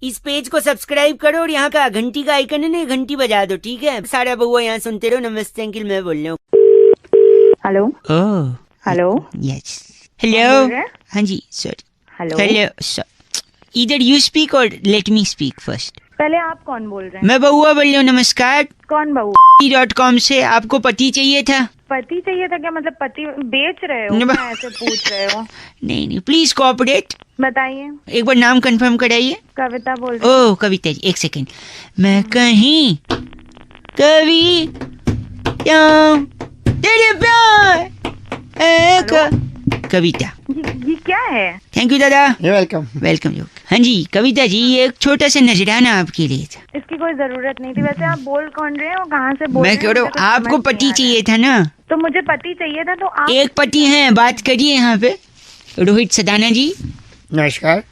इस पेज को सब्सक्राइब करो और यहाँ का घंटी का आइकन है ना, घंटी बजा दो, ठीक है? सारा बउआ यहाँ सुनते रहो। नमस्ते अंकिल, मैं बोल रहा हूँ। हेलो। Oh hello. यस। कौन हेलो। बोल रहे हैं? हाँ जी सॉरी। हेलो। हेलो। इधर यू स्पीक और लेट मी स्पीक फर्स्ट। पहले आप कौन बोल रहे हैं? मैं बउआ बोल रहा हूँ। नमस्कार। कौन बहू? .com से आपको पति चाहिए था? पति चाहिए था क्या? मतलब पति बेच रहे हो? न- क्या ऐसे पूछ रहे हो? नहीं प्लीज कोऑपरेट। बताइए। एक बार नाम कंफर्म कराइए। कविता बोल रही हूँ। ओह कविता जी, एक सेकेंड। मैं कहीं कभी क्यों तेरे प्यार कविता। ये क्या है? थैंक यू दादा। वेलकम। वेलकम। हाँ जी कविता जी, ये एक छोटा सा नजराना आपके लिए था। इसकी कोई जरूरत नहीं थी। वैसे आप बोल कौन रहे हो? कहाँ से बोल मैं रहे कह हैं? रहा मुझे हूँ कुछ आपको समझ नहीं पति आ रहा है। चाहिए था ना? तो मुझे पति चाहिए था, तो आप एक पति हैं, बात करिए यहाँ पे। रोहित सदाना जी। नमस्कार।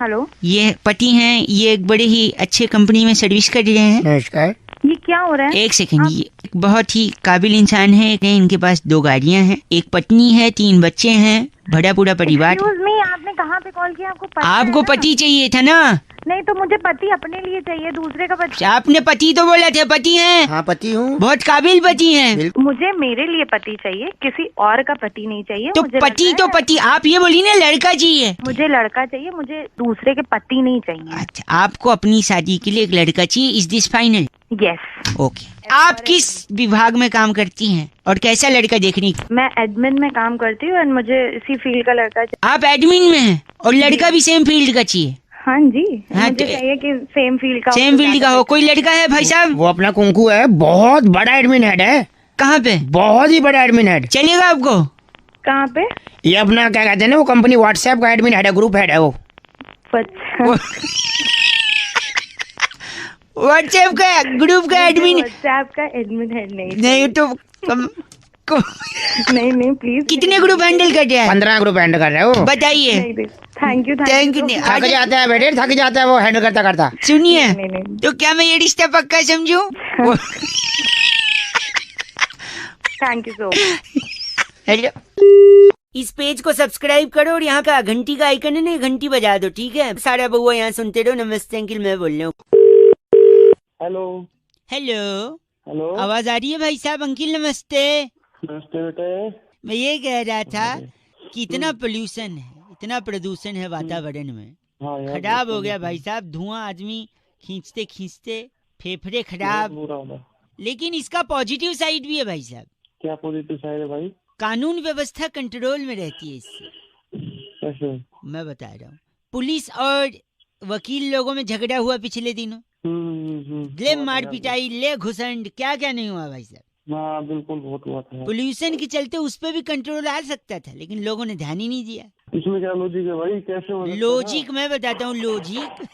हेलो। ये पति हैं, ये एक बड़े ही अच्छे कंपनी में सर्विस कर रहे हैं। नमस्कार। ये क्या हो रहा है? एक सेकंड, ये एक बहुत ही काबिल इंसान है। इनके पास 2 गाड़ियां हैं, एक पत्नी है, 3 बच्चे हैं, बड़ा पूरा परिवार। Excuse me, आपने कहाँ पे कॉल किया? आपको पता आपको है ना? पति चाहिए था ना? नहीं, तो मुझे पति अपने लिए चाहिए, दूसरे का पति। आपने पति तो बोला था, पति हैं। हाँ पति हूँ। बहुत काबिल पति हैं। मुझे मेरे लिए पति चाहिए, किसी और का पति नहीं चाहिए। तो मुझे पति लग तो रहा है- पति, आप ये बोली ना लड़का चाहिए। मुझे लड़का चाहिए, मुझे दूसरे के पति नहीं चाहिए। अच्छा, आपको अपनी शादी के लिए एक लड़का चाहिए। Is this final? Yes. Okay. आप किस विभाग में काम करती हैं और कैसा लड़का देखने की? मैं एडमिन में काम करती हूँ और मुझे इसी फील्ड का लड़का चाहिए। आप एडमिन में हैं और लड़का भी सेम फील्ड का चाहिए? हाँ जी। हाँ, मुझे तो- चाहिए कि सेम फील्ड का हो, सेम तो फील्ड का ज्यादा हो। better। कोई लड़का है भाई साहब? वो अपना कुंकू है, बहुत बड़ा एडमिन हेड है। कहाँ पे? बहुत ही बड़ा एडमिन हेड। चलेगा आपको? कहाँ पे? ये अपना क्या कहते हैं ना, वो कंपनी व्हाट्सएप का एडमिन हेड है, ग्रुप हेड है वो। अच्छा। व्हाट्सएप का ग्रुप का एडमिन? व्हाट्सएप का एडमिन हेड नहीं। नहीं तो नहीं प्लीज। कितने ग्रुप हैंडल कर रहे हैं? 15 ग्रुप हैंड कर रहे हो। बताइए। Thank you. Thank you. थक जाता है बेटे, थक जाता है वो हैंडल करता करता। सुनिए, नहीं। तो क्या मैं ये रिश्ता पक्का समझूं? Thank you so much. Hello. इस पेज को सब्सक्राइब करो और यहाँ का घंटी का आइकन है ना, घंटी बजा दो, ठीक है? सारा बउआ यहाँ सुनते रहो। नमस्ते अंकिल, मैं बोल रहा हूँ। हेलो। हेलो। हेलो। आवाज आ रही है भाई साहब? अंकिल नमस्ते। नमस्ते बेटे। मैं ये कह रहा था कि इतना पोल्यूशन है, इतना प्रदूषण है वातावरण में, हाँ यार, खराब हो बिल्कुल, गया भाई साहब। धुआं आदमी खींचते खींचते फेफड़े खराब। बहुत बुरा होगा। लेकिन इसका पॉजिटिव साइड भी है भाई साहब। क्या पॉजिटिव साइड है भाई? कानून व्यवस्था कंट्रोल में रहती है इससे। कैसे? मैं बता रहा हूँ, पुलिस और वकील लोगों में झगड़ा हुआ पिछले दिनों। ले मार पिटाई, ले घुसंड, क्या क्या नहीं हुआ भाई साहब। हाँ बिल्कुल, बहुत हुआ था। पोल्यूशन के चलते उस पे भी कंट्रोल आ सकता था, लेकिन लोगों ने ध्यान ही नहीं दिया। इसमें क्या लॉजिक है भाई? कैसे हो सकता है? लॉजिक मैं बताता हूँ, लॉजिक।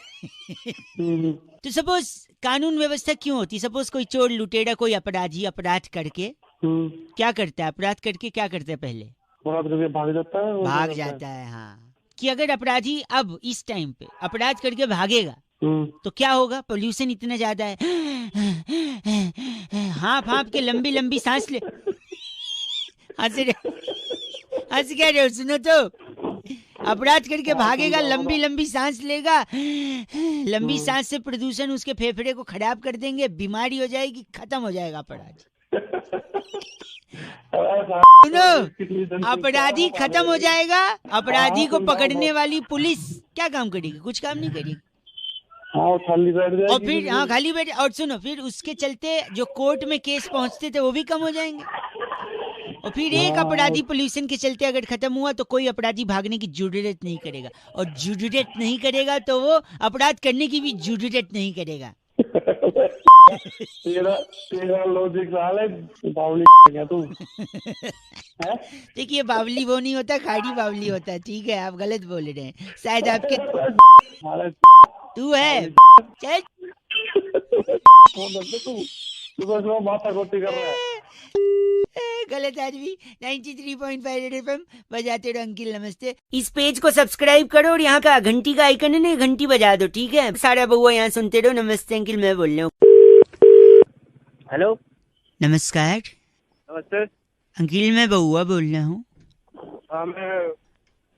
हम्म, तो सपोज कानून व्यवस्था क्यों होती? सपोज कोई चोर लुटेरा, कोई अपराधी अपराध करके क्या करता है? अपराध करके क्या करता है? पहले अपराध करके भाग जाता है और भाग क्या जाता है। हाँ, कि अगर अपराधी अब इस टाइम पे अपराध करके भागेगा तो क्या होगा? पोल्यूशन इतना ज्यादा है, हाँफ हाँफ के लंबी लंबी सांस ले। हंस क्या रहे हो? सुनो तो, अपराध करके भागेगा, लंबी लंबी सांस लेगा, लंबी सांस से प्रदूषण उसके फेफड़े को खराब कर देंगे, बीमारी हो जाएगी, खत्म हो जाएगा अपराध। सुनो, अपराधी खत्म हो जाएगा, अपराधी को पकड़ने वाली पुलिस क्या काम करेगी? कुछ काम नहीं करेगी। हाँ, खाली बैठ जाएगी। और फिर हाँ खाली बैठ। और सुनो, फिर उसके चलते जो कोर्ट में केस पहुंचते थे वो भी कम हो जाएंगे। और फिर एक अपराधी पोल्यूशन के चलते अगर खत्म हुआ तो कोई अपराधी भागने की जरूरत नहीं करेगा, और जरूरत नहीं करेगा तो वो अपराध करने की भी जरूरत नहीं करेगा। तेरा लॉजिक साले बावली क्या तू? देखिए, बावली वो नहीं होता, खाड़ी बावली होता है। ठीक है, आप गलत बोल रहे हैं शायद आपके। तू है चल। तू बस वो माथा कोटी कर रहा है। गलत आदमी। 93.5 FM बजाते रहो। अंकिल नमस्ते। इस पेज को सब्सक्राइब करो और यहाँ का घंटी का आइकन है ना, घंटी बजा दो, ठीक है? सारा बउआ यहाँ सुनते रहो। नमस्ते अंकिल, मैं बोल रहा हूँ। हेलो। नमस्कार नमस्ते। अंकिल, मैं बउआ बोल रहा हूँ। हाँ, मैं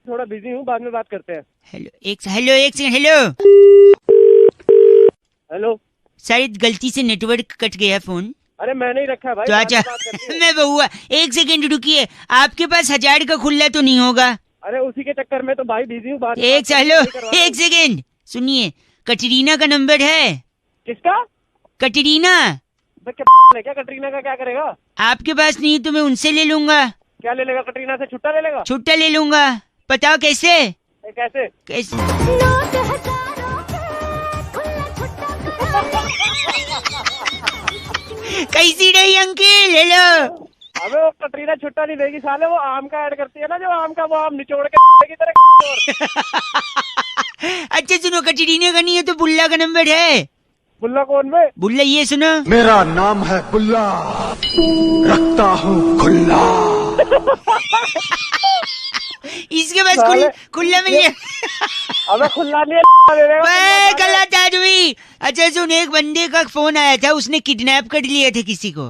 थोड़ा बिजी हूँ, बाद में बात करते हैं। हेलो एक सेकंड। Hello hello. शायद गलती से नेटवर्क कट गया फोन। अरे मैंने ही रखा है भाई। तो अच्छा मैं बहुआ, एक सेकंड रुकिए, आपके पास 1000 का खुला तो नहीं होगा? अरे उसी के चक्कर में तो भाई बिजी हूँ। एक हेलो, एक सेकंड सुनिए, कटरीना का नंबर है? किसका? कटरीना। क्या कटरीना का क्या करेगा? आपके पास नहीं तो मैं उनसे ले लूंगा। क्या ले लेगा? कटरीना से छुट्टा ले लेगा? छुट्टा ले लूंगा। बताओ कैसे? कैसे? कैसे? कैसी रही अंकिल? हेलो। अबे वो कटरीना छुट्टा नहीं देगी साले, वो आम का ऐड करती है ना, जो आम का, वो आम निचोड़ के की तरह। अच्छा सुनो, कटरीना का नहीं है तो बुल्ला का नंबर है। बुल्ला कौन में? बुल्ला ये सुनो, मेरा नाम है बुल्ला, रखता हूँ खुल्ला। इसके पास खुल्ला मिल गया। अबे खुल्ला नहीं है, गलत आदमी। अच्छा सुन, एक बंदे का फोन आया था, उसने किडनैप कर लिए थे किसी को।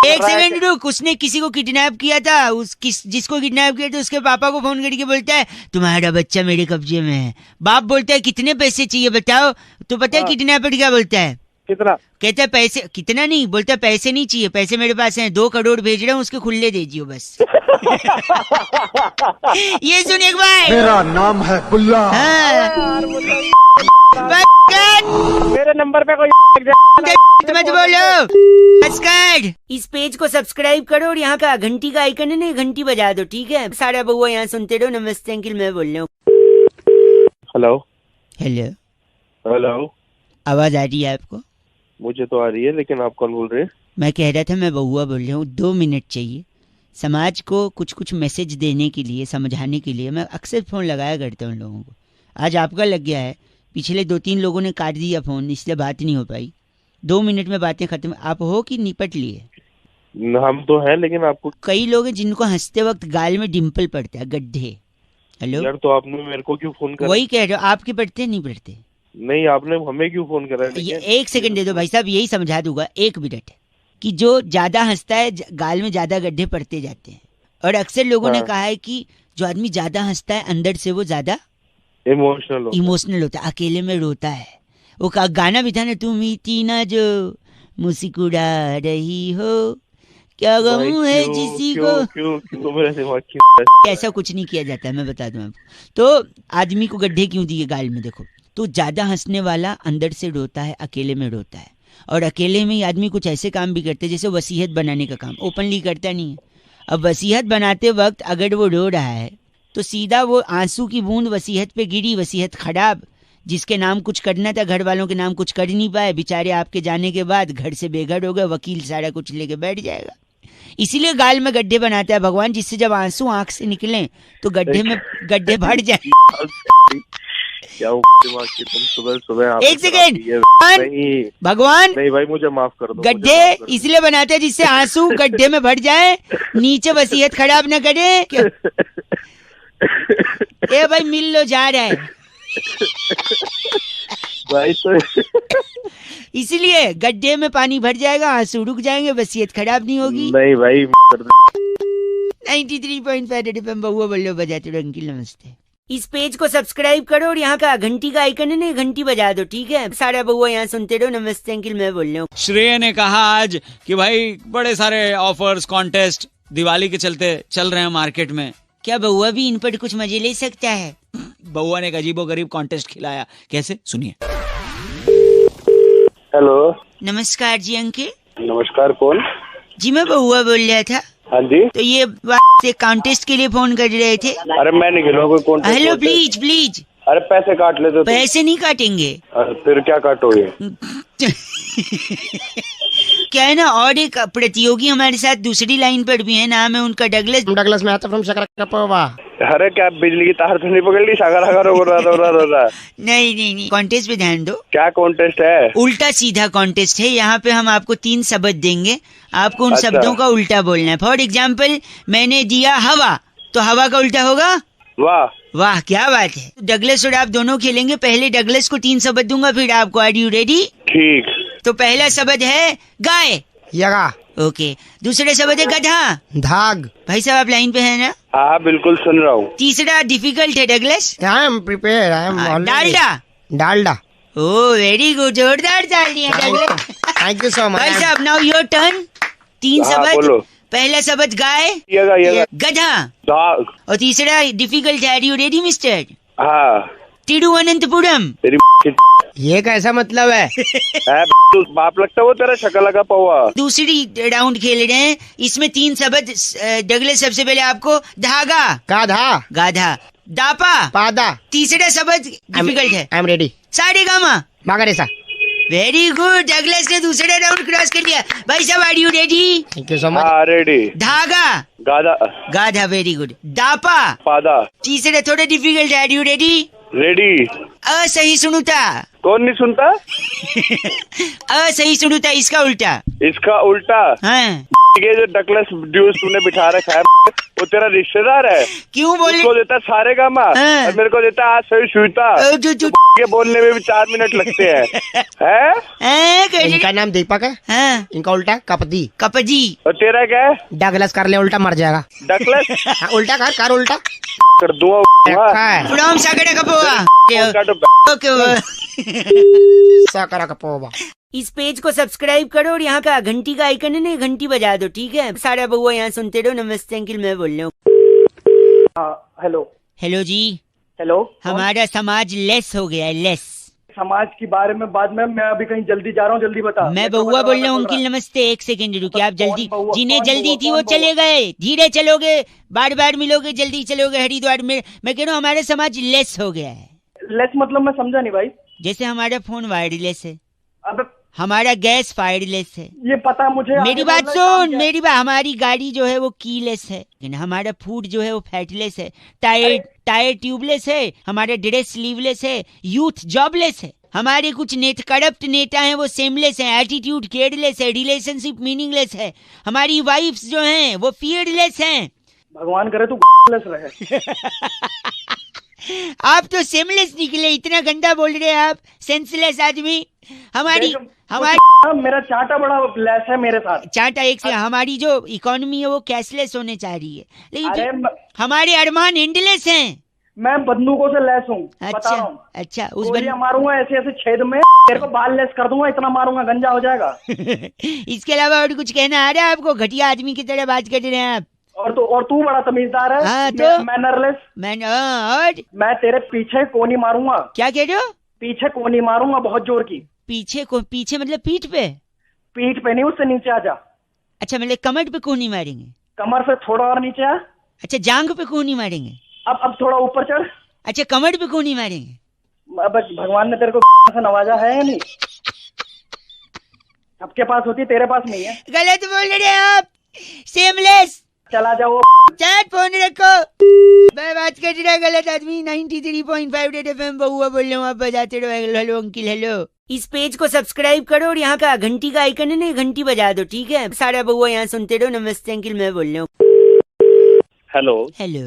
एक सेकंड रुक, उसने किसी को किडनैप किया था। जिसको किडनैप किया था उसके पापा को फोन करके बोलता है तुम्हारा बच्चा मेरे कब्जे में है। बाप बोलता है कितने पैसे चाहिए बताओ? तो पता है किडनैपर क्या बोलता है? कितना? कहता है पैसे कितना नहीं, बोलता है पैसे नहीं चाहिए, पैसे मेरे पास हैं, 2 करोड़ भेज रहा हूँ, उसके खुले दे दियो बस। ये सुन एक बार, मेरा नाम है बुल्ला। हाँ। मेरे नंबर पे कोई मत बोलो। नमस्कार, इस पेज को सब्सक्राइब करो और यहाँ का घंटी का आइकन है ना, घंटी बजा दो, ठीक है? सारा बहुआ यहाँ सुनते रहो। नमस्ते अंकिल, मैं बोल रहा हूँ। हेलो हेलो, हेलो, आवाज आ रही है आपको? मुझे तो आ रही है, लेकिन आप कौन बोल रहे हैं? मैं कह रहा था मैं बहुआ बोल रहा हूँ। 2 मिनट चाहिए समाज को कुछ मैसेज देने के लिए, समझाने के लिए। मैं अक्सर फ़ोन लगाया करता हूँ लोगों को। आज आपका लग गया है, पिछले 2-3 लोगों ने काट दिया फ़ोन, इसलिए बात नहीं हो पाई। 2 मिनट में बातें खत्म। आप हो कि निपट लिए? हम तो हैं, लेकिन आपको कई लोग हैं जिनको हंसते वक्त गाल में डिम्पल पड़ता है, गड्ढे। हेलो यार, तो आपने मेरे को क्यों फोन करा? वही कह रहे हो, आपके पड़ते नहीं पड़ते? नहीं, आपने हमें क्यों फोन करा? एक सेकंड दे दो भाई साहब, यही समझा दूंगा 1 मिनट कि जो ज्यादा हंसता है गाल में ज्यादा गड्ढे पड़ते जाते हैं। और अक्सर लोगों ने कहा है कि जो आदमी ज्यादा हंसता है अंदर से वो ज्यादा इमोशनल होता है, अकेले में रोता है। वो गाना भी था ना, तुम ही तीना जो मुस्कुरा रही हो, क्या गम है जिसी को। ऐसा कुछ नहीं किया जाता है, मैं बता दूं आपको। तो आदमी को गड्ढे क्यों दिए गाल में? देखो, तो ज्यादा हंसने वाला अंदर से रोता है, अकेले में रोता है। और अकेले में ही आदमी कुछ ऐसे काम भी करते हैं, जैसे वसीयत बनाने का काम ओपनली करता नहीं है। अब वसीयत बनाते वक्त अगर वो रो रहा है तो सीधा वो आंसू की बूंद वसीयत पे गिरी, वसीयत खराब। जिसके नाम कुछ करना था, घर वालों के नाम कुछ कर नहीं पाए बेचारे, आपके जाने के बाद घर से बेघर हो गए, वकील सारा कुछ लेके बैठ जाएगा। इसीलिए गाल में गड्ढे बनाता है भगवान, जिससे जब आंसू आंख से निकले तो गड्ढे में गड्ढे भर जाए। क्या तुम सुबह एक सेकेंड भगवान, नहीं भाई, मुझे माफ कर दो। गड्ढे इसलिए बनाते हैं जिससे आंसू गड्ढे में भर जाए, नीचे वसीयत खराब न करे। ए भाई मिल लो, जा रहा है भाई तो इसलिए गड्ढे में पानी भर जाएगा, आंसू रुक जाएंगे, वसीयत खराब नहीं होगी। नहीं भाई 93.5 रेड एफएम बहुआ बल्लो बजाते रहो। अंकिल नमस्ते। इस पेज को सब्सक्राइब करो और यहाँ का घंटी का आइकन है ना, घंटी बजा दो, ठीक है? सारा बहुआ यहाँ सुनते रहो। नमस्ते अंकिल, मैं बोल रहा हूँ। श्रेय ने कहा आज कि भाई बड़े सारे ऑफर्स, कॉन्टेस्ट दिवाली के चलते चल रहे हैं मार्केट में। क्या बहुआ भी इन पर कुछ मजे ले सकता है? बहुआ ने एक अजीबोगरीब कॉन्टेस्ट खिलाया। कैसे, सुनिए। हेलो, नमस्कार जी अंकिल। नमस्कार, कौन? जी मैं बहुआ बोल रहा था। हाँ जी। तो ये से कॉन्टेस्ट के लिए फोन कर रहे थे। अरे मैं नहीं खेलूंगा कोई कॉन्टेस्ट। Hello please please. अरे पैसे काट लेते। पैसे नहीं काटेंगे। फिर क्या काटोगे? क्या है ना, और एक प्रतियोगी हमारे साथ दूसरी लाइन पर भी है, नाम है उनका डगलस। डगलस में आता फ्रॉम शकरकपवा। अरे क्या बिजली की तार तो नहीं पकड़ ली? नहीं कॉन्टेस्ट पे ध्यान दो। क्या कॉन्टेस्ट है? उल्टा सीधा कॉन्टेस्ट है। यहाँ पे हम आपको 3 शब्द देंगे, आपको उन शब्दों का उल्टा बोलना है। फॉर एग्जाम्पल, मैंने दिया हवा, तो हवा का उल्टा होगा वाह। वाह, क्या बात है। डगलस और आप दोनों खेलेंगे। पहले डगलस को 3 शब्द दूंगा, फिर आपको। Are you ready? ठीक। तो पहला शब्द है गाय। यगा। ओके। दूसरा शब्द है गधा। धाग। भाई साहब आप लाइन पे है ना? हाँ बिल्कुल सुन रहा हूँ। तीसरा डिफिकल्ट है Douglas. I M prepare, I am Dalda. Dalda. Oh very good, जोरदार तालियां डगलस। थैंक यू सो भाई मच। साहब नाउ योर टर्न। 3 हाँ, शब्द। बोलो। पहला शब्द गाय, ये गधा, दाग। और तीसरा डिफिकल्ट है। You ready mister? हाँ तिरुवनंतपुरम। तेरी ये कैसा मतलब है? है तू बाप लगता है वो तेरा शक्ल लगा पौवा। दूसरी राउंड खेल रहे हैं, इसमें 3 शब्द। डगलस सबसे पहले आपको धागा, गाधा, गाधा, दापा, पादा। तीसरा शब्द डिफिकल्ट है, आई एम रेडी। सारेगामा। मागरेसा। वेरी गुड, डगलस ने दूसरा राउंड क्रॉस कर लिया। भाई साहब are you ready? Thank you so much. हाँ रेडी। धागा, गाधा, गाधा, वेरी गुड। दापा, पादा। तीसरा थोड़ा डिफिकल्ट है। Are you ready? रेडी। असहिष्णुता। कौन नहीं सुनता? असहिष्णुता इसका उल्टा। इसका उल्टा। हाँ, ये जो डकलेस ड्यूस तूने बिठा रखा है वो तेरा रिश्तेदार है। क्यों बोले? उसको देता सारे गामा हाँ। और मेरे को देता आज सही सुईता। जो ये बोलने में भी 4 मिनट लगते हैं। हैं? इनका नाम दीपक है, हाँ, इनका उल्टा कपदी। कपजी। और तेरा क्या है? डगलस कर ले उल्टा मर जाएगा। डकलेस हाँ, उल्टा कर उल्टा। कर दूंगा। रखा है फ्रॉम सागड़ा कपोवा। साकरा का पोवा। इस पेज को सब्सक्राइब करो और यहाँ का घंटी का आइकन है ना, घंटी बजा दो, ठीक है? सारा बउआ यहाँ सुनते रहो। नमस्ते अंकिल, मैं बोल रहा हूँ। हेलो हेलो जी, हेलो। हमारा समाज लेस हो गया है, लेस। समाज के बारे में बाद में, मैं अभी कहीं जल्दी जा रहा हूँ, जल्दी बता। मैं बउआ बोल रहा हूँ अंकिल, नमस्ते। 1 सेकंड रुकिए, आप जल्दी। कौन बउआ? जिन्हें कौन जल्दी बउआ? थी वो कौन चले गए, धीरे चलोगे बार बार मिलोगे, जल्दी चलोगे हरिद्वार में। मैं कह रहा हूँ हमारा समाज लेस हो गया है। लेस मतलब मैं समझा नहीं भाई। जैसे हमारा फोन वायरलेस है, अब हमारा गैस फायरलेस है। ये पता मुझे। मेरी आगे बात बोलना है, काम सुन, क्या है? मेरी बात। हमारी गाड़ी जो है वो कीलेस है, लेकिन हमारा फूड जो है वो फैटलेस है। टायर ट्यूबलेस है, हमारा ड्रेस स्लीवलेस है, यूथ जॉबलेस है। हमारे कुछ करप्ट नेता हैं वो सेमलेस हैं, एटीट्यूड केयरलेस है, रिलेशनशिप मीनिंगलेस है। हमारी वाइफ्स जो हैं वो फियरलेस हैं। भगवान करे तू लेस रहे। आप तो सेमलेस निकले, इतना गंदा बोल रहे हैं आप, सेंसलेस आदमी। हमारी मेरा चाटा बड़ा लेस है मेरे साथ। चाटा एक से हमारी जो इकोनॉमी है वो कैशलेस होने चाह रही है, लेकिन अरे हमारे अरमान एंडलेस हैं। मैं बंदूकों से लेस हूँ, बता अच्छा रहा हूँ। अच्छा, उस गोलियां मारूंगा ऐसे ऐसे छेद में, तेरे को बाल लेस कर दूंगा, इतना मारूंगा गंजा हो जाएगा। इसके अलावा और कुछ कहना आ रहा है आपको? घटिया आदमी की तरह बात कर रहे हैं आप। और तू बड़ा तमीजदार है। हाँ, तो? मैनरलेस। और मैं तेरे पीछे कोनी मारूंगा। क्या कह रहे हो? पीछे कोनी मारूंगा बहुत जोर की। पीछे मतलब पीठ पे? पीठ पे नहीं, उससे नीचे आ जा। अच्छा, मतलब कमर पे कोनी मारेंगे? कमर से थोड़ा और नीचे आ। अच्छा, जांग पे कोनी मारेंगे? अब थोड़ा ऊपर चढ़। अच्छा, कमर पे कोनी मारेंगे? अब भगवान ने तेरे को से नवाजा है या नहीं? सबके पास होती, तेरे पास नहीं है। गलत बोल रहे हैं आप, सेमलेस। चला जाओ। चैट फोन रखो, मैं बात कर रहा गलत आदमी। 93.5 रेड एफएम बउआ बोल रहा हूँ, आप बजाते रहो। Hello uncle, hello. इस पेज को सब्सक्राइब करो और यहाँ का घंटी का आइकन है ना, घंटी बजा दो, ठीक है? सारा बउआ यहाँ सुनते रहो। नमस्ते अंकिल, मैं बोल रहा हूँ। हेलो। हेलो,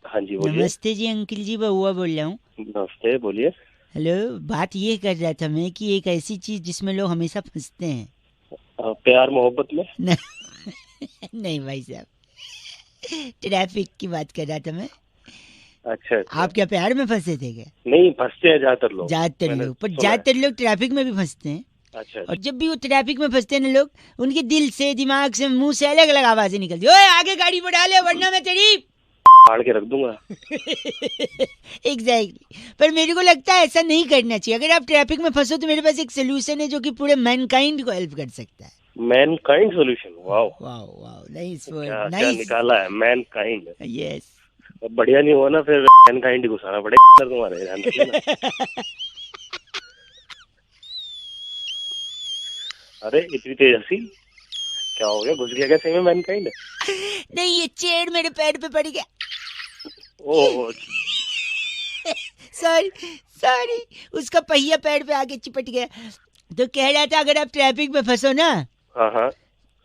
हाँ जी बोलिए। नमस्ते जी अंकिल जी, बउआ बोल रहा हूँ। नमस्ते, बोलिए। हेलो, बात ये कर रहा था मैं कि एक ऐसी चीज जिसमें लोग हमेशा फंसते हैं। प्यार मोहब्बत में? नहीं भाई साहब, ट्रैफिक की बात कर रहा था मैं। अच्छा। आप क्या प्यार में फंसे थे क्या? नहीं, फंसते हैं ज्यादातर लोग। पर ज्यादातर लोग ट्रैफिक में भी फंसते हैं। अच्छा। और जब भी वो ट्रैफिक में फंसते हैं ना लोग, उनके दिल से, दिमाग से, मुंह से अलग अलग आवाजें निकलती है। ओए आगे गाड़ी बढ़ा ले वरना मैं तेरी फाड़ के रख दूंगा। एग्जैक्टली। पर मेरे को लगता है ऐसा नहीं करना चाहिए। अगर आप ट्रैफिक में फंसो तो मेरे पास एक सोल्यूशन है जो कि पूरे मैनकाइंड को हेल्प कर सकता है। Mankind solution? Wow wow wow, nice word, क्या नाइस। निकाला है, मैनकाइंड। यस। बढ़िया नहीं हुआ ना, फिर मैनकाइंड घुसाना पड़ेगा तुम्हारे ध्यान रखना। अरे इतनी तेज हंसी, क्या हो गया? घुस गया क्या सही में मैनकाइंड? नहीं, ये चेयर मेरे पैर पे पड़ गया। ओह सॉरी, उसका पहिया पैर पे आके चिपट गया। तो कह रहा था अगर आप ट्रैफिक में फंसो ना, हाँ,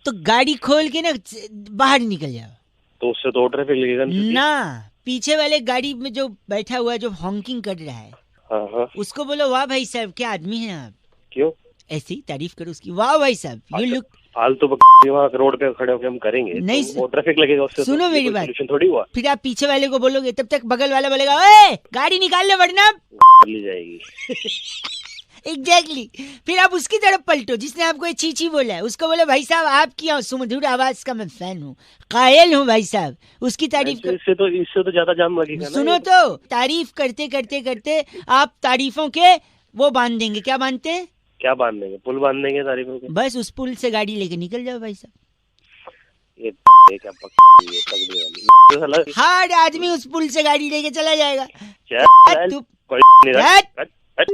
तो गाड़ी खोल के ना बाहर निकल जाओ। तो उससे तो ट्रैफिक लगेगा ना, पीछे वाले गाड़ी में जो बैठा हुआ है, जो हॉकिंग कर रहा है, हाँ, उसको बोलो वाह भाई साहब क्या आदमी हैं आप। क्यों? ऐसी तारीफ करो उसकी, वाह भाई साहब यू लुक। फालतू वहाँ रोड पे खड़े होकर हम करेंगे नहीं, तो ट्रैफिक लगेगा उससे। सुनो मेरी बात, सॉल्यूशन थोड़ी हुआ। फिर आप पीछे वाले को बोलोगे, तब तक बगल वाला बोलेगा ओए गाड़ी निकाल ले वरना ली जाएगी। एग्जैक्टली फिर आप उसकी तरफ पलटो जिसने आपको ये चीची बोला है, उसको बोले भाई साहब आपकी सुमधुर आवाज का मैं फैन हूँ, कायल हूँ भाई साहब, उसकी तारीफ कर। इससे तो ज्यादा जाम लगेगा ना। सुनो तो, तारीफ करते करते करते आप तारीफों के वो बांध देंगे। क्या बांधते हैं? क्या बांध देंगे? पुल बांध देंगे तारीफों के। बस उस पुल से गाड़ी लेके निकल जाओ भाई साहब। ये क्या पकड़ी है, तगड़ी वाली। हर आदमी उस पुल से गाड़ी लेके चला जाएगा। चल, तू कोई नहीं रहा। हट, हट।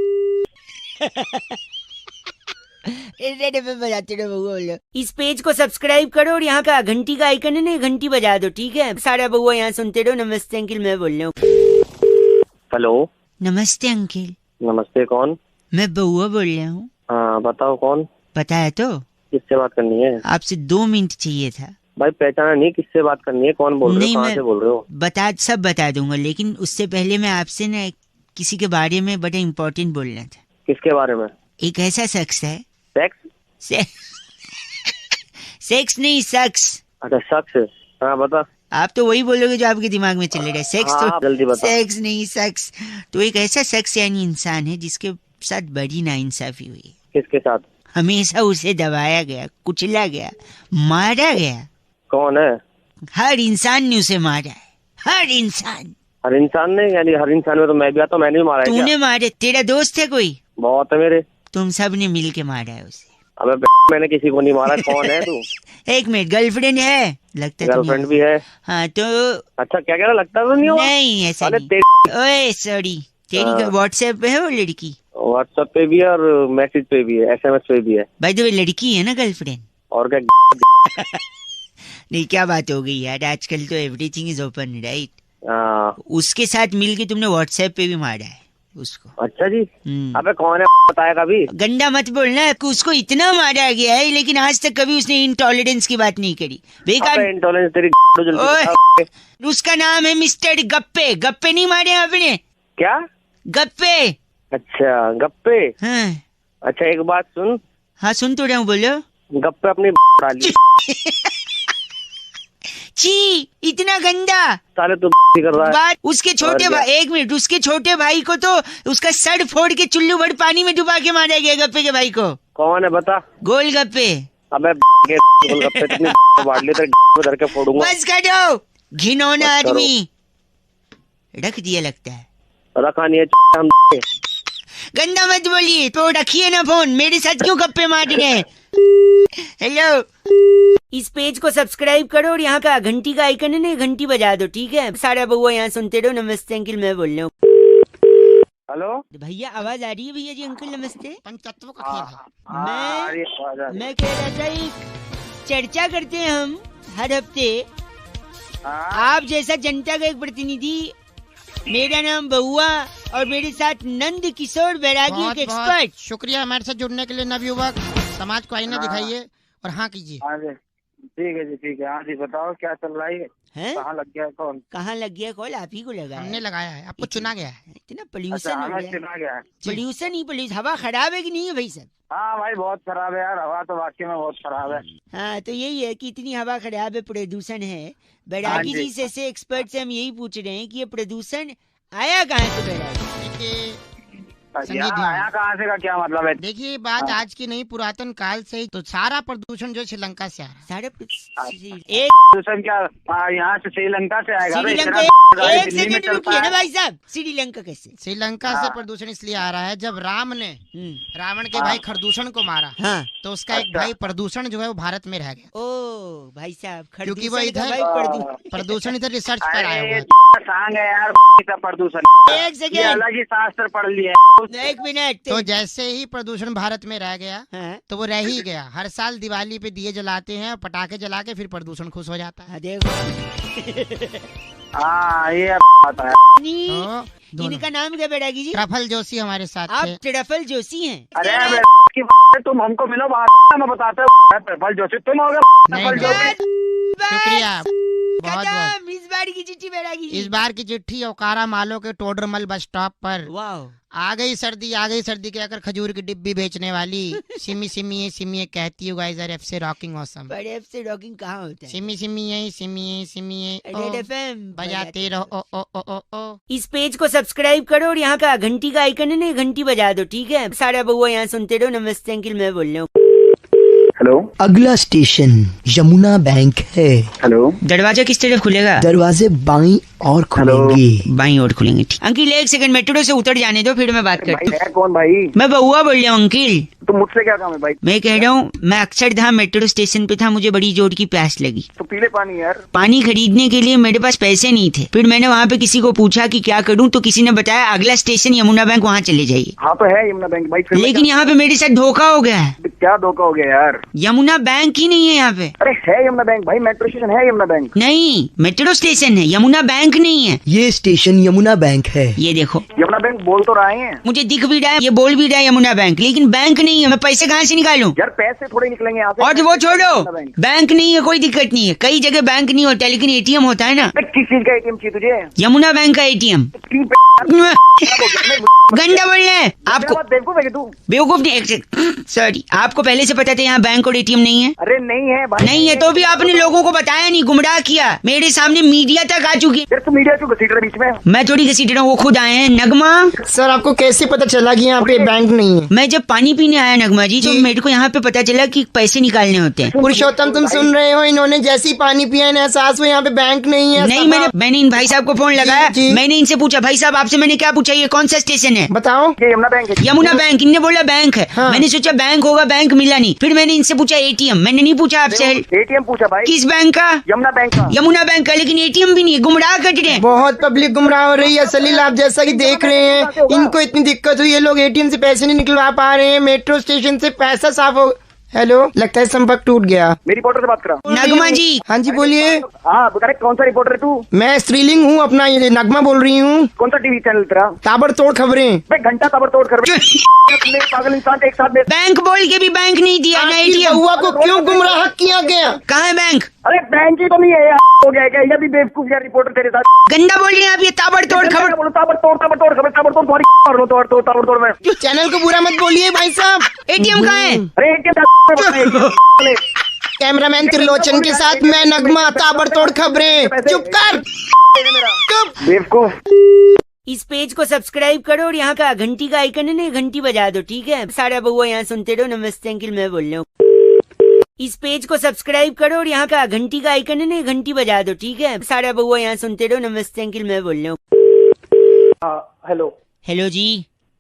बजाते रहो बउआ। इस पेज को सब्सक्राइब करो और यहाँ का घंटी का आइकन है ना, घंटी बजा दो, ठीक है? सारा बउआ यहाँ सुनते रहो। नमस्ते अंकिल, मैं बोल रहा हूँ। हेलो। नमस्ते अंकिल। नमस्ते, कौन? मैं बउआ बोल रहा हूँ। हाँ बताओ कौन? पता है तो? किससे बात करनी है? आपसे 2 मिनट चाहिए था। भाई पहचाना नहीं, किससे बात करनी है, कौन बोल रहे हो, कहाँ से बोल रहे हो? सब बता दूंगा, लेकिन उससे पहले मैं आपसे ना किसी के बारे में बड़ा इम्पोर्टेंट बोलना था। किसके बारे में? एक ऐसा शख्स है। सेक्स? सेक्स नहीं, शख्स। अच्छा शख्स। हाँ बता। आप तो वही बोलोगे जो आपके दिमाग में चल रहा है। सेक्स हाँ, तो जल्दी बता। सेक्स नहीं, सेक्स तो एक ऐसा शख्स यानी इंसान है जिसके साथ बड़ी नाइंसाफी हुई। किसके साथ? हमेशा उसे दबाया गया, कुचला गया, मारा गया। कौन है? हर इंसान ने उसे मारा है, हर इंसान। हर इंसान ने? यानी हर इंसान में तो मैं भी आता हूँ, मैंने भी मारा है। तूने मारे? तेरा दोस्त है कोई? बहुत है मेरे। तुम सब ने मिल के मारा है उसे। अबे मैंने किसी को नहीं मारा। कौन है तू? एक मिनट, गर्लफ्रेंड है लगता है? गर्लफ्रेंड भी है। हाँ तो अच्छा क्या कह रहा, लगता तो नहीं होगा? नहीं ऐसा अरे नहीं। ओए सॉरी, तेरी व्हाट्सएप पे है वो लड़की? व्हाट्सएप पे भी है और मैसेज पे भी है, SMS पे भी है। भाई तो लड़की है ना गर्लफ्रेंड? और क्या? नहीं क्या बात हो गई यार, आजकल तो एवरीथिंग इज ओपन राइट। हाँ। उसके साथ मिलके तुमने व्हाट्सएप पे भी मारा है उसको? अच्छा जी। अबे कौन है बताएगा अभी? गंदा मत बोलना। उसको इतना मारा गया है लेकिन आज तक कभी उसने इंटॉलरेंस की बात नहीं करी। बेकार इंटॉलरेंस तेरी ओए, उसका नाम है मिस्टर गप्पे। गप्पे नहीं मारे आपने? क्या? गप्पे। अच्छा गप्पे। हाँ अच्छा एक बात सुन। हाँ सुन तो रहा हूँ, बोलो। गप्पे अपनी डाली। छी, इतना गंदा। साले तू कर रहा है। बात उसके छोटे भाई, एक मिनट, उसके छोटे भाई को तो उसका सर फोड़ के चुल्लू भर पानी में डुबा के मारा गया गप्पे के भाई को। कौन है बता? गोलगप्पे। अबे गोलगप्पे बांट ले तो धर के फोड़ूंगा। बस कर दो, घिनौना आदमी। रख दिया लगता है। रखा नहीं है हम। गंदा मत बोलिए तो रखिए ना फोन। मेरे साथ क्यों गप्पे मार रहे हैं? हेलो, इस पेज को सब्सक्राइब करो और यहाँ का घंटी का आइकन है ना, घंटी बजा दो, ठीक है? सारा बउआ यहाँ सुनते रहो। नमस्ते अंकिल, मैं बोल रहा हूँ। हेलो भैया आवाज आ रही है? भैया जी अंकल नमस्ते। पंचतत्व का खेल है। मैं कह रहा था एक चर्चा करते हैं हम हर हफ्ते। आप जैसा जनता का एक प्रतिनिधि, मेरा नाम बउआ और मेरे साथ नंद किशोर बैरागी, एक एक्सपर्ट। शुक्रिया हमारे साथ जुड़ने के लिए। नवयुवक समाज को आईना दिखाइए और हाँ कीजिए। ठीक है जी, ठीक है। हाँ जी बताओ क्या चल रहा है? कहाँ लग गया कौन? कहाँ लग गया कॉल? आप ही को लगा? हमने लगाया है, आपको चुना गया है। इतना पोल्यूशन हो गया। चुना गया है? पोल्यूशन ही पोल्यूशन। हवा खराब है कि नहीं है भाई साहब? हाँ भाई बहुत खराब है यार, हवा तो वाकई में बहुत खराब है। हाँ तो यही है कि इतनी हवा खराब है, प्रदूषण है। बैरागी जी जैसे एक्सपर्ट से हम यही पूछ रहे हैं कि ये प्रदूषण आया कहाँ से? बैरागी आया कहाँ से का क्या मतलब है? देखिए बात आज की नहीं, पुरातन काल से ही तो सारा प्रदूषण जो श्रीलंका से आ रहा है। सारे एक प्रदूषण क्या यहाँ से श्रीलंका से आएगा? श्रीलंका एक सेकंड रुकिए ना भाई साहब। श्रीलंका कैसे? श्रीलंका से प्रदूषण इसलिए आ रहा है, जब राम ने रावण के भाई खरदूषण को मारा तो उसका एक भाई प्रदूषण जो है वो भारत में रह गया। ओ भाई साहब, क्योंकि वो इधर प्रदूषण इधर रिसर्च पर आया हुआ है। सांग है यार प्रदूषण। एक सेकंड, अलग ही शास्त्र पढ़ लिया। एक मिनट। तो जैसे ही प्रदूषण भारत में रह गया तो वो रह ही गया। हर साल दिवाली पे दिए जलाते हैं, पटाखे जला के फिर प्रदूषण खुश हो जाता है। देखो हाँ ये बात है। इनका नाम क्या बैरागी जी? ट्रफल जोशी हमारे साथ आप थे। ट्रफल जोशी हैं? अरे तुम हमको मिलो, मैं बताता हूँ। ट्रफल जोशी तुम हो गए। शुक्रिया बहुत बहुत। खत्म, इस बार की चिट्ठी बैरागी जी। इस बार की चिट्ठी ओकारा मालो के टोडरमल बस स्टॉप पर। वाह, आ गई सर्दी कहकर खजूर की डिब्बी बेचने वाली सिमी सिमी कहती हूँ गाइस एफ से रॉकिंग ऑसम। बड़े एफ से रॉकिंग कहाँ होता है? सिमी रेड एफएम बजाते रहो ओ। इस पेज को सब्सक्राइब करो और यहाँ का घंटी का आइकन है ना, घंटी बजा दो, ठीक है? सारा बउआ यहाँ सुनते रहो। नमस्ते अंकिल, मैं बोल रहा हूँ। हेलो, अगला स्टेशन यमुना बैंक है। हेलो, दरवाजा किस तरफ खुलेगा? दरवाजे बाईं और खुलेंगे। बाईं ओर खुलेंगे, ठीक। अंकिल एक सेकंड, मेट्रो से उतर जाने दो, फिर मैं बात करता हूँ। मैं कौन भाई? मैं बउआ बोल रहा हूँ अंकिल। तो मुझसे क्या काम है भाई? मैं कह रहा हूँ, मैं अक्षरधाम मेट्रो स्टेशन पे था, मुझे बड़ी जोर की प्यास लगी। तो पीले पानी यार। पानी खरीदने के लिए मेरे पास पैसे नहीं थे। फिर मैंने वहाँ पे किसी को पूछा कि क्या करूँ, तो किसी ने बताया अगला स्टेशन यमुना बैंक, वहाँ चले जाइए। हाँ तो है यमुना बैंक भाई। फिर लेकिन यहाँ पे मेरे साथ धोखा हो गया है। क्या धोखा हो गया यार? यमुना बैंक ही नहीं है यहाँ पे। अरे है यमुना बैंक भाई, मेट्रो स्टेशन है यमुना बैंक। नहीं, मेट्रो स्टेशन है, यमुना बैंक नहीं है। ये स्टेशन यमुना बैंक है। ये देखो, यमुना बैंक बोल तो रहे हैं। मुझे दिख भी रहा है, ये बोल भी रहा है यमुना बैंक, लेकिन बैंक नहीं है। मैं पैसे कहाँ से निकालूं? यार पैसे थोड़े निकलेंगे यहाँ से। और वो छोड़ो, बैंक नहीं है, कोई दिक्कत नहीं है। कई जगह बैंक नहीं होता, लेकिन एटीएम होता है ना। किस चीज का एटीएम चाहिए तुझे? यमुना बैंक का एटीएम। गंदा बोल रहे हैं आपको। बेवकूफ है तू? बेवकूफ नहीं, सॉरी, आपको पहले से पता था यहाँ बैंक और एटीएम नहीं है? अरे नहीं है भाई। नहीं है तो भी आपने लोगों को बताया नहीं, गुमराह किया। मेरे सामने मीडिया तक आ चुकी है। फिर तू मीडिया क्यों घसीट रहा है बीच में? मैं थोड़ी घसीट रहा हूँ, वो खुद आए हैं। नगमा सर आपको कैसे पता चला कि यहाँ पे बैंक नहीं है? मैं जब पानी पीने आया नगमा जी, तो मेरे को यहाँ पे पता चला कि पैसे निकालने होते हैं। पुरुषोत्तम तुम सुन रहे हो, इन्होंने जैसी पानी पिया है एहसास हुआ यहाँ पे बैंक नहीं है। नहीं, मैंने इन भाई साहब को फोन लगाया। मैंने इनसे पूछा, भाई साहब आपसे मैंने क्या पूछा, ये कौन सा स्टेशन है? बताओ। ये यमुना बैंक है। यमुना बैंक। इनने बोला बैंक है। हाँ। मैंने सोचा बैंक होगा, बैंक मिला नहीं। फिर मैंने इनसे पूछा एटीएम, मैंने नहीं पूछा आपसे। एटीएम पूछा भाई। किस बैंक का? यमुना बैंक का। यमुना बैंक का, लेकिन एटीएम भी नहीं है। गुमराह कर रहे हैं। बहुत पब्लिक गुमराह हो रही है सलील, आप जैसा कि देख रहे हैं इनको इतनी दिक्कत हुई है, लोग एटीएम से पैसे नहीं निकलवा पा रहे हैं, मेट्रो स्टेशन से पैसा साफ हो। हेलो, लगता है संपर्क टूट गया। मेरी रिपोर्टर से बात करा। नगमा जी। हाँ जी बोलिए। हाँ करेक्ट, कौन सा रिपोर्टर है तू? मैं स्त्रीलिंग हूँ, अपना ये नगमा बोल रही हूँ। कौन सा टीवी चैनल तेरा? ताबड़तोड़ खबरें। घंटा ताबड़तोड़ खबरें। पागल इंसान एक साथ में। बैंक बोल के भी बैंक नहीं दिया ना एटीएम। हुआ को क्यों गुमराह किया गया? कहाँ है बैंक? अरे बैंक ही तो नहीं है यार, हो गया क्या? ये भी बेवकूफ यार रिपोर्टर तेरे साथ। गंदा बोल रहे हैं आप, ये ताबड़तोड़ खबर। बोलो ताबड़तोड़ खबर, ताबड़तोड़ तुम्हारी मार लो, ताबड़तोड़ में। चैनल को बुरा मत बोलिए भाई साहब। एटीएम कहाँ है? अरे कैमरामैन त्रिलोचन के साथ मैं नगमा, ताबड़तोड़ खबरें। चुप कर, चुप। बेवकूफ। इस पेज को सब्सक्राइब करो और यहाँ का घंटी का आइकन है ना, घंटी बजा दो, ठीक है? सारा बउआ यहाँ सुनते रहो। नमस्ते अंकिल, मैं बोल रहा हूँ। इस पेज को सब्सक्राइब करो और यहाँ का घंटी का आइकन है ना, घंटी बजा दो, ठीक है? सारा बउआ यहाँ सुनते रहो। नमस्ते अंकिल, मैं बोल रहा हूँ। हेलो। हेलो जी।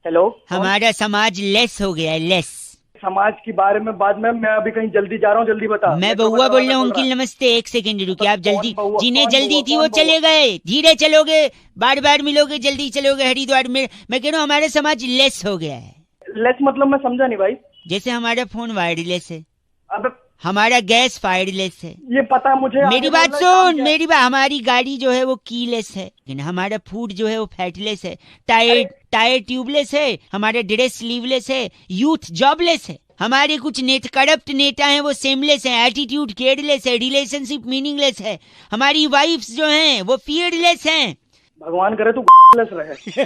हेलो। हमारा समाज लेस हो गया है, लेस। समाज के बारे में बाद में, मैं अभी कहीं जल्दी जा रहा हूँ, जल्दी बता। मैं बउआ बोल रहा हूँ अंकिल। नमस्ते, एक सेकंड रुकिए आप। जल्दी, जिन्हें जल्दी थी वो चले गए। धीरे चलोगे, बार बार मिलोगे, जल्दी चलोगे हरिद्वार में। मैं कह रहा हूँ हमारा समाज लेस हो गया है। लेस मतलब मैं समझा नहीं भाई। जैसे हमारा फोन वायरलेस है, अब हमारा गैस फायरलेस है। ये पता मुझे। मेरी बात सुन, मेरी बात। हमारी गाड़ी जो है वो कीलेस है, लेकिन हमारा फूड जो है वो फैटलेस है। टायर ट्यूबलेस है, हमारे ड्रेस स्लीवलेस है, यूथ जॉबलेस है। हमारे कुछ करप्ट नेता हैं वो सेमलेस हैं, एटीट्यूड केयरलेस है, रिलेशनशिप मीनिंगलेस है। हमारी वाइफ्स जो हैं वो फियरलेस हैं। भगवान करे तू रहे।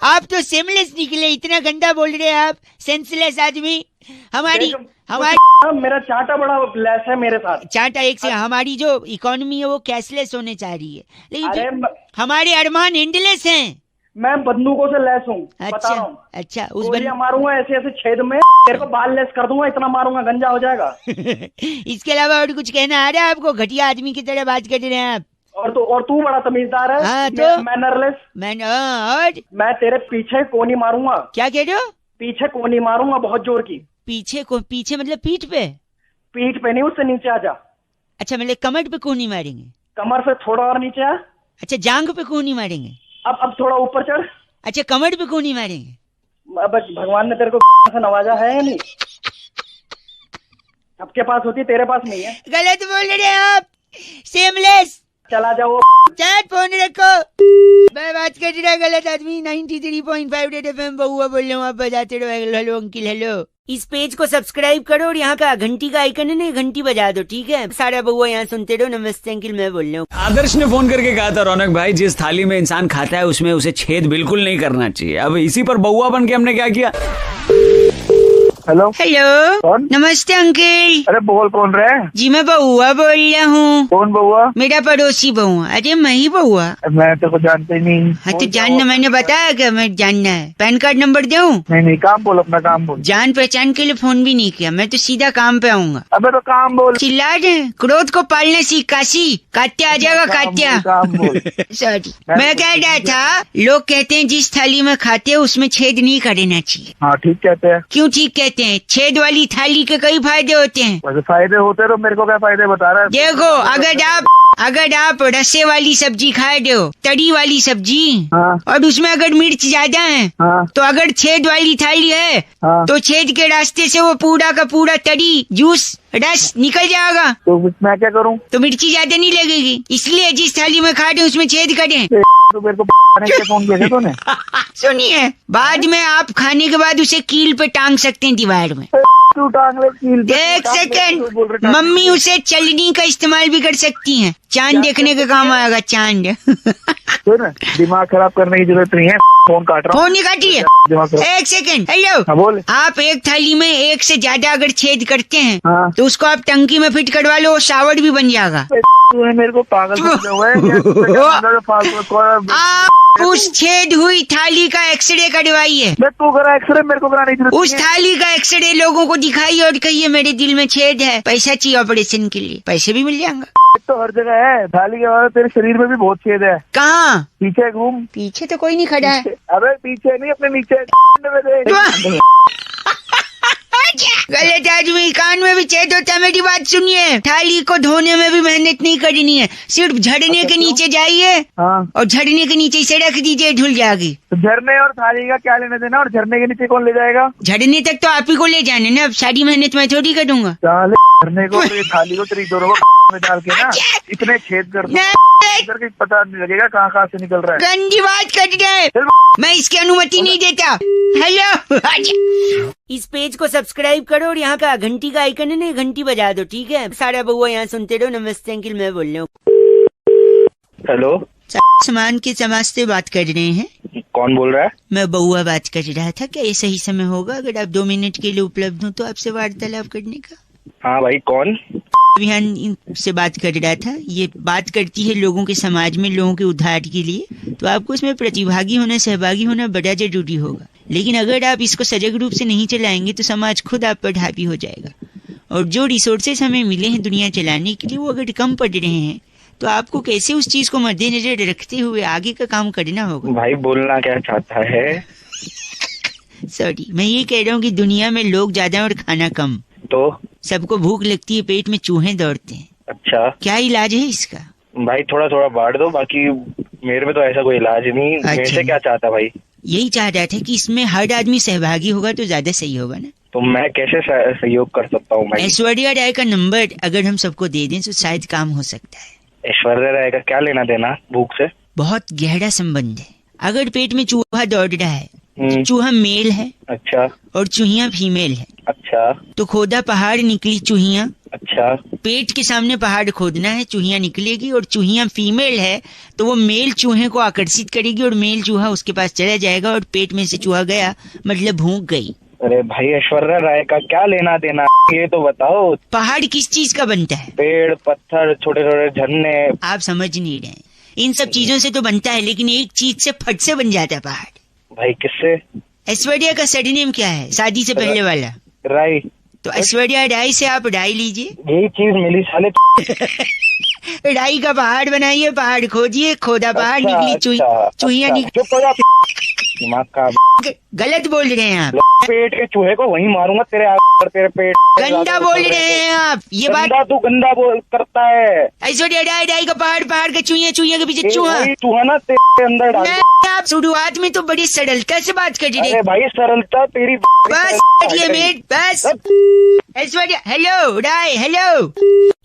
आप तो सेमलेस निकले, इतना गंदा बोल रहे हैं आप, सेंसलेस आदमी। हमारी मेरा चाटा बड़ा लेस है मेरे साथ। चाटा एक से। हमारी जो इकोनॉमी है वो कैशलेस होने चाह रही है, लेकिन हमारे अरमान एंडलेस हैं। मैं बंदूकों से लेस हूँ। अच्छा उस गोलियां मारूंगा ऐसे ऐसे छेद में, तेरे को बाल लेस कर दूंगा, इतना मारूंगा गंजा हो जाएगा। इसके अलावा और कुछ कहना आ रहा है आपको? घटिया आदमी की तरह बात कर रहे हैं आप। और तू बड़ा तमीजदार है। हाँ, तो मैनरलेस। और मैं तेरे पीछे कोनी मारूंगा। क्या कह रहे हो? पीछे कोनी मारूंगा बहुत जोर की। पीछे मतलब पीठ पे? पीठ पे नहीं, उससे नीचे आ जा। अच्छा, मतलब कमर पे कोनी मारेंगे? कमर से थोड़ा और नीचे आ। अच्छा, जांघ पे कोनी मारेंगे? अब थोड़ा ऊपर चढ़। अच्छा, कमर पे कोनी मारेंगे? अब भगवान ने तेरे को से नवाजा है या नहीं? सबके पास होती है, तेरे पास नहीं है। गलत बोल रहे हैं आप, सेमलेस। चला जाओ, चैट फोन रखो। मैं बात कर रहा गलत आदमी। 93.5 रेड एफएम बउआ बोल रहा हूँ, आप बजाते रहो। Hello uncle, hello. इस पेज को सब्सक्राइब करो और यहाँ का घंटी का आइकन है ना, घंटी बजा दो, ठीक है? सारा बउआ यहाँ सुनते रहो। नमस्ते अंकिल, मैं बोल रहा हूँ। आदर्श ने फोन करके कहा था, रौनक भाई जिस थाली में इंसान खाता है उसमें उसे छेद बिल्कुल नहीं करना चाहिए। अब इसी पर बउआ बन के हमने क्या किया। हेलो, हेलो, कौन? नमस्ते अंकिल। अरे बोल, कौन रहे? जी मैं बउआ बोल रहा हूँ। कौन बउआ? मेरा पड़ोसी बउआ। अरे मैं ही बउआ। मैं तो को जानते ही नहीं। हाँ तो जानना, मैंने बताया क्या मैं जानना है? पैन कार्ड नंबर दूं? नहीं, काम बोल, अपना काम बोल। जान पहचान के लिए फोन भी नहीं किया, मैं तो सीधा काम पे आऊंगा। अबे तो काम बोल। चिल्ला रहे, क्रोध को पालना सीख काशी। कात्या आ जाएगा, कात्या। काम बोल। सॉरी, मैं कह रहा था, लोग कहते हैं जिस थाली में खाते हैं उसमें छेद नहीं करना चाहिए। हाँ ठीक कहते हैं। क्यों ठीक कहते हैं? छेद वाली थाली के कई फायदे होते हैं। वैसे फायदे होते तो मेरे को क्या फायदे बता रहा है? देखो, अगर आप रसे वाली सब्जी खाए दो, तरी वाली सब्जी, हाँ। और उसमें अगर मिर्च ज्यादा है, हाँ। तो अगर छेद वाली थाली है, हाँ। तो छेद के रास्ते से वो पूरा का पूरा तरी जूस रस निकल जाएगा। तो मैं क्या करूँ? तो मिर्ची ज्यादा नहीं लगेगी। इसलिए जिस थाली में खा रहे उसमें छेद करें। तो मेरे को फोन किया था तूने? सुनिए, बाद में आप खाने के बाद उसे कील पे टांग सकते हैं दीवार में। तू टांग ले कील पे। एक सेकंड, मम्मी उसे चलनी का इस्तेमाल भी कर सकती हैं। चांद देखने के काम आएगा, चांद। सुन, दिमाग खराब करने की जरूरत नहीं है। फोन काट रहा हूँ। फोन नहीं काटिए। दिमाग खराब। एक सेकंड, हेलो। हाँ बोल। आप एक थाली में एक से ज्यादा अगर छेद करते हैं, हाँ। तो उसको आप टंकी में फिट करवा लो, शावर भी बन जाएगा। तूने मेरे को पागल समझा हुआ है क्या? आप उस छेद हुई थाली का एक्सरे करवाइए। मैं तू करा एक्सरे, मेरे को कराने की जरूरत उस नहीं है। थाली का एक्सरे लोगों को दिखाइए और कहिए मेरे दिल में छेद है, पैसा चाहिए ऑपरेशन के लिए, पैसे भी मिल जाएंगे। तो हर जगह है थाली के बाद, तेरे शरीर में भी बहुत छेद है। कहाँ? पीछे घूम। पीछे तो कोई नहीं खड़ा है। अबे पीछे नहीं, अपने नीचे में देख। गलत आदमी, कान में भी छेद होता है। मेरी बात सुनिए, थाली को धोने में भी मेहनत नहीं करनी है, सिर्फ झड़ने के नीचे जाइए। हाँ। और झड़ने के नीचे से रख दीजिए, धुल जाएगी। तो झरने और थाली का क्या लेना देना? और झरने के नीचे कौन ले जाएगा? झड़ने तक तो आप ही को ले जाने ना, अब सारी मेहनत मैं थोड़ी करूंगा। झरने को और ये थाली को तेरी दोनों को में डाल के ना इतने छेद कर दूं, करके पता नहीं लगेगा कहाँ कहाँ से निकल रहा है। गंदी बात कर रहे, मैं इसकी अनुमति नहीं देता। हेलो, इस पेज को सब्सक्राइब करो और यहाँ का घंटी का आइकन है ना, घंटी बजा दो, ठीक है? सारा बउआ यहाँ सुनते रहो। नमस्ते अंकिल, मैं बोल रहा हूँ। हेलो, सामान के समाज से बात कर रहे हैं? कौन बोल रहा है? मैं बउआ बात कर रहा था। क्या ये सही समय होगा अगर आप 2 मिनट के लिए उपलब्ध हो तो आपसे वार्तालाप करने का? हाँ भाई, कौन? अभियान से बात कर रहा था। ये बात करती है लोगों के समाज में, लोगों के उद्धार के लिए, तो आपको इसमें प्रतिभागी होना, सहभागी होना बड़ा जरूरी होगा। लेकिन अगर आप इसको सजग रूप से नहीं चलाएंगे तो समाज खुद आप पर हावी हो जाएगा। और जो रिसोर्सेस हमें मिले हैं दुनिया चलाने के लिए, वो अगर कम पड़ रहे हैं तो आपको कैसे उस चीज को मद्देनजर रखते हुए आगे का काम करना होगा। भाई बोलना क्या चाहता है? सॉरी, मैं ये कह रहा हूँ कि दुनिया में लोग ज्यादा और खाना कम, तो सबको भूख लगती है, पेट में चूहे दौड़ते हैं। अच्छा, क्या इलाज है इसका? भाई थोड़ा थोड़ा बांट दो, बाकी मेरे में तो ऐसा कोई इलाज नहीं। मेरे से क्या चाहता भाई? यही चाह रहा था कि इसमें हर आदमी सहभागी होगा तो ज्यादा सही होगा ना। तो मैं कैसे सहयोग कर सकता हूँ भाई? ऐश्वर्या राय का नंबर अगर हम सबको दे दें तो शायद काम हो सकता है। ऐश्वर्या राय का क्या लेना देना भूख से? बहुत गहरा संबंध है। अगर पेट में चूहा दौड़ रहा है, चूहा मेल है, अच्छा, और चूहिया फीमेल है, अच्छा, तो खोदा पहाड़ निकली चूहिया, अच्छा, पेट के सामने पहाड़ खोदना है, चूहिया निकलेगी, और चूहिया फीमेल है तो वो मेल चूहे को आकर्षित करेगी और मेल चूहा उसके पास चला जाएगा और पेट में से चूहा गया, मतलब भूख गई। अरे भाई, ऐश्वर्या राय का क्या लेना देना, ये तो बताओ। पहाड़ किस चीज का बनता है? पेड़, पत्थर, छोटे छोटे झरने। आप समझ नहीं रहे, इन सब चीजों से तो बनता है, लेकिन एक चीज से फट से बन जाता है पहाड़। भाई किससे? ऐश्वर्या का सरनेम क्या है, शादी से पहले वाला? राय। तो ऐश्वर्या राय से आप राय लीजिए। यही चीज मिली साले। राई का पहाड़ बनाइए, पहाड़ खोदिए, खोदा पहाड़, अच्छा, निकली चूहिया निकली। चुप हो जा, दिमाग का। गलत बोल रहे हैं आप। पेट के चूहे को वहीं मारूंगा तेरे तेरे पेट। गंदा बोल रहे हैं आप, ये बात। तू गंदा बोल करता है। ऐश्वर्या राय, राय का पहाड़, पहाड़ का चूहिया, चूहिया के पीछे चूहा। चूहा ना तेरे अंदर डाल। आप शुरुआत में तो बड़ी सरलता से बात कर रहे हैं। भाई सरलता तेरी। बस ये मिनट बस। ऐश्वर्या, हेलो राय, हेलो।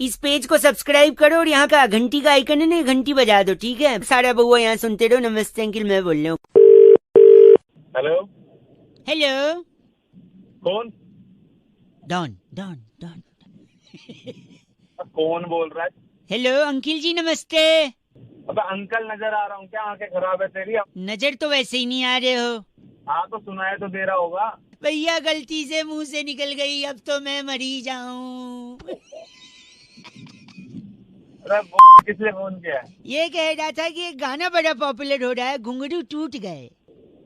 इस पेज को सब्सक्राइब करो और यहाँ का घंटी का आइकन है ना, घंटी बजा दो, ठीक है? सारा बउआ यहाँ सुनते रहो। नमस्ते अंकिल, मैं बोल रहा हूँ। हेलो, हेलो, कौन? Don Don Don. कौन बोल रहा है? हेलो अंकिल जी नमस्ते। अबे अंकल नजर आ रहा हूँ क्या? आंखें खराब है तेरी? नजर तो वैसे ही नहीं आ रहे हो। हाँ तो सुनाई तो दे रहा होगा। भैया गलती से मुंह से निकल गई, अब तो मैं मरी जाऊं। अरे किसने फोन किया है? ये कह रहा था कि एक गाना बड़ा पॉपुलर हो रहा है, घुंघरू टूट गए।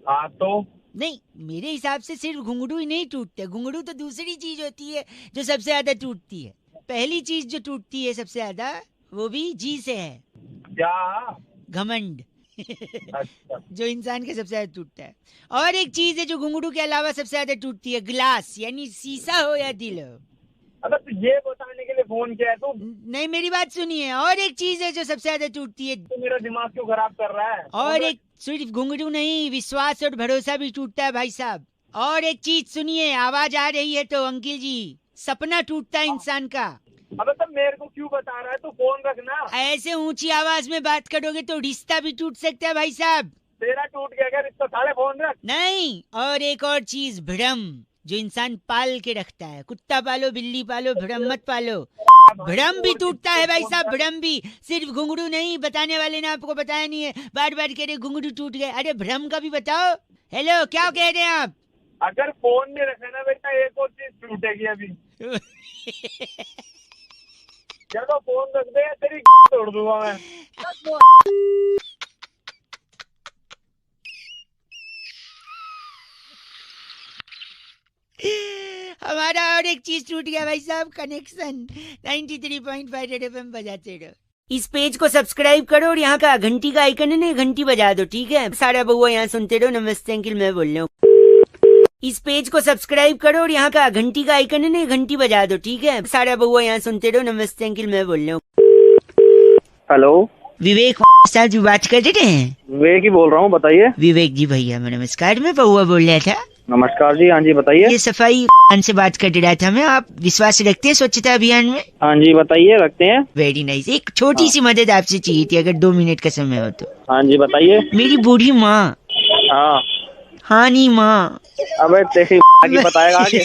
हाँ तो नहीं, मेरे हिसाब से सिर्फ घुंघरू ही नहीं टूटते, घुंघरू तो दूसरी चीज होती है जो सबसे ज्यादा टूटती है। पहली चीज जो टूटती है सबसे ज्यादा, वो भी जी से है, क्या? घमंड। अच्छा। जो इंसान के सबसे ज्यादा टूटता है। और एक चीज है जो घुंघरू के अलावा सबसे ज्यादा टूटती है, ग्लास, यानी शीशा हो या दिल हो। अबे तो ये बताने के लिए फोन किया है तू? नहीं, मेरी बात सुनिए। और एक चीज है जो सबसे ज्यादा टूटती है। तू मेरा दिमाग क्यों खराब कर रहा है? और एक सिर्फ घुंघरू नहीं, विश्वास और भरोसा भी टूटता है भाई साहब। और एक चीज सुनिए, आवाज आ रही है तो अंकिल जी, सपना टूटता है इंसान का। अबे तो मेरे को क्यों बता रहा है? तू फोन रखना। ऐसे ऊंची आवाज में बात करोगे तो रिश्ता भी टूट सकता है भाई साहब। तेरा टूट गया क्या रिश्ता? साले फोन रख। नहीं, और एक और चीज, भ्रम, जो इंसान पाल के रखता है। कुत्ता पालो, बिल्ली पालो, भ्रम मत पालो। भ्रम भी टूटता है भाई साहब, भ्रम भी। सिर्फ घुंघरू नहीं, बताने वाले ने आपको बताया नहीं है, बार बार कह रहे घुंघरू टूट गए। अरे भ्रम का भी बताओ। हेलो, क्या कह रहे हैं आप? अगर फोन नहीं रखे ना बेटा, एक और चीज टूटेगी अभी। चलो फोन रख दे, तेरी तोड़ दूंगा मैं। हमारा और एक चीज टूट गया भाई साहब, कनेक्शन। 93.5 रेड एफएम बजाते रहो। इस पेज को सब्सक्राइब करो और यहाँ का घंटी का आइकन है ना, घंटी बजा दो, ठीक है? सारा बउआ यहाँ सुनते रहो। नमस्ते अंकिल, मैं बोल रहा हूँ। इस पेज को सब्सक्राइब करो और यहाँ का घंटी का आइकन है ना, घंटी बजा दो, ठीक है? सारा बउआ यहाँ सुनते रहो। नमस्ते अंकिल, मैं बोल रहा हूँ। हेलो, विवेक साहब जी बात कर रहे हैं? विवेक ही बोल रहा हूँ, बताइए। विवेक जी भैया नमस्कार, मैं बउआ बोल रहा था। नमस्कार जी, हाँ जी बताइए। ये सफाई से बात कर रहा था मैं। आप विश्वास रखते हैं स्वच्छता अभियान में? हाँ जी बताइए, रखते हैं। Very nice. एक छोटी सी मदद आपसे चाहिए थी, अगर 2 मिनट का समय हो तो। हाँ जी बताइए। मेरी बूढ़ी माँ। हाँ। हाँ नहीं माँ। अबे तेरी आगे बताएगा आगे।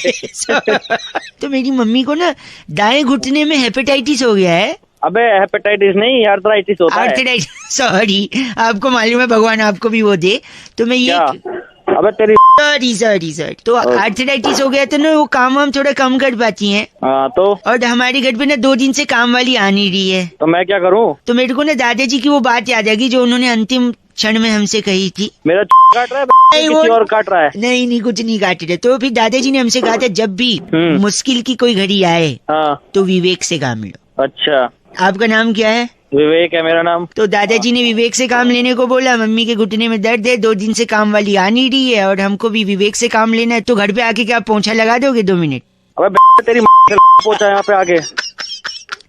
तो मेरी मम्मी को ना दाएं घुटने में हेपेटाइटिस हो गया है। अबे हेपेटाइटिस नहीं, आर्थराइटिस होता है। Arthritis, sorry. आपको मालूम है, भगवान आपको भी वो दे। तो मैं ये, अबे तेरी सॉरी। तो आर्थराइटिस हो गया तो ना, वो काम वाम थोड़ा कम कर पाती हैं। हाँ तो? और हमारे घर पे ना 2 दिन से काम वाली आ नहीं रही है। तो मैं क्या करूँ? तो मेरे को ना दादाजी की वो बात याद आ गई जो उन्होंने अंतिम क्षण में हमसे कही थी। मेरा काट रहा है? किसी और काट रहा है? नहीं कुछ नहीं काट रहे। तो फिर दादाजी ने हमसे कहा था, जब भी मुश्किल की कोई घड़ी आए तो विवेक से काम लो। अच्छा, आपका नाम क्या है? विवेक है मेरा नाम। तो दादाजी ने विवेक से काम लेने को बोला। मम्मी के घुटने में दर्द है, 2 दिन से काम वाली आ नहीं रही है, और हमको भी विवेक से काम लेना है। तो घर पे आके क्या पोंछा लगा दोगे 2 मिनट? अबे तेरी पोंछा यहाँ पे आके?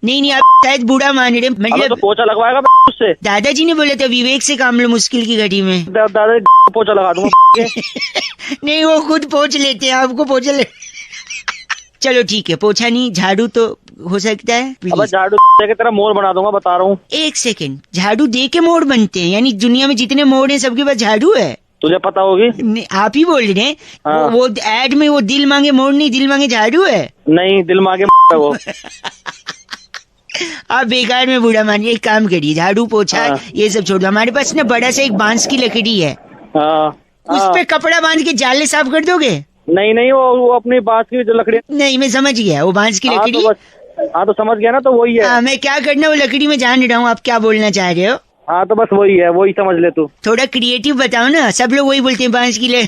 नहीं, आप शायद बूढ़ा मान रहे। मतलब तो पोंछा लगवाएगा उससे? दादाजी ने बोला था विवेक से काम लो मुश्किल की घड़ी में। दादाजी पोंछा लगा दूंगा। नहीं, वो खुद पोंछ लेते हैं, आपको पोंछा ले। चलो ठीक है, पोछा नहीं, झाड़ू तो हो सकता है। अब झाड़ू दे तेरा मोर बना दूंगा, बता रहा हूँ। 1 सेकंड, झाड़ू दे के मोड़ बनते हैं? यानी दुनिया में जितने मोड़ हैं सबके पास झाड़ू है? तुझे पता होगी। आप ही बोल रहे हैं। हाँ। वो एड में वो दिल मांगे मोड़ नहीं, दिल मांगे झाड़ू है। नहीं, दिल मांगे वो। आप बेकार में बूढ़ा मानिए। एक काम करिए, झाड़ू पोछा ये सब छोड़ो। हमारे पास ना बड़ा सा एक बांस की लकड़ी है, उस पे कपड़ा बांध के जाले साफ कर दोगे? नहीं, वो अपनी बांस की जो लकड़ी। नहीं, मैं समझ गया, वो बांस की लकड़ी। हाँ तो समझ गया ना, तो वही है। मैं क्या करना वो लकड़ी में जान रहा हूँ, आप क्या बोलना चाह रहे हो? हाँ तो बस वही है, वही समझ ले तू। थोड़ा क्रिएटिव बताओ ना, सब लोग वही बोलते हैं बांस की ले।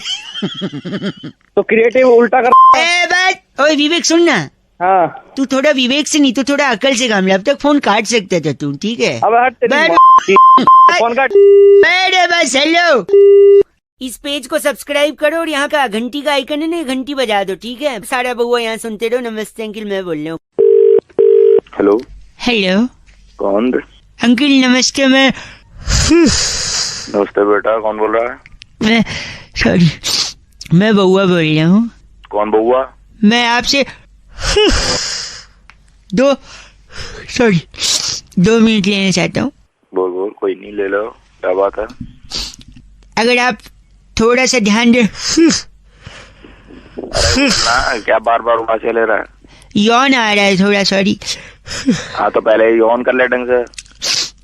तो क्रिएटिव उल्टा कर। ओए विवेक सुन ना। हाँ, तू थोड़ा विवेक से नहीं तो थोड़ा अकल से काम ले। अब तक फोन काट सकता था तू, ठीक है? अब फोन काट। बस हेलो। इस पेज को सब्सक्राइब करो और यहाँ का घंटी का आइकन है ना, घंटी बजा दो, ठीक है? सारा बउआ यहाँ सुनते रहो। नमस्ते अंकिल, मैं बोल रहा हूँ। हेलो। कौन? अंकिल नमस्ते। मैं नमस्ते बेटा, कौन बोल रहा है? मैं बउआ बोल रहा हूँ। कौन बउआ? मैं आपसे 2 मिनट लेना चाहता हूँ। बोल, कोई नहीं, ले लो, क्या बात है? अगर आप थोड़ा सा ध्यान दे। अरे ना, क्या बार बार उबासे ले रहा है? यौन आ रहा है थोड़ा, सॉरी। हाँ तो पहले ही ऑन कर ले ढंग से।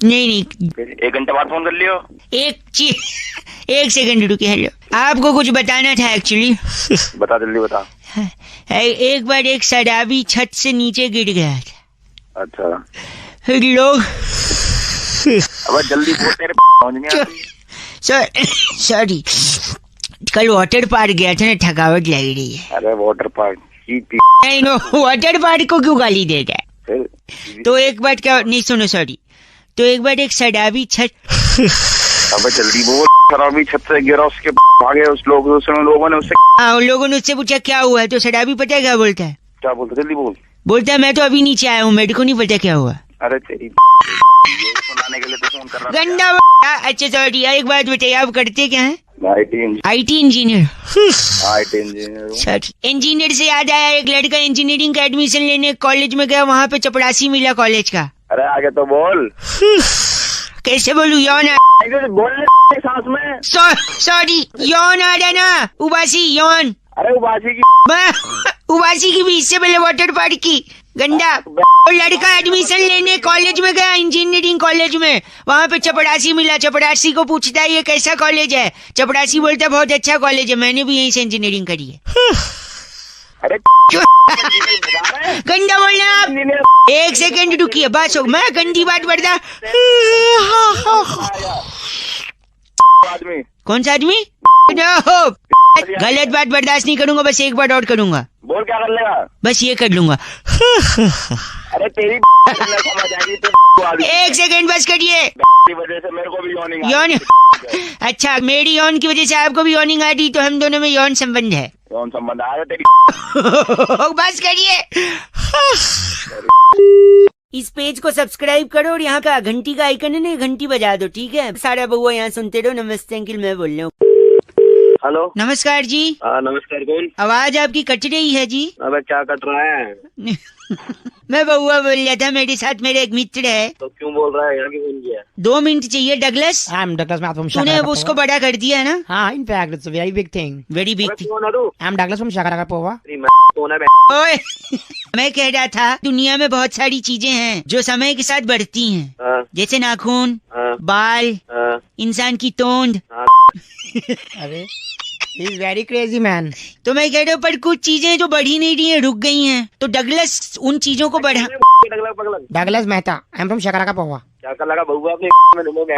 नहीं फिर 1 घंटे बाद फोन कर लियो। एक सेकंड रुकिए। हेलो, आपको कुछ बताना था एक्चुअली। बता, जल्दी बता। एक बार एक शराबी छत से नीचे गिर गया था। अच्छा, फिर लोग अब जल्दी बोल, तेरे समझ नहीं आती। सॉरी, कल वाटर पार्क गया था ना, थकावट लग रही है। अरे वाटर पार्क नहीं नो, वाटर पार्क को क्यों गाली दे रहा है? तो एक बार क्या, नहीं सुनो, सॉरी। तो एक बार एक शराबी छत, अब जल्दी बोल। शराबी छत से गिरा, उसके भागे उस लोगों ने उससे। हाँ, उन लोगों ने उससे पूछा क्या हुआ, तो शराबी पता है क्या बोलता है? क्या बोलते? जल्दी बोल। बोलता है मैं तो अभी नीचे आया हूँ, मेरे को नहीं पता क्या हुआ। अरे तेरी ये सुनाने के लिए तो फोन कर रहा था। गंदा। अच्छा सॉरी, एक बात बताइए, आप करते क्या है? IT engineer. इंजीनियर। इंजीनियर से याद आया, एक लड़का इंजीनियरिंग का एडमिशन लेने कॉलेज में गया, वहाँ पे चपरासी मिला कॉलेज का। अरे आगे तो बोल। कैसे बोलूं, यौन बोलने सांस में। सॉरी, यौन आ रहा ना, उबासी यौन। अरे उबासी की उबासी की भी, इससे पहले वाटर पार्क की। गंदा। लड़का एडमिशन लेने कॉलेज में गया, इंजीनियरिंग कॉलेज में, वहाँ पे चपरासी मिला। चपरासी को पूछता है ये कैसा कॉलेज है? चपरासी बोलता है बहुत अच्छा कॉलेज है, मैंने भी यहीं से इंजीनियरिंग करी है। अरे गंदा बोलना आप। एक सेकंड रुकिए, बस हो, मैं गंदी बात बढ़ता। आदमी। कौन सा आदमी? गलत बात बर्दाश्त नहीं करूंगा, बस एक बार और करूंगा। बोल, क्या कर लेगा? बस ये कर लूंगा। अरे तेरी समझ आएगी तो। एक सेकंड बस करिए। वजह से मेरे को भी यौन। अच्छा, मेरी यौन की वजह से आपको भी यौनिंग आ रही, तो हम दोनों में यौन संबंध है। यौन संबंध आ तेरी। बस करिए। इस पेज को सब्सक्राइब करो और यहाँ का घंटी का आइकन है ना, घंटी बजा दो, ठीक है? सारा बउआ यहाँ सुनते रहो। नमस्ते अंकिल, मैं बोल रहा हूँ। हेलो, नमस्कार जी। नमस्कार, कौन? आवाज आपकी कट रही है जी। अबे क्या कट रहा है? मैं बउआ बोल रहा था, मेरे साथ मेरा एक मित्र है। तो क्यों बोल रहा है? यहाँ क्यों फोन किया? 2 मिनट चाहिए Douglas. I am Douglas from तूने उसको बड़ा कर दिया है ना? हाँ, in fact it's a very big thing. Very big thing. कौन है तू? आई एम डगलस फ्रॉम शाकारापोवा। कौन है? ओए, मैं कह रहा था दुनिया में बहुत सारी चीजें हैं जो समय के साथ बढ़ती हैं, जैसे नाखून, बाल, इंसान की तोंद। अरे he is very crazy man. तो मैं कह रहा हूँ, पर कुछ चीजें जो बढ़ी नहीं रही हैं, रुक गई हैं, तो डगलस उन चीजों को बढ़ा। Douglas Mehta, I am from शाकारापोवा। क्या कर लगा बउआ अपने में?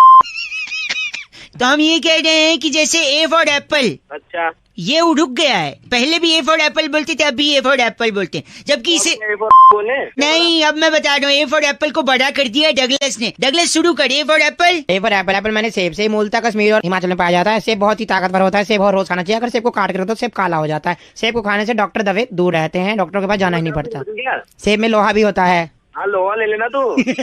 तो हम ये कह रहे हैं कि जैसे ए फॉर एप्पल, अच्छा, ये रुक गया है। पहले भी ए फॉर एप्पल बोलते थे, अब भी ए फॉर एप्पल बोलते हैं, जबकि इसे बोले नहीं। अब मैं बता रहा हूँ, ए फॉर एप्पल को बड़ा कर दिया है डगलस ने। डगलस शुरू कर, A for Apple. A for Apple. Apple मैंने सेब से मूलतः कश्मीर और हिमाचल में पाया जाता है। सेब बहुत ही ताकतवर होता है, सेब और रोज खाना चाहिए। अगर सेब को काट कर रखो तो सेब काला हो जाता है। सेब को खाने से डॉक्टर दवे दूर रहते हैं, डॉक्टरों के पास जाना ही नहीं पड़ता। सेब में लोहा भी होता है। हाँ, लोहा ले लेना तू।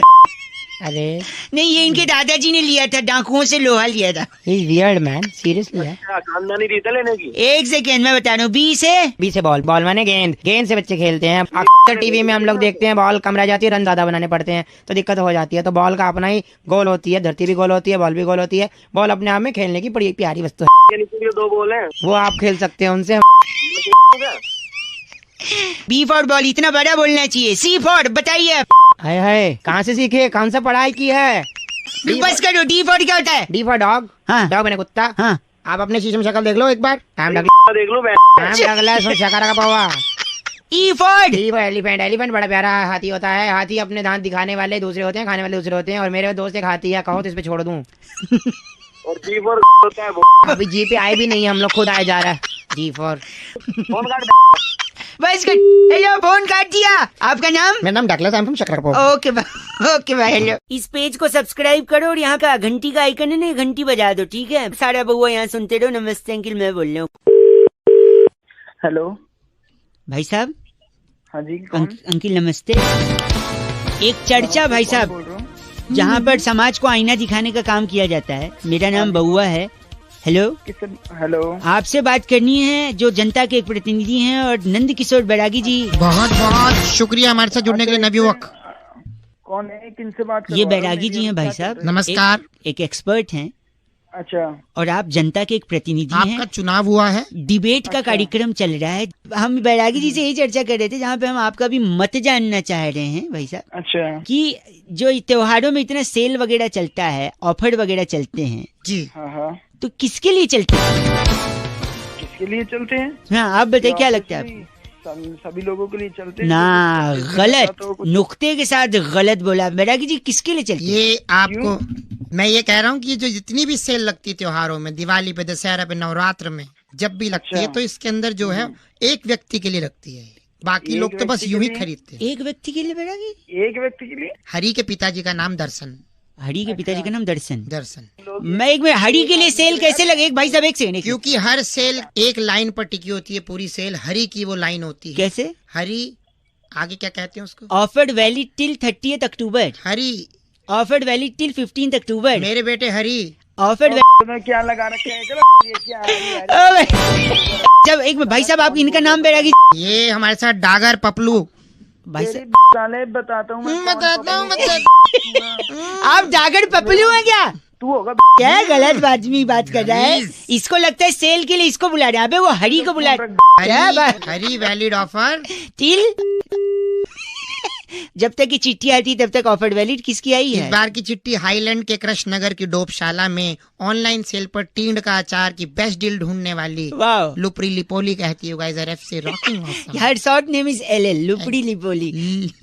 अरे नहीं, ये इनके दादाजी ने लिया था, डाकुओं से लोहा लिया था। वियर्ड मैन, सीरियसली है। खानदानी रीत है लेने की। एक सेकेंड मैं बता रहा हूँ। बी से बॉल। बॉल माने गेंद। गेंद से बच्चे खेलते हैं। अक्सर टीवी में हम लोग देखते हैं, बॉल कम रह जाती है, रन ज्यादा बनाने पड़ते हैं, तो दिक्कत हो जाती है। तो बॉल का अपना ही गोल होती है, धरती भी गोल होती है, बॉल भी गोल होती है। बॉल अपने आप में खेलने की बड़ी प्यारी वस्तु है। 2 बॉल हैं, वो आप खेल सकते हैं उनसे। बी फॉर बॉल, इतना बड़ा बोलना चाहिए। सी फॉर बताइए। हाय हाय, कहाँ से सीखे, कौन सा पढ़ाई की है? बस करो। डी फॉर क्या होता है? D for dog. हाँ। डॉग मैंने कुत्ता। हाँ। आप अपने शीशे में शक्ल देख लो एक बार। देख लो मैं। E for elephant. एलिफेंट बड़ा प्यारा हाथी होता है। हाथी अपने दांत दिखाने वाले दूसरे होते हैं, खाने वाले दूसरे होते हैं। और मेरे दोस्त एक हाथी है, कहो तो इस पे छोड़ दूं। और जी फॉर होता है वो। अभी जी पे आए भी नहीं, हम लोग खुद आए जा रहा है। जी फॉर फोन काट। बस कर। हेलो, फोन काट दिया। आपका नाम? मेरा नाम डगलस, आई एम फ्रॉम शाकारापोवा। ओके भाई, हेलो। इस पेज को सब्सक्राइब करो और यहाँ का घंटी का आइकन है ना, घंटी बजा दो, ठीक है? सारा बउआ यहाँ सुनते रहो। नमस्ते अंकिल, मैं बोल रहा हूँ। हेलो भाई साहब। हाँ जी, कौन? अंकिल नमस्ते। एक चर्चा भाई साहब, जहाँ पर समाज को आईना दिखाने का काम किया जाता है। मेरा नाम बउआ है। हेलो। हेलो, आपसे बात करनी है, जो जनता के एक प्रतिनिधि हैं, और नंद किशोर बैरागी जी। बहुत बहुत शुक्रिया हमारे साथ जुड़ने के लिए नवयुवक। कौन है? किनसे बात कर? ये बैरागी जी हैं भाई साहब। नमस्कार। एक एक्सपर्ट हैं। अच्छा। और आप जनता के एक प्रतिनिधि हैं। आपका चुनाव हुआ है, डिबेट का कार्यक्रम चल रहा है। हम बैरागी जी से यही चर्चा कर रहे थे, जहाँ पे हम आपका भी मत जानना चाह रहे हैं भाई साहब, अच्छा कि जो त्योहारों में इतना सेल वगैरह चलता है, ऑफर वगैरह चलते हैं जी, हाँ, तो किसके लिए चलते हैं? किसके लिए चलते हैं? हाँ आप बताइए, क्या लगता है आपको? सभी लोगों के लिए चलते हैं ना, जो गलत, तो कुछ- नुक्ते के साथ गलत बोला बैरागी जी। किसके लिए चलते हैं? ये आपको मैं ये कह रहा हूँ कि जो जितनी भी सेल लगती है त्योहारों में, दिवाली पे, दशहरा पे, नवरात्र में, जब भी लगती है, तो इसके अंदर जो है एक व्यक्ति के लिए लगती है। बाकी एक लोग तो बस व्यक्ति यूं ही के लिए? खरीदते हैं। एक व्यक्ति के लिए बैरागी? एक व्यक्ति के लिए? हरि के पिताजी का नाम दर्शन। हरी के पिताजी का नाम दर्शन। दर्शन। मैं एक मिनट, हरी के लिए सेल कैसे लगे? एक भाई साहब एक सेकंड। क्योंकि हर सेल एक लाइन पर टिकी होती है, पूरी सेल हरी की वो लाइन होती है। कैसे? हरी, आगे क्या कहते हैं उसको? ऑफर्ड वैलिड टिल 30 अक्टूबर। हरी। ऑफर्ड वैलिड टिल 15 अक्टूबर। मेरे बेटे हरी। ऑफर्ड तो क्या लगा रखे हैं? चलो ये क्या है? जब एक मिनट भाई साहब, आप इनका नाम बैरागी? ये हमारे साथ डागर पपलू। भाई साहब साले बताता हूँ मैं, बताता हूँ आप डागर पपलू हैं क्या? तू होगा क्या गलत आदमी बात कर रहा है? इसको लगता है सेल के लिए इसको बुला रहे हैं। अबे वो हरी को बुला रहे हैं। क्या बात? हरी वैलिड ऑफर टिल जब तक की चिट्ठी आती तब तक ऑफर वैलिड। किसकी आई इस है? बार की चिट्ठी हाईलैंड के कृष्ण नगर की डोपशाला में ऑनलाइन सेल पर टींड का अचार की बेस्ट डील ढूंढने वाली वाह, लुपरी लिपोली कहती है guys, RFC rocking awesome. Her short name is LL, लुपड़ी लिपोली।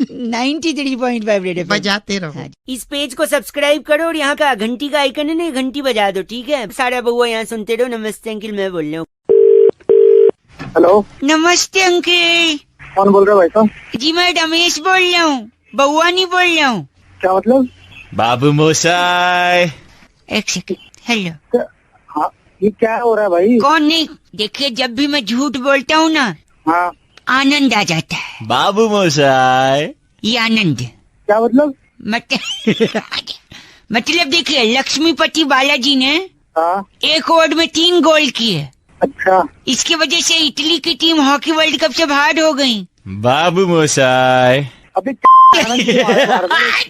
93.5 red FM. बजाते रहो। इस पेज को सब्सक्राइब करो और यहाँ का घंटी का आइकन है ना, घंटी बजा दो, ठीक है? सारा बउआ यहाँ सुनते रहो। नमस्ते अंकिल, मैं बोल रहा हूँ। हेलो, नमस्ते अंकिल कौन बोल रहे हो भाई साहब? जी, मैं रमेश बोल रहा हूँ, बउआ नहीं बोल रहा हूँ। क्या मतलब? बाबू मोशाय। एक सेकंड, हेलो। हाँ, ये क्या हो रहा है भाई? कौन नहीं? देखिए, जब भी मैं झूठ बोलता हूँ ना, हाँ, आनंद आ जाता है। बाबू मोशाय। ये आनंद क्या मतलब? मतलब देखिए, लक्ष्मीपति बालाजी ने हाँ, एक ओवर में 3 गोल किए। अच्छा, इसकी वजह से इटली की टीम हॉकी वर्ल्ड कप से बाहर हो गई। बाबू मोशाय। अभी आनंद क्यों आ रहा है?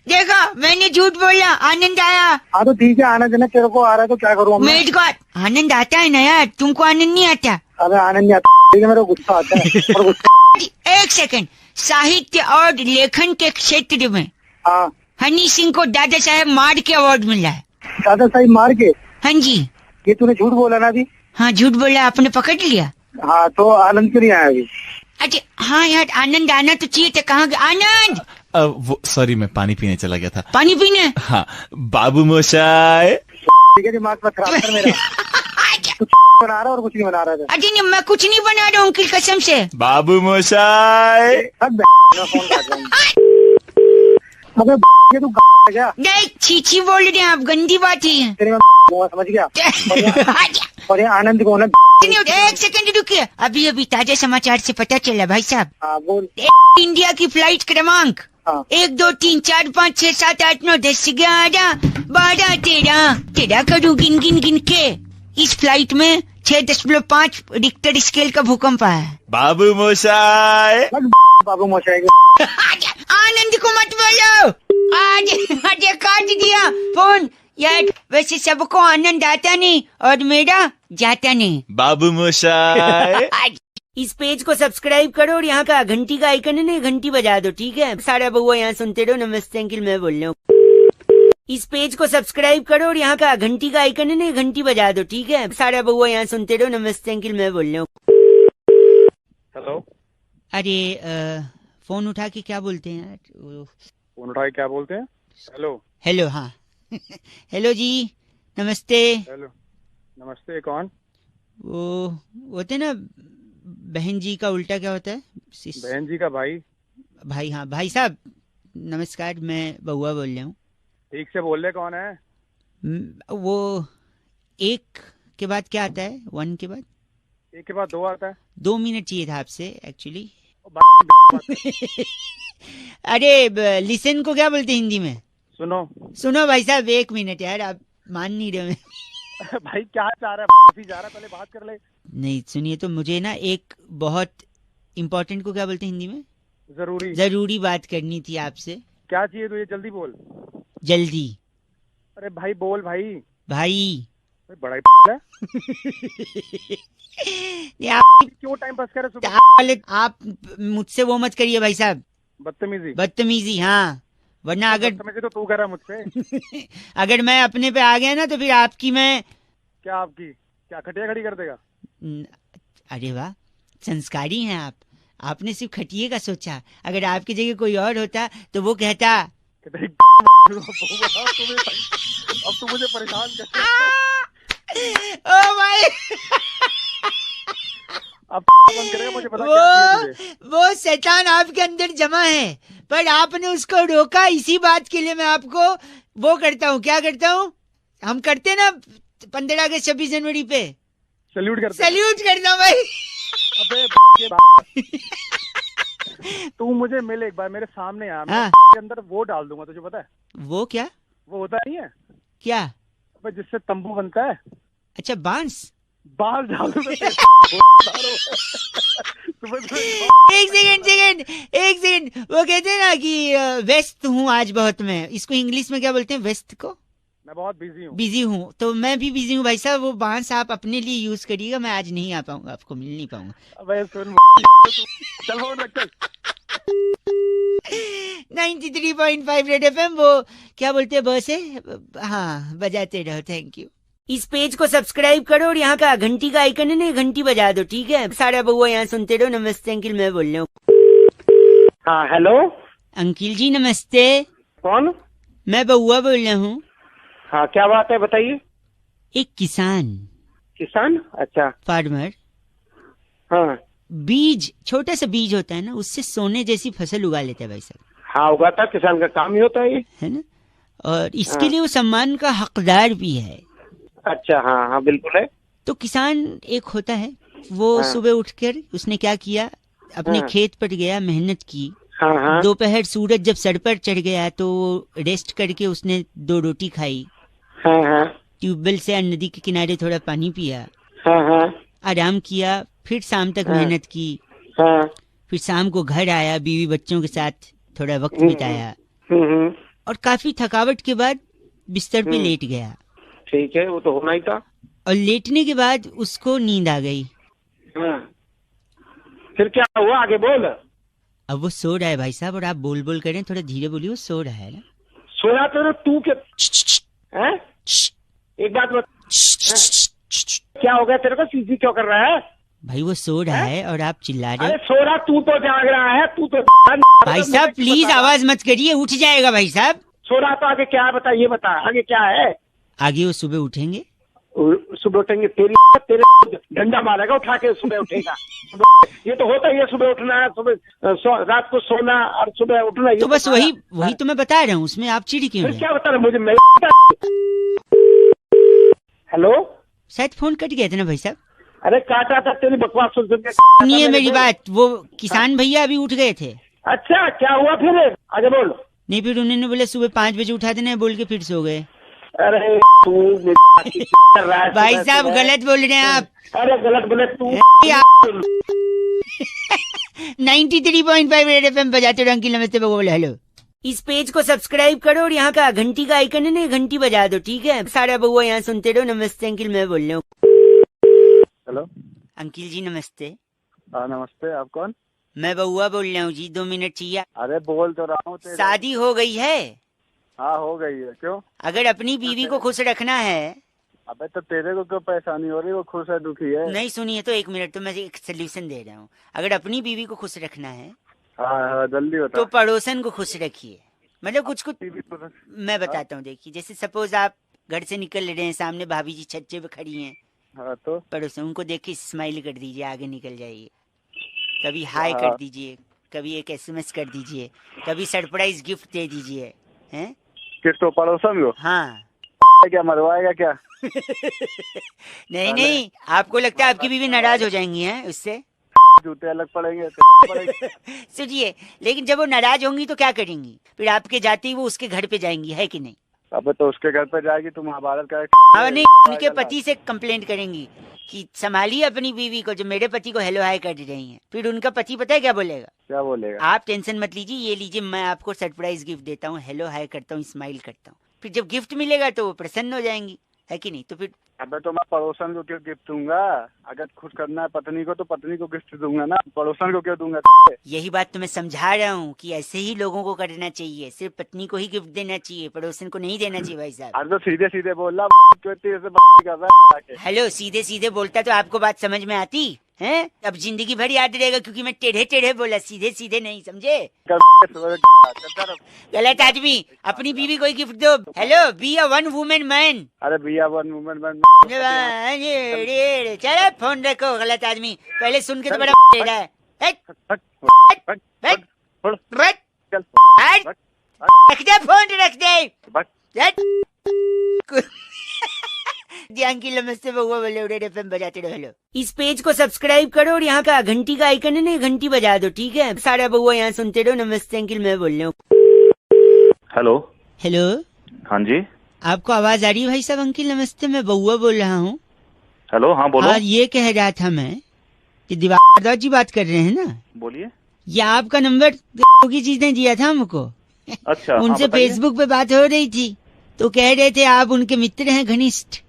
देखो, मैंने झूठ बोला, आनंद आया। हाँ तो ठीक है, आनंद है ना, तेरे को आ रहा है तो क्या करूँ मैं? मेरे को आनंद आता है ना यार, तुमको आनंद नहीं आता? अबे आनंद नहीं आता, ठीक है, मेरे को गुस्सा आता है और गुस्सा। एक सेकंड, साहित्य और लेखन के क्षेत्र में हाँ, हनी सिंह को दादा साहेब मार के अवार्ड मिला है। दादा साहिब मार के? हाँ जी। ये तूने झूठ बोला ना अभी? हाँ, झूठ बोला, आपने पकड़ लिया। हाँ, तो आनंद क्यों नहीं आया अभी? अच्छा, हाँ यार, आनंद आना तो चाहिए था। कहाँ गया आनंद? वो सॉरी, मैं पानी पीने चला गया था। पानी पीने? हाँ, बाबू मोशाय। ठीक है, दिमाग मत खराब कर मेरा। कुछ बना रहा और कुछ नहीं बना रहा था। अरे नहीं, मैं कुछ नहीं बना रहा हूँ अंकिल, कसम से। बाबू मोशाय। फोन काट रहा हूँ। अबे ये तू क्या? नहीं, छीछी बोल रहे हैं आप, गंदी बात है। तेरे में समझ गया? और ये आनंद कौन है? एक सेकंड रुकिए, अभी अभी ताजा समाचार से पता चला भाई साहब। हाँ, बोल। इंडिया की फ्लाइट क्रमांक हाँ। 1 2 3 4 5 6 7 8 9 10 11 12 13 करूँ गिन गिन गिन के। इस फ्लाइट में 6.5 रिक्टर स्केल का भूकंप आया है। बाबू मोशाय। बाबू मोशाई। आनंद को मत बोलो, आज काट दिया फोन यार। वैसे सबको आनंद आता नहीं और मेरा जाता नहीं। बाबू मोशाय। इस पेज को सब्सक्राइब करो और यहाँ का घंटी का आइकन है ना, घंटी बजा दो, ठीक है? सारा बउआ यहाँ सुनते रहो। नमस्ते अंकिल, मैं बोल रहा हूँ। इस पेज को सब्सक्राइब करो और यहाँ का घंटी का आइकन है ना, घंटी बजा दो, ठीक है? सारा बउआ यहाँ सुनते रहो। नमस्ते अंकिल, मैं बोल रहा हूँ। हेलो, अरे फोन उठा के क्या बोलते हैं यार? फोन उठा के क्या बोलते हैं? हेलो। हेलो, हाँ। हेलो जी, नमस्ते। हेलो, नमस्ते, कौन? वो होते ना, बहन जी का उल्टा क्या होता है? बहन जी का भाई? भाई, हाँ भाई साहब, नमस्कार, मैं बउआ बोल रहा हूँ। ठीक से बोल रहे, कौन है? वो एक के बाद क्या आता है? 1 के बाद? 1 के बाद 2 आता है। 2 मिनट चाहिए था आपसे एक्चुअली। अरे लिसन को क्या बोलते हैं हिंदी में? सुनो भाई साहब, 1 मिनट यार, आप मान नहीं रहे हो। भाई क्या चाह रहा है? जा रहा, पहले बात कर ले। नहीं सुनिए, तो मुझे ना एक बहुत इम्पोर्टेंट को क्या बोलते हैं हिंदी में? जरूरी बात करनी थी आपसे। क्या चाहिए तुझे? जल्दी बोल। जल्दी। अरे भाई बोल भाई। भाई बड़ा ही है। ये आप क्यों टाइम पास कर रहे सुबह? आप मुझसे वो मत करिए भाई साहब, बदतमीजी बदतमीजी। हाँ, वरना अगर बदतमीजी तो तू कर रहा मुझसे। अगर मैं अपने पे आ गया ना तो फिर आपकी मैं क्या आपकी क्या खटिया खड़ी कर देगा? अरे वाह, संस्कारी हैं आप। आपने सिर्फ खटिए का सोचा, अगर आपकी जगह कोई और होता तो वो कहता अब तू मुझे परेशान कर। ओ भाई अब बंद करेगा, मुझे पता क्या चाहिए तुझे। वो शैतान आपके अंदर जमा है, पर आपने उसको रोका। इसी बात के लिए मैं आपको वो करता हूँ, क्या करता हूँ, हम करते ना 15 अगस्त 26 जनवरी पे सल्यूट करते हैं। सल्यूट करता हूँ भाई। अबे तू मुझे मिल एक बार मेरे सामने यार, मैं हाँ। के अंदर वो डाल दूंगा, तुझे पता है? वो क्या वो होता नहीं है क्या? अबे जिससे तंबू बनता है, अच्छा, बांस। बाल डाल दूंगा। एक सेकंड, वो कहते हैं ना कि व्यस्त हूँ आज बहुत। मैं इसको इंग्लिश में क्या बोलते हैं, व्यस्त को? मैं बहुत बिजी हूँ। बिजी हूँ, तो मैं भी बिजी हूँ भाई साहब। वो बांस आप अपने लिए यूज करिएगा, मैं आज नहीं आ पाऊंगा, आपको मिल नहीं पाऊंगा। अबे सुन, चल फोन रख चल। 93.5 रेड एफएम, वो क्या बोलते हैं बस है, हाँ बजाते रहो। Thank you. इस पेज को सब्सक्राइब करो और यहाँ का घंटी का आइकन है ना, घंटी बजा दो, ठीक है? सारा बउआ यहाँ सुनते रहो। नमस्ते अंकिल, मैं बोल रहा हूँ। हाँ हेलो, अंकिल जी नमस्ते, कौन? मैं बउआ बोल रहा हूँ। हाँ क्या बात है, बताइए। एक किसान, किसान? अच्छा। फार्मर, हाँ बीज, छोटा सा बीज होता है ना, उससे सोने जैसी फसल उगा लेता है भाई साहब, हाँ, उगाता किसान का काम ही होता है ये। है ना? और इसके लिए वो सम्मान का हकदार भी है। अच्छा, हाँ हाँ बिल्कुल है। तो किसान एक होता है, वो सुबह उठकर उसने क्या किया, अपने खेत पर गया, मेहनत की। हाँ हाँ दोपहर सूरज जब सर पर चढ़ गया तो रेस्ट करके उसने 2 रोटी खाई, हाँ हाँ ट्यूबवेल से नदी के किनारे थोड़ा पानी पिया, हाँ हाँ आराम किया, फिर शाम तक मेहनत की, हाँ। फिर शाम को घर आया, बीवी बच्चों के साथ थोड़ा वक्त बिताया, और काफी थकावट के बाद बिस्तर पे लेट गया। ठीक है, वो तो होना ही था। और लेटने के बाद उसको नींद आ गई। हाँ। फिर क्या हुआ, आगे बोल। अब वो सो रहा है भाई साहब, और आप बोल बोल करें, थोड़ा धीरे बोलिए, वो सो रहा है ना। सोया तो तू के हैं? एक बात बता, क्या हो गया तेरे को, सीधी क्यों कर रहा है? भाई वो सो रहा है और आप चिल्ला रहे अरे हो। सो रहा, तू तो जाग रहा है, तू तो भाई साहब प्लीज आवाज मत करिए, उठ जाएगा भाई साहब। सो रहा तो आगे क्या है, बता, ये बता आगे क्या है। आगे वो सुबह उठेंगे, सुबह उठेंगे, तेरे डंडा मारेगा उठा के, सुबह उठेगा। ये तो होता ही है, सुबह उठना, सुबह रात को सोना और सुबह उठना। तो बस वही तो मैं बता रहा हूँ, उसमें आप चिढ़ क्यों रहे? क्या बता रहे मुझे? हेलो, शायद फोन कट गया था ना भाई साहब। अरे काटा था, तेरी बकवास सुन के। सुनिए मेरी बात, वो किसान भैया अभी उठ गए थे। अच्छा, क्या हुआ फिर, आगे बोल। नहीं, फिर उन्होंने बोले सुबह 5 बजे उठा देना, बोल के फिर सो गए। अरे तू भाई साहब गलत बोल रहे हैं आप। अरे गलत बोले तू। 93.5 रेड एफएम बजाते रहो। अंकिल नमस्ते, बोले हेलो। इस पेज को सब्सक्राइब करो और यहाँ का घंटी का आइकन है ना, घंटी बजा दो, ठीक है? सारा बउआ यहाँ सुनते रहो। नमस्ते अंकिल, मैं बोल रहा हूँ। हेलो अंकिल जी नमस्ते। हाँ नमस्ते, आप कौन? मैं बउआ बोल रहा हूँ जी, 2 मिनट चाहिए। अरे बोल तो रहा हूँ। शादी हो गई है? हाँ हो गई है, क्यों? अगर अपनी बीवी को खुश रखना है। अबे तो तेरे को क्यों परेशानी हो रही है, वो खुश है दुखी है? नहीं सुनिए तो 1 मिनट, तो मैं एक सोल्यूशन दे रहा हूँ। अगर अपनी बीवी को खुश रखना है हाँ जल्दी बता। तो पड़ोसन को खुश रखिए। मतलब कुछ मैं बताता हूँ, देखिए जैसे सपोज आप घर से निकल रहे हैं, सामने भाभी जी छज्जे पे खड़ी हैं, हाँ तो पड़ोसन, उनको देख के स्माइल कर दीजिए, आगे निकल जाइए। कभी हाय कर दीजिए, कभी एक SMS कर दीजिए, कभी सरप्राइज गिफ्ट दे दीजिए। हैं किसको, पड़ोसन को? हाँ। क्या मरवाएगा क्या? नहीं, आपको लगता है आपकी बीवी नाराज हो जाएंगी हैं उससे? जूते अलग पड़ेंगे। सुनिए, लेकिन जब वो नाराज होंगी तो क्या करेंगी? फिर आपके जाते ही वो उसके घर पे जाएंगी, है कि नहीं? अबे तो उसके घर पे जाएगी, तुम महाभारत का। हाँ नहीं, उनके पति से कंप्लेंट करेंगी कि संभालिए अपनी बीवी को, जो मेरे पति को हेलो हाय कर रही हैं। फिर उनका पति पता है क्या बोलेगा? क्या बोलेगा? आप टेंशन मत लीजिए, ये लीजिए, मैं आपको सरप्राइज गिफ्ट देता हूँ, हेलो हाय करता हूँ, स्माइल करता हूँ। फिर जब गिफ्ट मिलेगा तो वो प्रसन्न हो जाएंगी, है कि नहीं? तो फिर अबे तो मैं पड़ोसन को क्यों गिफ्ट दूंगा? अगर खुश करना है पत्नी को तो पत्नी को गिफ्ट दूंगा ना, पड़ोसन को क्यों दूंगा? यही बात तो मैं समझा रहा हूँ कि ऐसे ही लोगों को करना चाहिए, सिर्फ पत्नी को ही गिफ्ट देना चाहिए, पड़ोसन को नहीं देना चाहिए भाई साहब। अरे तो सीधे सीधे बोल रहा, क्यों इतनी ऐसे कर रहा है? हेलो, सीधे सीधे बोलता तो आपको बात समझ में आती है? अब जिंदगी भर याद रहेगा क्योंकि मैं टेढ़े टेढ़े बोला, सीधे सीधे नहीं, समझे? गलत आदमी, अपनी बीवी को गिफ्ट दो। Hello, be a one women man. अरे भैया वन वुमेन मैन। चलो फोन रखो, गलत आदमी, पहले सुन के तो बड़ा टेढ़ा है। रख दे फोन, रख दे। ध्यान की नमस्ते बउआ बोले उड़े एफएम बजाते रहो। हेलो, इस पेज को सब्सक्राइब करो और यहाँ का घंटी का आइकन है ना, घंटी बजा दो, ठीक है? सारा बउआ यहाँ सुनते रहो। नमस्ते अंकिल, मैं बोल रहा हूँ। हेलो हेलो, हाँ जी, आपको आवाज आ रही है भाई साहब? अंकिल नमस्ते, मैं बउआ बोल रहा हूँ। हेलो, हाँ बोलो। हाँ, ये कह रहा था मैं कि दिवाकर जी बात कर रहे हैं ना? बोलिए। ये आपका नंबर की चीजें दिया था हमको। अच्छा, उनसे हाँ, फेसबुक पे बात हो रही थी तो कह रहे थे आप उनके मित्र हैं घनिष्ठ।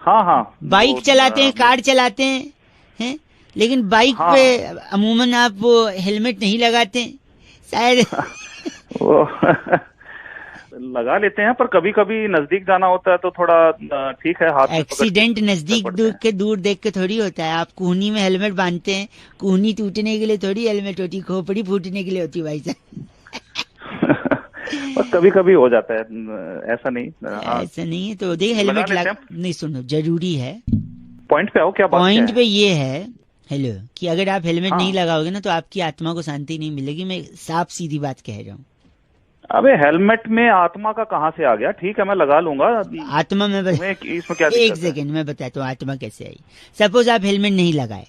हाँ हाँ, बाइक चलाते हैं, कार चलाते हैं, लेकिन बाइक हाँ, पे अमूमन आप वो हेलमेट नहीं लगाते हैं शायद। वो लगा लेते हैं, पर कभी कभी नजदीक जाना होता है तो थोड़ा ठीक है, हाथ एक्सीडेंट नजदीक दूर देख के थोड़ी होता है। आप कोहनी में हेलमेट बांधते हैं, कोहनी टूटने के लिए थोड़ी हेलमेट होती, खोपड़ी फूटने के लिए होती भाई साहब। बस कभी कभी हो जाता है, ऐसा नहीं। ऐसा नहीं है तो देख हेलमेट नहीं, सुनो जरूरी है। पॉइंट पे आओ, क्या बात पॉइंट है? पे ये है हेलो कि अगर आप हेलमेट हाँ। नहीं लगाओगे ना तो आपकी आत्मा को शांति नहीं मिलेगी। मैं साफ सीधी बात कह रहा हूँ। अबे हेलमेट में आत्मा का कहाँ से आ गया? ठीक है, मैं लगा लूंगा। आत्मा में इसमें क्या एक सेकंड में बताता हूँ आत्मा कैसे आई। सपोज आप हेलमेट नहीं लगाए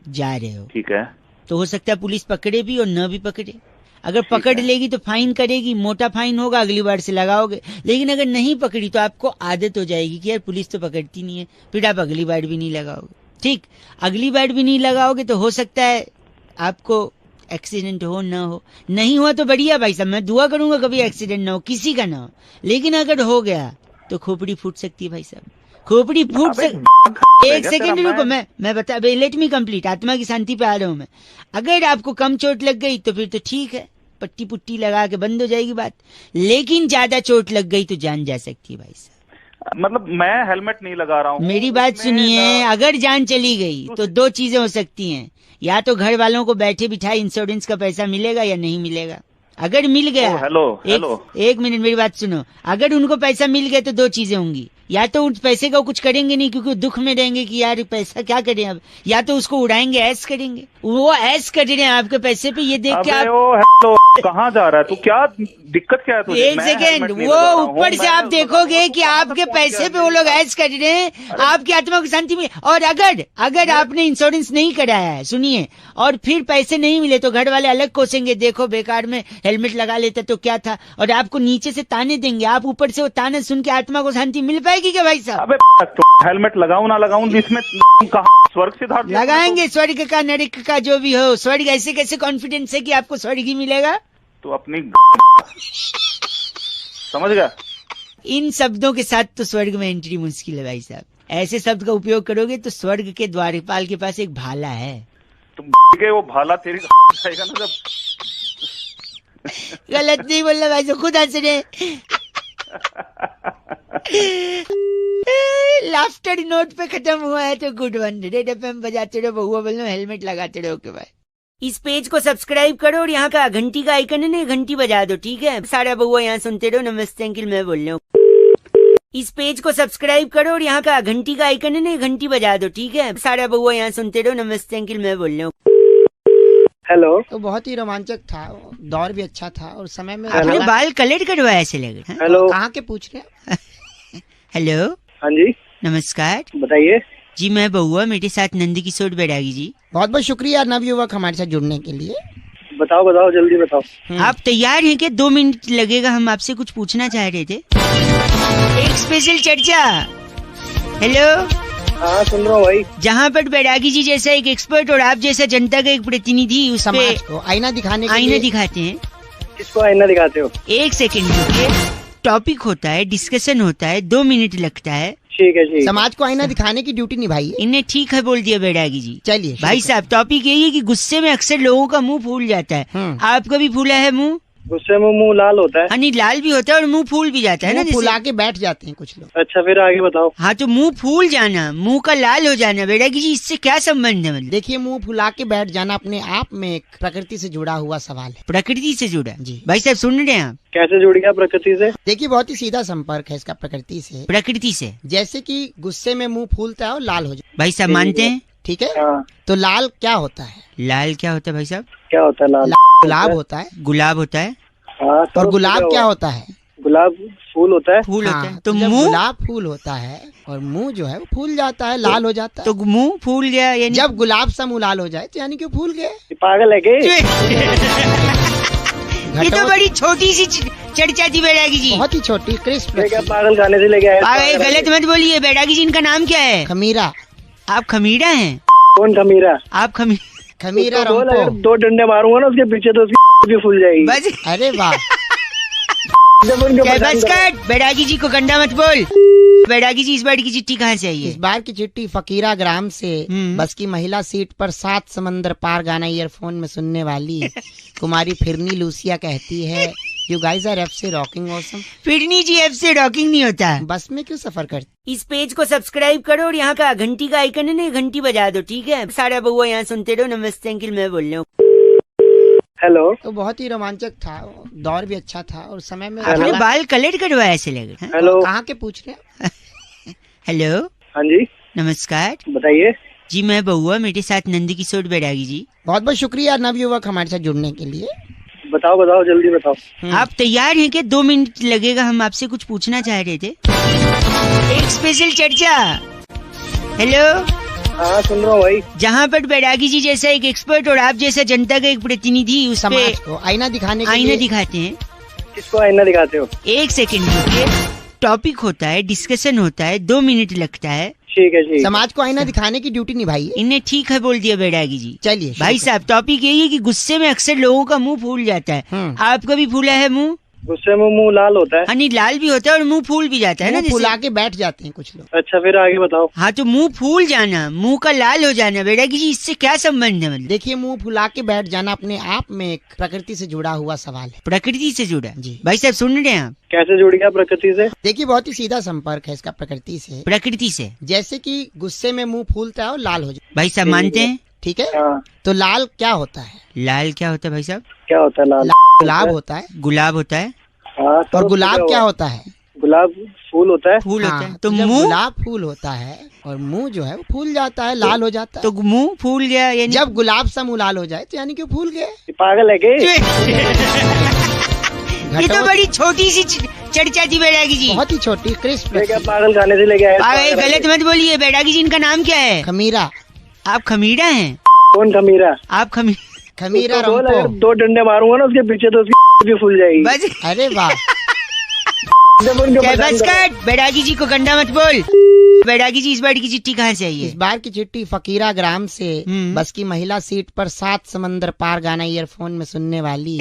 जा रहे हो, ठीक है, तो हो सकता है पुलिस पकड़े भी और न भी पकड़े। अगर पकड़ लेगी तो फाइन करेगी, मोटा फाइन होगा, अगली बार से लगाओगे। लेकिन अगर नहीं पकड़ी तो आपको आदत हो जाएगी कि यार पुलिस तो पकड़ती नहीं है, फिर आप अगली बार भी नहीं लगाओगे। ठीक, अगली बार भी नहीं लगाओगे तो हो सकता है आपको एक्सीडेंट हो ना हो। नहीं हुआ तो बढ़िया भाई साहब, मैं दुआ करूंगा कभी एक्सीडेंट ना हो, किसी का ना हो। लेकिन अगर हो गया तो खोपड़ी फूट सकती है भाई साहब, खोपड़ी फूट सकती। एक सेकेंड रुको, मैं बता, लेट मी कंप्लीट। आत्मा की शांति पे आ रहा हूँ मैं। अगर आपको कम चोट लग गई तो फिर तो ठीक है, पट्टी पुट्टी लगा के बंद हो जाएगी बात। लेकिन ज्यादा चोट लग गई तो जान जा सकती है भाई साहब। मतलब मैं हेलमेट नहीं लगा रहा हूँ। मेरी बात सुनिए, अगर जान चली गई तो दो चीजें हो सकती हैं। या तो घर वालों को बैठे बिठाए इंश्योरेंस का पैसा मिलेगा या नहीं मिलेगा। अगर मिल गया, हेलो, एक मिनट मेरी बात सुनो। अगर उनको पैसा मिल गया तो दो चीजें होंगी। या तो उस पैसे का कुछ करेंगे नहीं क्योंकि दुख में रहेंगे कि यार पैसा क्या करें अब, या तो उसको उड़ाएंगे, ऐश करेंगे। वो ऐश कर रहे हैं आपके पैसे पे, ये देख के आप कहाँ जा रहा है तू? क्या दिक्कत क्या है तुझे? एक सेकेंड, वो ऊपर से आप देखोगे कि आपके पैसे पे वो लोग ऐश कर रहे हैं, आपकी आत्मा को शांति मिले। और अगर आपने इंश्योरेंस नहीं कराया है, सुनिए, और फिर पैसे नहीं मिले तो घर वाले अलग कोसेंगे, देखो बेकार में हेलमेट लगा लेते तो क्या था, और आपको नीचे से ताने देंगे। आप ऊपर से वो ताने सुन के आत्मा को शांति मिल पाएगी क्या भाई साहब? अबे हेलमेट लगाऊं ना लगाऊं, इसमें कहाँ स्वर्ग सिद्धार्थ लगाएंगे, स्वर्ग का नरक का जो भी हो। स्वर्ग ऐसे कैसे कॉन्फिडेंस है कि आपको स्वर्ग ही मिलेगा? तो अपनी समझ गया? इन शब्दों के साथ तो स्वर्ग में एंट्री मुश्किल है भाई साहब। ऐसे शब्द का उपयोग करोगे तो स्वर्ग के द्वारपाल के पास एक भाला है, तुम के वो भाला तेरी खाएगा ना जब। गलत नहीं बोलना भाई साहब, खुद हंस रहे। लाफ्टर नोट पे खत्म हुआ है तो गुड वन। रेड एफएम बजाते रहो, बहुआ बोलो, हेलमेट लगाते रहो के भाई। इस पेज को सब्सक्राइब करो और यहाँ का घंटी का आइकन है ना, घंटी बजा दो, ठीक है? सारा बहुआ यहाँ सुनते रहो। नमस्ते अंकिल, मैं बोल रहा हूँ। इस पेज को सब्सक्राइब करो और यहाँ का घंटी का आइकन है ना, घंटी बजा दो, ठीक है? सारा बहुआ यहाँ सुनते रहो। नमस्ते अंकिल, मैं बोल रहा हूँ। हेलो, तो बहुत ही रोमांचक था, दौर भी अच्छा था और समय में आपने बाल कलर करवाया ऐसे लग रहा है। हेलो, कहाँ के पूछ रहे हैं? हेलो, हाँ जी, नमस्कार, बताइए। जी मैं बहुआ, मेरे साथ नंद किशोर बैरागी जी। बहुत बहुत शुक्रिया नवयुवक हमारे साथ जुड़ने के लिए। बताओ जल्दी बताओ। आप तैयार हैं क्या? 2 मिनट लगेगा, हम आपसे कुछ पूछना चाह रहे थे। एक स्पेशल चर्चा। हेलो, हाँ सुन रहा हूँ भाई। जहाँ पर बैरागी जी जैसा एक एक्सपर्ट और आप जैसा जनता का एक प्रतिनिधि उस पे समाज को आईना दिखाने के आईना लिए दिखाते हैं। किसको आईना दिखाते हो? एक सेकंड रुकिए। टॉपिक होता है, डिस्कशन होता है, 2 मिनट लगता है। ठीक है जी। समाज को आईना दिखाने की ड्यूटी निभाइए। इनने ठीक है बोल दिया बैरागी जी। चलिए भाई साहब, टॉपिक यही है कि गुस्से में अक्सर लोगों का मुंह फूल जाता है। आपका भी फूला है मुंह? गुस्से में मुंह लाल होता है। हाँ, नहीं, लाल भी होता है और मुंह फूल भी जाता है ना, मुंह फुला के बैठ जाते हैं कुछ लोग। अच्छा, फिर आगे बताओ। हाँ, तो मुंह फूल जाना, मुंह का लाल हो जाना बैरागी जी, इससे क्या संबंध है? मतलब देखिए, मुंह फुला के बैठ जाना अपने आप में एक प्रकृति से जुड़ा हुआ सवाल है। प्रकृति से जुड़ा जी। भाई साहब, सुन रहे हैं आप? कैसे जुड़ गया प्रकृति से? देखिए, बहुत ही सीधा संपर्क है इसका प्रकृति से। प्रकृति से जैसे कि गुस्से में मुंह फूलता है और लाल हो जाता भाई साहब मानते हैं? ठीक है। हाँ। तो लाल क्या होता है? लाल क्या होता है भाई साहब? क्या होता है लाल? गुलाब होता है। गुलाब होता है। हाँ, और गुलाब क्या होता है? गुलाब फूल होता है। फूल होता है। हाँ, तो जब मुंह? गुलाब फूल होता है और मुंह जो है वो फूल जाता है, लाल हो जाता है। तो मुंह फूल गया यानी? जब गुलाब सा मुंह लाल हो जाए तो यानी कि वो फूल गए। पागल है के? ये तो बड़ी छोटी सी चर्चा थी बैरागी जी। बहुत ही छोटी क्रिस्प। क्या पागल खाने से लेके आए? गलत मत बोलिए बैरागी जी, इनका नाम क्या है? खमीरा। आप खमीरा हैं? कौन खमीरा? आप खमीरा उसको बोल, रंपो। अगर 2 डंडे मारूंगा ना उसके पीछे तो उसकी भी फूल जाएगी। बस अरे वाह। जब उनके क्या पसंद बस करो। कर, बैरागी जी को गंदा मत बोल। बैरागी जी, इस बार की चिट्ठी कहाँ से आई इस है? बार की चिट्ठी फकीरा ग्राम से। बस की महिला सीट पर 7 समंदर पार गाना ईयरफोन में सुनने वाली कुमारी फिरनी लूसिया कहती है, यू गाइज आर एफ से रॉकिंग ऑसम। फिरनी जी, एफ से रॉकिंग नहीं होता। बस में क्यों सफर करती? इस पेज को सब्सक्राइब करो और यहाँ का घंटी का आइकन है ना, घंटी बजा दो, ठीक है? सारा बउआ यहाँ सुनते रहो। नमस्ते अंकिल, मैं बोल रहा हूँ। हेलो। तो बहुत ही रोमांचक था, दौर भी अच्छा था और समय में आपने बाल कलर करवाया ऐसे लग रहा है। हेलो। कहाँ के पूछ रहे हैं? हेलो, हाँ जी, नमस्कार बताइए। जी, मैं बउआ, मेरे साथ नंद किशोर बैरागी जी। बहुत बहुत शुक्रिया नवयुवक हमारे साथ जुड़ने के लिए। बताओ बताओ, जल्दी बताओ। आप तैयार हैं क्या? 2 मिनट लगेगा, हम आपसे कुछ पूछना चाह रहे थे। एक स्पेशल चर्चा। हेलो। हाँ, सुन रहा हूँ भाई। जहाँ पर बैरागी जी जैसा एक एक्सपर्ट और आप जैसा जनता का एक प्रतिनिधि उस पे समाज को आईना दिखाने के आईना लिए दिखाते हैं। किसको आईना दिखाते हो? एक सेकंड रुकिए। टॉपिक होता है, डिस्कशन होता है, 2 मिनट लगता है। ठीक है जी। समाज को आईना दिखाने की ड्यूटी निभाइए। इनने ठीक है बोल दिया बैरागी जी। चलिए भाई साहब, टॉपिक यही है कि गुस्से में अक्सर लोगों का मुंह फूल जाता है। आपका भी फूला है मुंह? गुस्से में मुंह लाल होता है। हाँ, नहीं, लाल भी होता है और मुंह फूल भी जाता है ना, मुंह जैसे। फुला के बैठ जाते हैं कुछ लोग। अच्छा, फिर आगे बताओ। हाँ, तो मुंह फूल जाना, मुंह का लाल हो जाना बैरागी जी, इससे क्या संबंध है? मतलब देखिए, मुंह फुला के बैठ जाना अपने आप में एक प्रकृति से जुड़ा हुआ सवाल है। प्रकृति से जुड़ा जी। भाई साहब, सुन रहे हैं आप? कैसे जुड़ गया प्रकृति से? देखिए, बहुत ही सीधा संपर्क है इसका प्रकृति से। प्रकृति से जैसे कि गुस्से में मुंह फूलता है और लाल हो जाता भाई साहब मानते हैं? ठीक है। हाँ। तो लाल क्या होता है? लाल क्या होता है भाई साहब? क्या होता है लाल? गुलाब होता है। गुलाब होता है। हाँ, तो और गुलाब क्या होता है? गुलाब फूल होता है। फूल होता है। हाँ, तो जब मुंह? गुलाब फूल होता है और मुंह जो है वो फूल जाता है, लाल हो जाता है। तो मुंह फूल गया यानी? जब गुलाब सा मुंह लाल हो जाए तो यानी कि वो फूल गए। पागल है के? ये तो बड़ी छोटी सी चर्चा थी बैरागी जी। बहुत ही छोटी क्रिस्प। क्या पागल खाने से लेके आए? गलत मत बोलिए बैरागी जी, इनका नाम क्या है? खमीरा। आप खमीरा हैं? कौन खमीरा? आप खमीरा उसको बोल, रंपो। अगर 2 डंडे मारूंगा ना उसके पीछे तो उसकी भी फूल जाएगी। बस अरे वाह। जब उनके क्या पसंद बस करो। कर, बैरागी जी को गंदा मत बोल। बैरागी जी, इस बार की चिट्ठी कहाँ से आई इस है? बार की चिट्ठी फकीरा ग्राम से। बस की महिला सीट पर 7 समंदर पार गाना ईयरफोन में सुनने वाली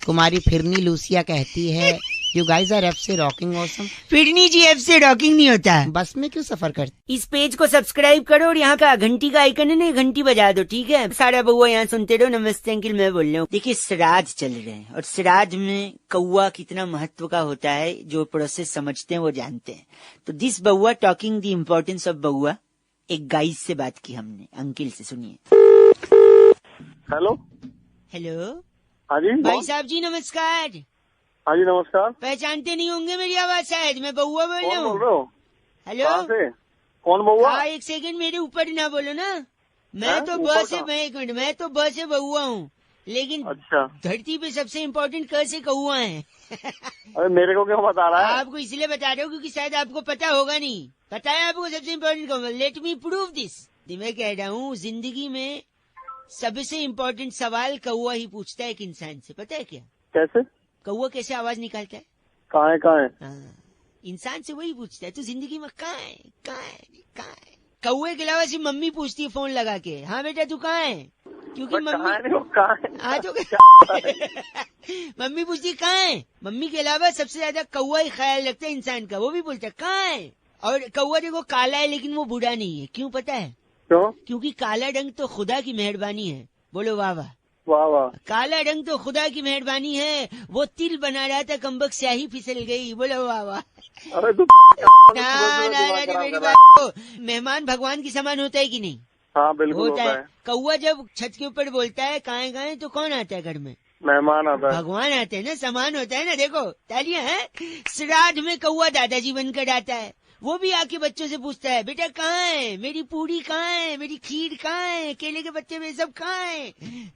कुमारी फिरनी लूसिया कहती है, यू गाइज आर एफ से रॉकिंग ऑसम। फिरनी जी, एफ से रॉकिंग नहीं होता। बस में क्यों सफर करती? इस पेज को सब्सक्राइब करो और यहाँ का घंटी का आइकन है ना, घंटी बजा दो, ठीक है? सारा बउआ यहाँ सुनते रहो। नमस्ते अंकिल, मैं बोल रहा हूँ। देखिए, श्राद्ध चल रहे हैं और श्राद्ध में कौआ कितना महत्व का होता है, जो प्रोसेस समझते हैं वो जानते हैं। तो दिस बउआ टॉकिंग द इम्पोर्टेंस ऑफ बउआ, एक गाइस से बात की हमने, अंकिल से, सुनिए। हेलो। हेलो हाँ जी। भाई साहब जी, नमस्कार। हाँ जी, नमस्कार। पहचानते नहीं होंगे मेरी आवाज शायद, मैं बउआ बोल रहा कौन बोल हूँ। रहे हो? हेलो, कहाँ से? कौन बउआ? हाँ, एक सेकंड, मेरे ऊपर ना बोलो ना। मैं हैं? तो ऊपर ब से, कहाँ? मैं एक मिनट, मैं तो ब से बउआ हूँ, लेकिन अच्छा। धरती पे सबसे इम्पोर्टेंट क से कौआ है। अरे मेरे को क्यों बता रहा है? आपको इसलिए बता रहा हूँ क्योंकि शायद आपको पता होगा नहीं। पता है आपको सबसे इम्पोर्टेंट कौआ? Let me prove this. मैं कह रहा हूँ, जिंदगी में सबसे इम्पोर्टेंट सवाल कौआ ही पूछता है एक इंसान से, पता है क्या? कैसे? कौआ कैसे आवाज निकालता है? कहाँ है? कहाँ है? हाँ, इंसान से वही पूछता है, तू जिंदगी में कहाँ है, कहाँ है, कहाँ है? कौए के अलावा सिर्फ मम्मी पूछती है फोन लगा के, हाँ बेटा तू कहाँ है? क्योंकि कहाँ मम्मी है? कहाँ है? हाँ तो मम्मी पूछती है कहाँ है। मम्मी के अलावा सबसे ज्यादा कौआ ही ख्याल रखता है इंसान का, वो भी बोलता है कहाँ है। और कौवा देखो काला है लेकिन वो बुरा नहीं है, क्यों पता है? क्यों? क्योंकि काला रंग तो खुदा की मेहरबानी है। बोलो वाह वाह। वाह वाह। काला रंग तो खुदा की मेहरबानी है, वो तिल बना रहा था कमबक स्याही फिसल गई। बोलो वाह वाह। अरे तू ना मेरी बात को, मेहमान भगवान की समान होता है कि नहीं? हाँ बिल्कुल होता है। कौवा जब छत के ऊपर बोलता है काए काए, तो कौन आता है घर में? मेहमान आता है। भगवान आते हैं ना, समान होता है ना। देखो तालियां हैं। श्राद्ध में कौवा दादाजी बनकर आता है, वो भी आके बच्चों से पूछता है बेटा कहाँ है, मेरी पूरी कहाँ है, मेरी खीर कहाँ है, केले के पत्ते में सब कहाँ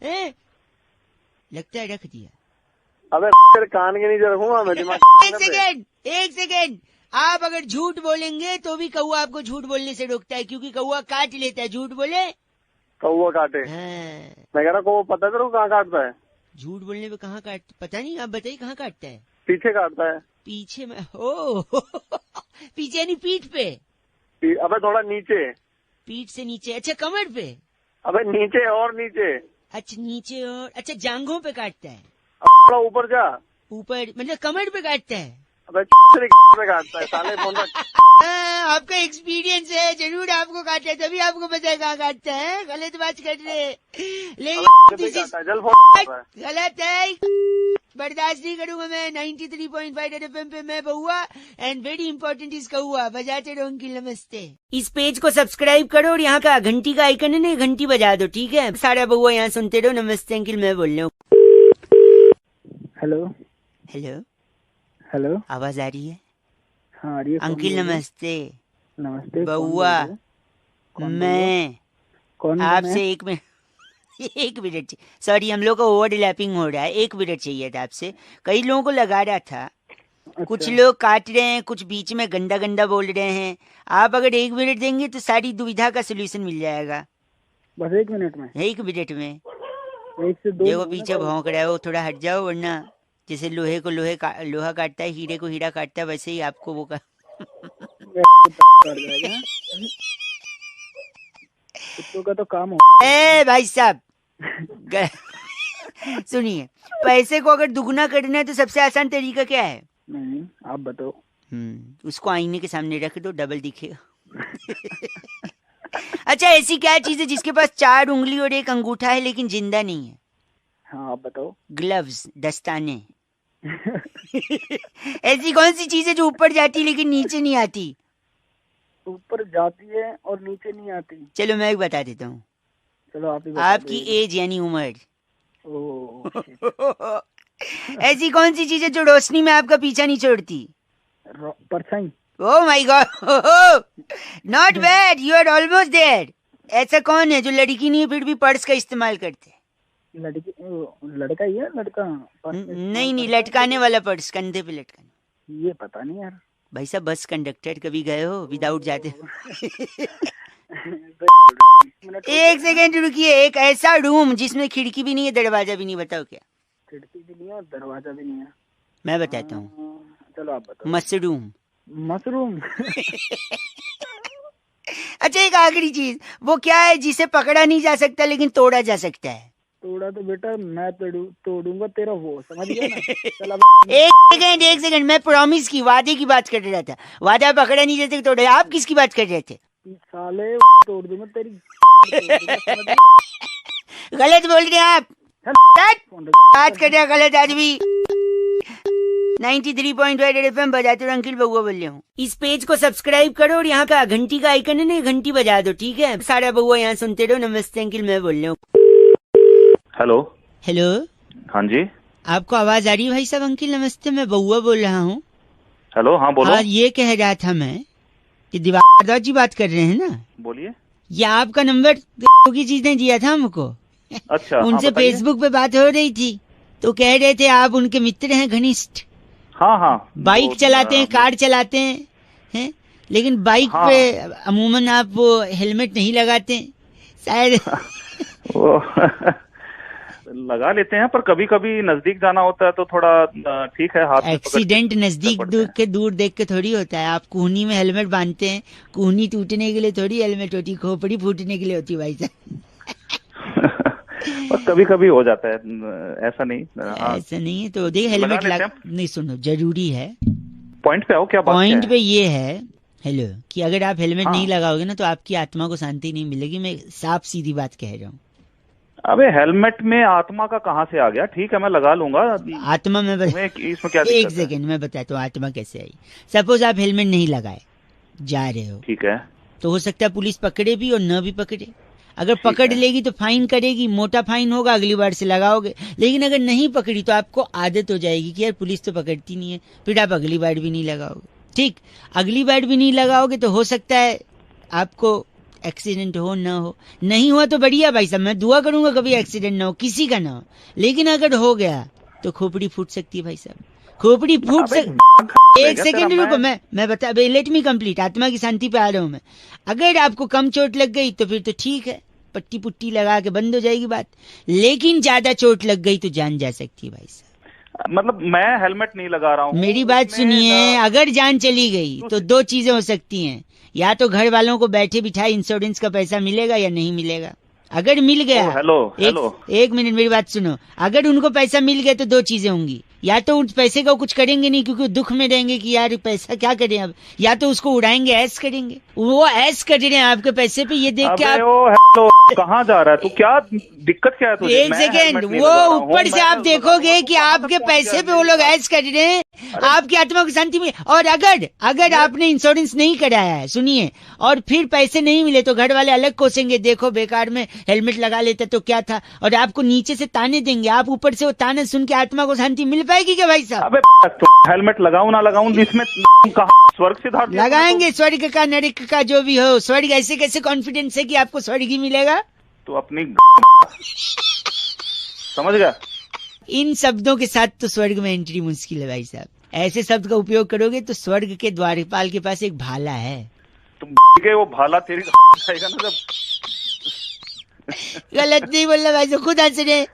है? लगता है रख दिया। अबे तेरे कान के नीचे रखूंगा मैं दिमाग। एक सेकेंड, आप अगर झूठ बोलेंगे तो भी कौवा आपको झूठ बोलने से रोकता है, क्योंकि कौवा काट लेता है। झूठ बोले कौवा काटे। हाँ। मैं कह रहा कौवा पता है तेरे को कहाँ काटता है? झूठ बोलने पे कहाँ काट, पता नहीं, आप बताइए कहाँ काटता है? पीछे काटता है। पीछे में? ओ पीछे यानी पीठ पे? अबे थोड़ा नीचे। पीठ से नीचे? अच्छा कमर पे? अबे नीचे और नीचे। अच्छा नीचे और, अच्छा जांघों पे काटता है? थोड़ा ऊपर जा। ऊपर मतलब कमर पे काटता है? अबे पे काटता है साले फोन रख। आपका एक्सपीरियंस है, जरूर आपको काटा है, तभी आपको पता है कहाँ काटता है। गलत बात कर रहे, लेकिन गलत है, बर्दाश्त नहीं करूंगा मैं। 93.5 FM पे मैं बहुआ, एंड वेरी इंपॉर्टेंट इज कौआ। बजाते रहो अंकिल, नमस्ते। इस पेज को सब्सक्राइब करो और यहाँ का घंटी का आइकन है ना, घंटी बजा दो, ठीक है? सारा बहुआ यहाँ सुनते रहो। नमस्ते अंकिल, मैं बोल रहा हूँ। हेलो हेलो हेलो, आवाज आ रही है? हाँ आ रही है। अंकिल नमस्ते। नमस्ते। बहुआ मैं कौन आपसे एक मिनट सॉरी, हम लोग का ओवरलैपिंग हो रहा है। 1 मिनट चाहिए था आपसे। कई लोगों को लगा रहा था। अच्छा। कुछ लोग काट रहे हैं, कुछ बीच में गंदा गंदा बोल रहे हैं। आप अगर 1 मिनट देंगे तो सारी दुविधा का सोल्यूशन मिल जाएगा। बस 1 मिनट में? 1 मिनट में। 1 से 2। देखो पीछे भौंक रहा है वो, थोड़ा हट जाओ, वरना जैसे लोहे को लोहा काटता है, हीरे को हीरा काटता है, वैसे ही आपको वो कुत्तों का तो काम हो। ए भाई साहब सुनिए, पैसे को अगर दुगना करना है तो सबसे आसान तरीका क्या है? नहीं आप बताओ। उसको आईने के सामने रख दो, डबल दिखेगा। अच्छा ऐसी क्या चीज है जिसके पास 4 उंगली और 1 अंगूठा है लेकिन जिंदा नहीं है? हाँ आप बताओ। ग्लव्स, दस्ताने। ऐसी कौन सी चीज है जो ऊपर जाती लेकिन नीचे नहीं आती? ऊपर जाती है और नीचे नहीं आती। चलो मैं एक बता देता हूँ। चलो आप ही बता आपकी एज यानी उम्र। ओह ऐसी कौन सी चीज है जो रोशनी में आपका पीछा नहीं छोड़ती? परछाई। Oh my God, not bad, you are almost there. ऐसा कौन है जो लड़की नहीं है फिर भी पर्स का इस्तेमाल करते? लड़की? लड़का ही है, लड़का? नहीं, लटकाने वाला पर्स, कंधे पे लटकाने। ये पता नहीं यार। भाई साहब बस कंडक्टर कभी गए हो विदाउट जाते? 1 सेकेंड रुकिए। एक ऐसा रूम जिसमें खिड़की भी नहीं है, दरवाजा भी नहीं, बताओ क्या? खिड़की भी नहीं है, दरवाजा भी नहीं है। मैं बताता हूँ। चलो आप बताओ। मशरूम। मशरूम? अच्छा एक आखिरी चीज, वो क्या है जिसे पकड़ा नहीं जा सकता लेकिन तोड़ा जा सकता है? तोड़ा तो बेटा मैं तोड़ूंगा तेरा वो, समझ गया ना? चल एक सेकंड, मैं प्रॉमिस की, वादे की बात कर रहा था। वादा पकड़ा नहीं जाते तोड़े। आप किसकी बात कर रहे थे? साले तोड़ दूंगा तेरी। गलत बोल रहे आप। बात कर रहे गलत आदमी। 93.5 FM बजाते हो अंकिल, बहुआ बोल रहा हूँ। इस पेज को सब्सक्राइब करो और यहाँ का घंटी का आइकन है ना, घंटी बजा दो, ठीक है? सारा बहुआ यहाँ सुनते रहो। नमस्ते अंकिल, मैं बोल रहा हूँ। हेलो हेलो, हाँ जी, आपको आवाज आ रही है भाई साहब? अंकिल नमस्ते, मैं बहुआ बोल रहा हूँ। हेलो, हाँ बोलो। हाँ ये कह रहा था मैं कि दिवाकर जी बात कर रहे हैं ना? बोलिए। ये आपका नंबर की चीज ने दिया था हमको। अच्छा। उनसे हाँ, फेसबुक पे बात हो रही थी तो कह रहे थे आप उनके मित्र हैं घनिष्ठ। हाँ हाँ। बाइक चलाते हैं, कार चलाते हैं, लेकिन बाइक हाँ। पे अमूमन आप वो हेलमेट नहीं लगाते शायद। लगा लेते हैं पर कभी कभी नजदीक जाना होता है तो थोड़ा ठीक है, हाथ में एक्सीडेंट नजदीक दूर देख के थोड़ी होता है। आप कोहनी में हेलमेट बांधते हैं, कोहनी टूटने के लिए थोड़ी हेलमेट होती, खोपड़ी फूटने के लिए होती भाई साहब। पर कभी कभी हो जाता है, ऐसा नहीं। ऐसा नहीं है तो देखिए हेलमेट नहीं, सुनो जरूरी है। पॉइंट पे आओ, क्या बात पॉइंट है? पे ये है हेलो, कि अगर आप हेलमेट नहीं लगाओगे ना तो आपकी आत्मा को शांति नहीं मिलेगी। मैं साफ सीधी बात कह रहा हूँ। अबे हेलमेट में आत्मा का कहाँ से आ गया? ठीक है मैं लगा लूंगा। आत्मा में इसमें क्या एक सेकेंड मैं बताता हूँ आत्मा कैसे आई। सपोज आप हेलमेट नहीं लगाए जा रहे हो, ठीक है, तो हो सकता है पुलिस पकड़े भी और न भी पकड़े। अगर पकड़ लेगी तो फाइन करेगी, मोटा फाइन होगा, अगली बार से लगाओगे। लेकिन अगर नहीं पकड़ी तो आपको आदत हो जाएगी कि यार पुलिस तो पकड़ती नहीं है, फिर आप अगली बार भी नहीं लगाओगे। ठीक, अगली बार भी नहीं लगाओगे तो हो सकता है आपको एक्सीडेंट हो ना हो। नहीं हुआ तो बढ़िया भाई साहब, मैं दुआ करूंगा कभी एक्सीडेंट ना हो, किसी का ना हो। लेकिन अगर हो गया तो खोपड़ी फूट सकती है भाई साहब, खोपड़ी फूट सकती। एक सेकेंड रुको, मैं बता, लेट मी कंप्लीट। आत्मा की शांति पे आ रहा हूं मैं। अगर आपको कम चोट लग गई तो फिर तो ठीक है, पट्टी पुट्टी लगा के बंद हो जाएगी बात। लेकिन ज्यादा चोट लग गई तो जान जा सकती है भाई साहब। मतलब मैं हेलमेट नहीं लगा रहा हूँ। मेरी बात सुनिए, अगर जान चली गई तो दो चीजें हो सकती हैं। या तो घर वालों को बैठे बिठाए इंश्योरेंस का पैसा मिलेगा या नहीं मिलेगा। अगर मिल गया, हेलो एक मिनट मेरी बात सुनो। अगर उनको पैसा मिल गया तो दो चीजें होंगी। या तो उस पैसे का कुछ करेंगे नहीं क्योंकि दुख में रहेंगे कि यार पैसा क्या करें अब, या तो उसको उड़ाएंगे, ऐश करेंगे। वो ऐश कर रहे हैं आपके पैसे पे, ये देख के आप कहाँ जा रहा है तू? क्या दिक्कत क्या है तुझे? एक सेकेंड, वो ऊपर से आप देखोगे कि आपके पैसे पे वो लोग ऐश कर रहे हैं, आपकी आत्मा को शांति मिले। और अगर आपने इंश्योरेंस नहीं कराया है, सुनिए, और फिर पैसे नहीं मिले तो घर वाले अलग कोसेंगे, देखो बेकार में हेलमेट लगा लेते तो क्या था, और आपको नीचे से ताने देंगे। आप ऊपर से वो ताने सुन के आत्मा को शांति मिल पाएगी क्या भाई साहब? अबे हेलमेट लगाऊं ना लगाऊं, इसमें कहाँ स्वर्ग सिद्धार्थ लगाएंगे, स्वर्ग का नरक का जो भी हो। स्वर्ग ऐसे कैसे कॉन्फिडेंस है कि आपको स्वर्ग ही मिलेगा? तो अपनी समझ गया। इन शब्दों के साथ तो स्वर्ग में एंट्री मुश्किल है भाई साहब। ऐसे शब्द का उपयोग करोगे तो स्वर्ग के द्वारपाल के पास एक भाला है। तुम के वो भाला तेरी जाएगा ना जब। गलत नहीं बोलना भाई साहब, खुद हंस रहे।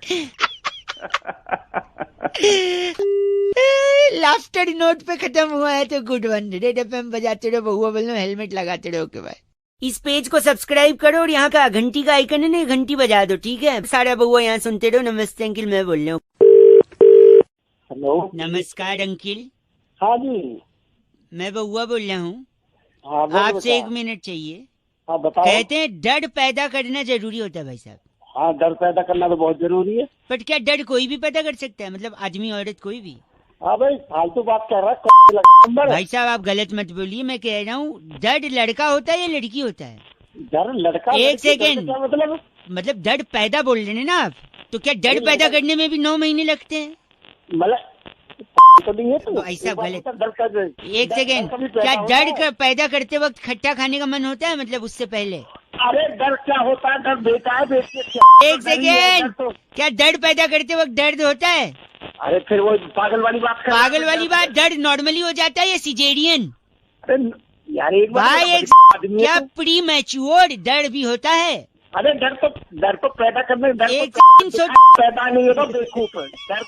लाफ्टर नोट पे खत्म हुआ है तो गुड वन। रेड एफएम बजाते रहो, बहुआ बोलो, हेलमेट लगाते रहो के भाई। इस पेज को सब्सक्राइब करो और यहाँ का घंटी का आइकन है ना, घंटी बजा दो, ठीक है? सारा बहुआ यहाँ सुनते रहो। नमस्ते अंकिल, मैं बोल रहा हूँ। हेलो, नमस्कार अंकिल। हाँ जी, मैं बहुआ बोल रहा हूँ। हाँ, आपसे 1 मिनट चाहिए। हाँ बताओ। कहते हैं डर पैदा करना जरूरी होता है भाई साहब। हाँ, डर पैदा करना तो बहुत जरूरी है। बट क्या डर कोई भी पैदा कर सकता है? मतलब आदमी औरत कोई भी? हाँ भाई, फालतू बात कर रहा है भाई साहब, आप गलत मत बोलिए। मैं कह रहा हूँ डर लड़का होता है या लड़की होता है? डर लड़का। एक सेकेंड, क्या मतलब डर पैदा बोल रहे हैं ना आप, तो क्या डर पैदा करने में भी 9 महीने लगते हैं? मतलब तो नहीं है तो ऐसा गलत। एक सेकेंड, क्या डर पैदा करते वक्त खट्टा खाने का मन होता है? मतलब उससे पहले? अरे डर क्या होता है? डर बेटा है। एक सेकेंड, क्या डर पैदा करते वक्त दर्द होता है? अरे फिर वो पागल वाली बात कर। पागल वाली बात, डर नॉर्मली हो जाता है या सिजेरियन? अरे यार एक भाई, क्या प्री मैच्योर डर भी होता है? अरे डर तो पैदा करने, एक पैदा नहीं होता बेवकूफ।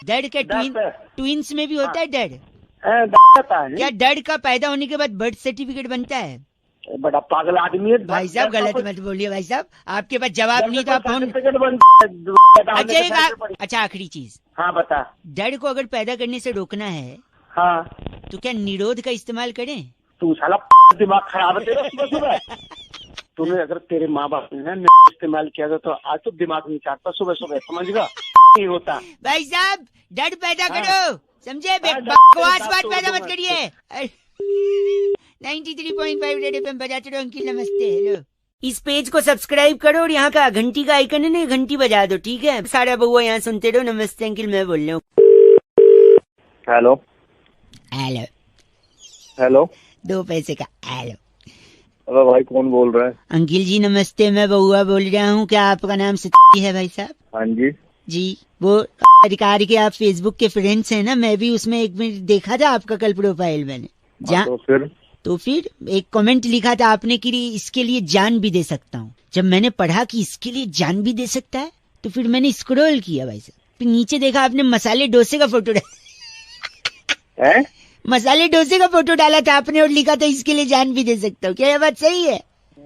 डर के ट्विंस में भी होता है डर? क्या डर का पैदा होने के बाद बर्थ सर्टिफिकेट बनता है? बड़ा पागल आदमी है भाई साहब, गलत मत बोलिए भाई साहब। आपके पास जवाब नहीं तो आप फोन। अच्छा आखिरी चीज, हाँ बता। डर को अगर पैदा करने से रोकना है, हाँ, तो क्या निरोध का इस्तेमाल करें? तू साला दिमाग खराब है तेरा सुबह सुबह। तूने अगर तेरे माँ बाप ने इस्तेमाल किया था तो आज तो दिमाग नहीं चाटता सुबह सुबह, समझ गया? नहीं होता भाई साहब, डर पैदा करो, समझे? बकवास बात पैदा मत करिए। 93.5 रेड एफएम बजाते रहो अंकिल। नमस्ते, हेलो। इस पेज को सब्सक्राइब करो और यहाँ का घंटी का आइकन है ना, घंटी बजा दो, ठीक है? सारा बहुआ यहाँ सुनते रहो। नमस्ते अंकिल, मैं बोल रहा हूँ। हेलो हेलो हेलो, 2 पैसे का हेलो। अरे भाई कौन बोल रहा है? अंकिल जी नमस्ते, मैं बहुआ बोल रहा हूँ। क्या आपका नाम सती है भाई साहब? हाँ जी जी, वो अधिकार के आप फेसबुक के फ्रेंड्स हैं ना? मैं भी उसमें एक मिनट देखा था आपका कल प्रोफाइल मैंने। तो फिर एक कमेंट लिखा था आपने कि इसके लिए जान भी दे सकता हूँ। जब मैंने पढ़ा कि इसके लिए जान भी दे सकता है तो फिर मैंने स्क्रॉल किया भाई साहब, फिर नीचे देखा आपने मसाले डोसे का फोटो डाला। मसाले डोसे का फोटो डाला था आपने और लिखा था इसके लिए जान भी दे सकता हूँ। क्या ये बात सही है?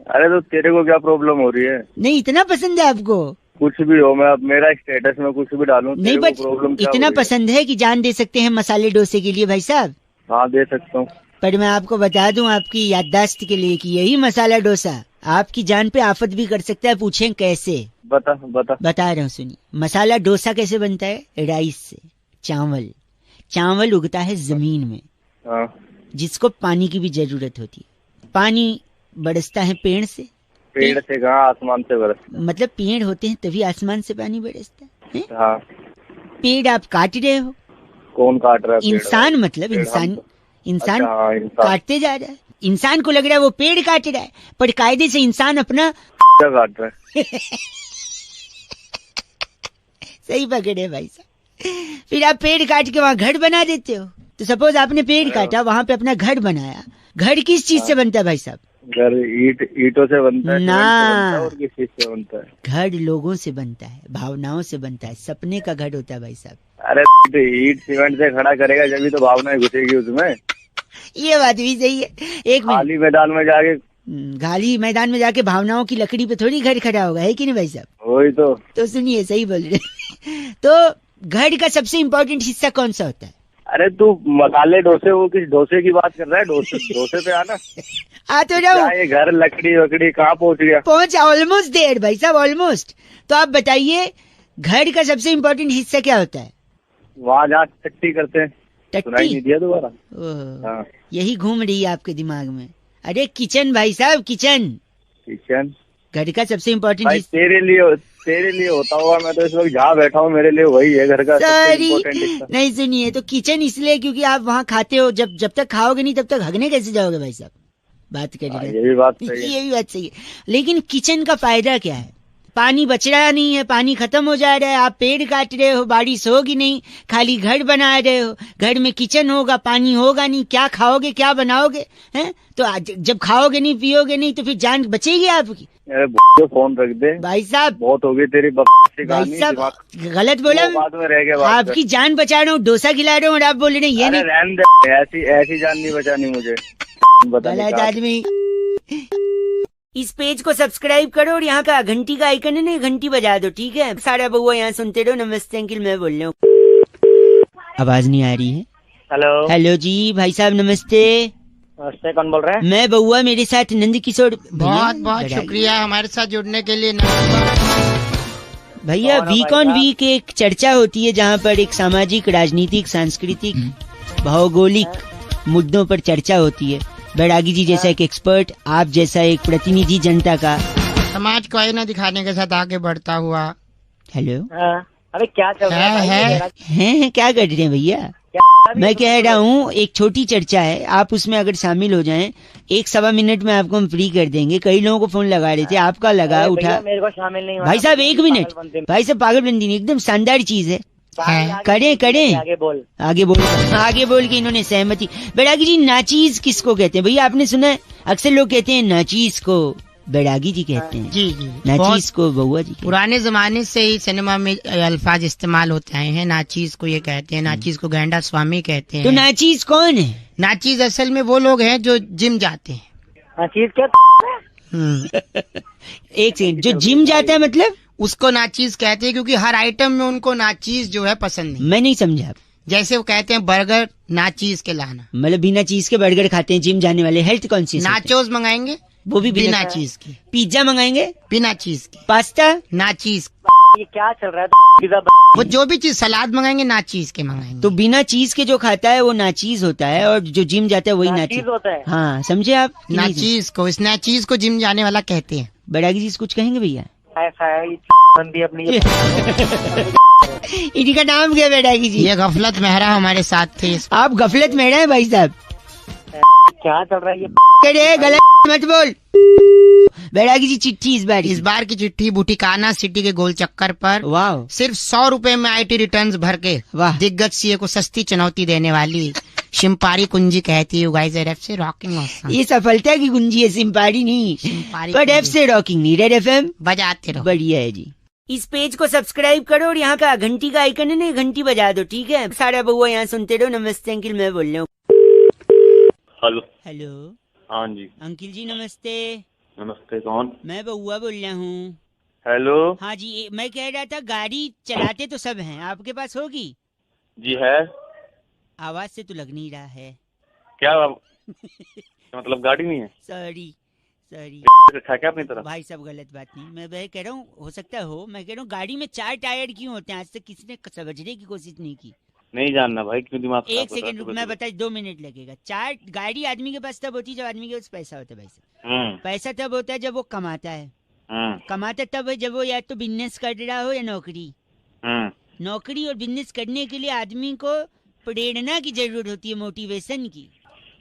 अरे तो तेरे को क्या प्रॉब्लम हो रही है? नहीं, इतना पसंद है आपको? कुछ भी हो, मैं मेरा स्टेटस में कुछ भी डालूं नहीं, बट इतना पसंद है कि जान दे सकते हैं मसाले डोसे के लिए भाई साहब? हाँ दे सकता हूँ। पर मैं आपको बता दूं आपकी याददाश्त के लिए कि यही मसाला डोसा आपकी जान पे आफत भी कर सकता है। पूछें कैसे? बता बता रहा हूँ, सुनिए। मसाला डोसा कैसे बनता है? राइस से। चावल उगता है जमीन में, हाँ। जिसको पानी की भी जरूरत होती है। पानी बरसता है पेड़ से कहाँ, आसमान से बरसता। मतलब पेड़ होते हैं तभी आसमान से पानी बरसता है। हाँ। पेड़ आप काट रहे हो। कौन काट रहा है पेड़? इंसान, मतलब पेड़ इंसान हम- इंसान अच्छा, हाँ, इंसान। काटते जा रहा है। इंसान को लग रहा है वो पेड़ काट रहा है, पर कायदे से इंसान अपना क्या काट रहा है? सही पकड़े भाई साहब। फिर आप पेड़ काट के वहाँ घर बना देते हो। तो सपोज आपने पेड़ काटा, वहाँ पे अपना घर बनाया। घर किस चीज से बनता है भाई साहब? घर ईटों से बनता है, ना। सीमेंट से बनता है, और किस चीज से बनता है? घर लोगों से बनता है, भावनाओं से बनता है। सपने का घर होता है भाई साहब। अरे ईट सीमेंट से खड़ा करेगा जब तो भावनाएं घुसेगी उसमें। ये बात भी सही है। एक मिनट, खाली मैदान में जाके खाली मैदान में जाके भावनाओं की लकड़ी पे थोड़ी घर खड़ा होगा, है कि नहीं भाई साहब? वही तो सुनिए, सही बोल रहे। तो घर का सबसे इम्पोर्टेंट हिस्सा कौन सा होता है? अरे तू मसाले डोसे, वो किस डोसे की बात कर रहा है? डोसे पे आना। आ तो रहा हूँ। ये घर लकड़ी वकड़ी कहाँ पहुँच गया? पहुंचा, ऑलमोस्ट देर भाई साहब, ऑलमोस्ट। तो आप बताइए घर का सबसे इम्पोर्टेंट हिस्सा क्या होता है? वहाँ जहाँ टट्टी करते हैं। सुनाई नहीं टट्टी। दिया दोबारा? ओह, हाँ। यही घूम रही है आपके दिमाग में। अरे किचन भाई साहब, किचन। किचन घर का सबसे इम्पोर्टेंट भाई हिस्सा। तेरे लिए होता होगा। मैं तो इस वक्त जहाँ बैठा हूँ मेरे लिए वही है घर का सबसे सॉरी, इम्पोर्टेंट हिस्सा। नहीं सुनिए, तो किचन इसलिए क्योंकि आप वहाँ खाते हो। जब तक खाओगे नहीं तब तक हगने कैसे जाओगे भाई साहब? बात कर रहे ये भी बात सही है। ये भी बात सही है। लेकिन किचन का फायदा क्या है? पानी बच रहा नहीं है, पानी खत्म हो जा रहा है। आप पेड़ काट रहे हो, बारिश होगी नहीं, खाली घर बना रहे हो। घर में किचन होगा, पानी होगा नहीं, क्या खाओगे, क्या बनाओगे? हैं? तो जब खाओगे नहीं, पियोगे नहीं, तो फिर जान बचेगी आपकी? अरे फोन रख दे भाई साहब, बहुत हो गई तेरी बकवासी भाई कहानी। साहब दिमाग गलत बोला। वो बाद में रह गया बात आपकी जान बचा रहा हूँ, डोसा खिला रहा हूँ, और आप बोल रहे हैं ये अरे नहीं। रहने दे, ऐसी जान नहीं बचानी मुझे। बता नहीं गलत कहाँ। आदमी। इस पेज को सब्सक्राइब करो और यहाँ का घंटी का आइकन है ना, घंटी बजा दो, ठीक है? सारा बउआ यहाँ सुनते रहो। नमस्ते अंकिल, मैं बोल रहा हूँ। आवाज नहीं आ रही है? हेलो। हेलो जी भाई साहब, नमस्ते। नमस्ते, कौन बोल रहे हैं? मैं बउआ, मेरे साथ नंद किशोर। बहुत बहुत शुक्रिया हमारे साथ जुड़ने के लिए। भैया, कौन है वीक भाई ऑन साहब? वीक एक चर्चा होती है जहाँ पर एक सामाजिक, राजनीतिक, सांस्कृतिक, भौगोलिक मुद्दों पर चर्चा होती है। बैरागी जी जैसा एक एक्सपर्ट, आप जैसा एक प्रतिनिधि जनता का। समाज को आईना दिखाने के साथ आगे बढ़ता हुआ। हेलो, हाँ। अरे क्या चल रहा है? है। हैं क्या कर रहे हैं भैया? मैं कह रहा हूँ एक छोटी चर्चा है, आप उसमें अगर शामिल हो जाएं, 1-1.25 मिनट में आपको हम फ्री कर देंगे। कई लोगों को फोन लगा रहे थे, आपका लगा, अरे उठा। भैया, मेरे को शामिल नहीं होना। भाई साहब 1 मिनट, पागलपंती में। भाई साहब पागलबंदी नहीं, एकदम शानदार चीज है। आगे करें। आगे बोल। आगे बोल के इन्होंने सहमति। बैरागी जी, नाचीज किसको कहते हैं भैया? आपने सुना है? अक्सर लोग कहते हैं नाचीज को बैरागी जी कहते हैं, जी जी, नाचीज बहुत को बउआ जी कहते पुराने जमाने से ही सिनेमा में अल्फाज इस्तेमाल होते आए हैं। नाचीज को ये कहते हैं, नाचीज को गैंडा स्वामी कहते हैं। तो हैं। नाचीज कौन है? नाचीज असल में वो लोग हैं जो जिम जाते हैं। हाँ, चीज क्या? एक सेकंड, जो जिम जाता है मतलब? उसको नाचीज कहते हैं क्योंकि हर आइटम में उनको नाचीज जो है पसंद नहीं। मैं नहीं समझा। जैसे वो कहते हैं बर्गर नाचीज के लाना, मतलब बिना चीज के बर्गर खाते हैं जिम जाने वाले, हेल्थ कॉन्शियस। नाचोस मंगाएंगे वो भी बिना चीज की, पिज्जा मंगाएंगे बिना चीज की, पास्ता नाचीज। ये क्या चल रहा है? वो जो भी चीज सलाद मंगाएंगे नाचीज के मंगाएंगे। तो बिना चीज के जो खाता है वो नाचीज होता है, और जो जिम जाता है वही नाचीज होता है। हाँ, समझे आप? कि नहीं समझे? नाचीज को, इस नाचीज को जिम जाने वाला कहते हैं। बैरागी जी कुछ कहेंगे भैया? बंदी अपनी इनका नाम क्या है बैरागी जी? ये गफलत मेहरा हमारे साथ थे। आप गफलत में हैं भाई साहब? क्या चल रहा है ये? अरे गलत मत बोल। बैरागी जी चिट्ठी इस बार की चिट्ठी बुटिकाना सिटी के गोल चक्कर पर। वाह। सिर्फ 100 रुपए में IT रिटर्न्स भर के वाह। दिग्गज सीए को सस्ती चुनौती देने वाली शिम्पारी कुंजी कहती है गाइस, रेड से रॉकिंग ऑसम। ये सफलता की कुंजी है, सिम्पारी नहीं। पर एफ से रॉकिंग नहीं, रेड FM बजाते रहो। बढ़िया है जी। इस पेज को सब्सक्राइब करो और यहाँ का घंटी का आइकन है ना, घंटी बजा दो, ठीक है? सारा बउआ यहाँ सुनते रहो। नमस्ते अंकिल, मैं बोल रहा हूँ। हेलो। हेलो हाँ जी, अंकिल जी, नमस्ते। नमस्ते। कौन? मैं बउआ बोल रहा हूँ। हेलो। हाँ जी, मैं कह रहा था गाड़ी चलाते तो सब हैं, आपके पास होगी? जी है। आवाज से तो लग नहीं रहा है। क्या मतलब गाड़ी नहीं है? सॉरी सॉरी रखा क्या अपनी तरफ? भाई साहब गलत बात नहीं, मैं वह कह रहा हूँ हो सकता हो, मैं कह रहा हूँ गाड़ी में 4 टायर क्यों होते हैं, आज तक किसी ने समझने की कोशिश नहीं की। नहीं जानना भाई, क्यों दिमाग खराब एक कर रहा है सेकंड रुक, सुबह मैं सुबह? बता 2 मिनट लगेगा। 4 गाड़ी आदमी के पास तब होती है जब आदमी के पास पैसा होता है भाई साहब। पैसा तब होता है जब वो कमाता है, कमाता तब है जब वो या तो बिजनेस कर रहा हो या नौकरी। नौकरी और बिजनेस करने के लिए आदमी को प्रेरणा की जरूरत होती है, मोटिवेशन की।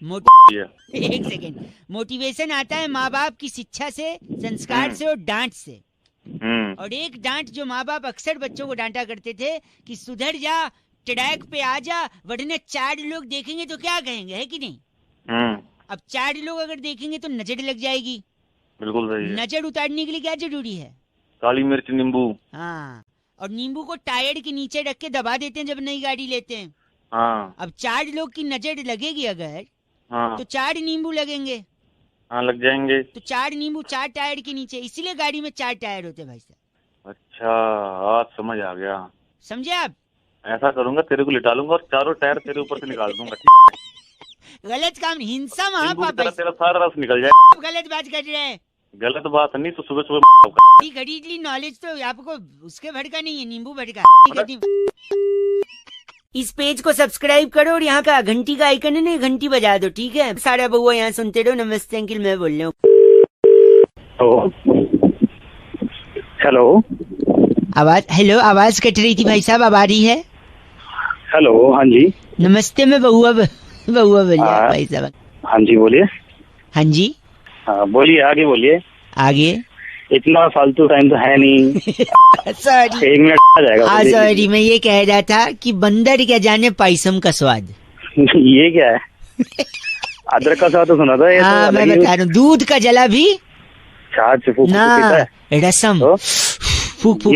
एक सेकेंड, मोटिवेशन आता है माँ बाप की शिक्षा से, संस्कार से और डांट से। और एक डांट जो माँ बाप अक्सर बच्चों को डांटा करते थे कि सुधर जा, ट्रैक पे आ जा, वरना 4 लोग देखेंगे तो क्या कहेंगे, है कि नहीं? अब 4 लोग अगर देखेंगे तो नजर लग जाएगी। बिल्कुल सही है। नजर उतारने के लिए क्या जरूरी है? काली मिर्च, नींबू। हाँ, और नींबू को टायर के नीचे रख के दबा देते हैं जब नई गाड़ी लेते हैं। हाँ। अब 4 लोग की नजर लगेगी अगर, हाँ। तो 4 नींबू लगेंगे। हाँ, लग जाएंगे। तो 4 नींबू 4 टायर के नीचे, इसीलिए गाड़ी में 4 टायर होते हैं भाई साहब। अच्छा, आज समझ आ गया। समझे आप? ऐसा करूंगा, तेरे को लिटा लूंगा और चारों टायर तेरे ऊपर से निकाल दूंगा। गलत काम, हिंसा नींबू की महापाप तरह है। तेरा सारा रस निकल जाए। गलत बात कर रहे हैं। गलत बात नहीं तो सुबह सुबह खरीद ली नॉलेज, तो आपको उसके भड़का नहीं है, नींबू भड़का। इस पेज को सब्सक्राइब करो और यहाँ का घंटी का आइकन है ना, घंटी बजा दो, ठीक है? सारा बउआ यहाँ सुनते रहो। नमस्ते अंकिल, मैं बोल रहा हूँ। हेलो। आवाज, हेलो, आवाज कट रही थी भाई साहब, अब आ रही है? हेलो, हाँ जी। नमस्ते, मैं बउआ बोलिए भाई साहब। हाँ जी, बोलिए। हाँ जी, हाँ बोलिए, आगे बोलिए। आगे इतना फालतू टाइम तो है नहीं। सॉरी 1 मिनट आ जाएगा। हाँ सॉरी, मैं ये कह रहा था कि बंदर क्या जाने पायसम का स्वाद। ये क्या है? अदरक का स्वाद तो सुना था। ये हाँ तो मैं अलग ही- बता रहा हूँ, दूध का जला भी छाछ से फूक ना, पीता है। रसम तो? फूक फूक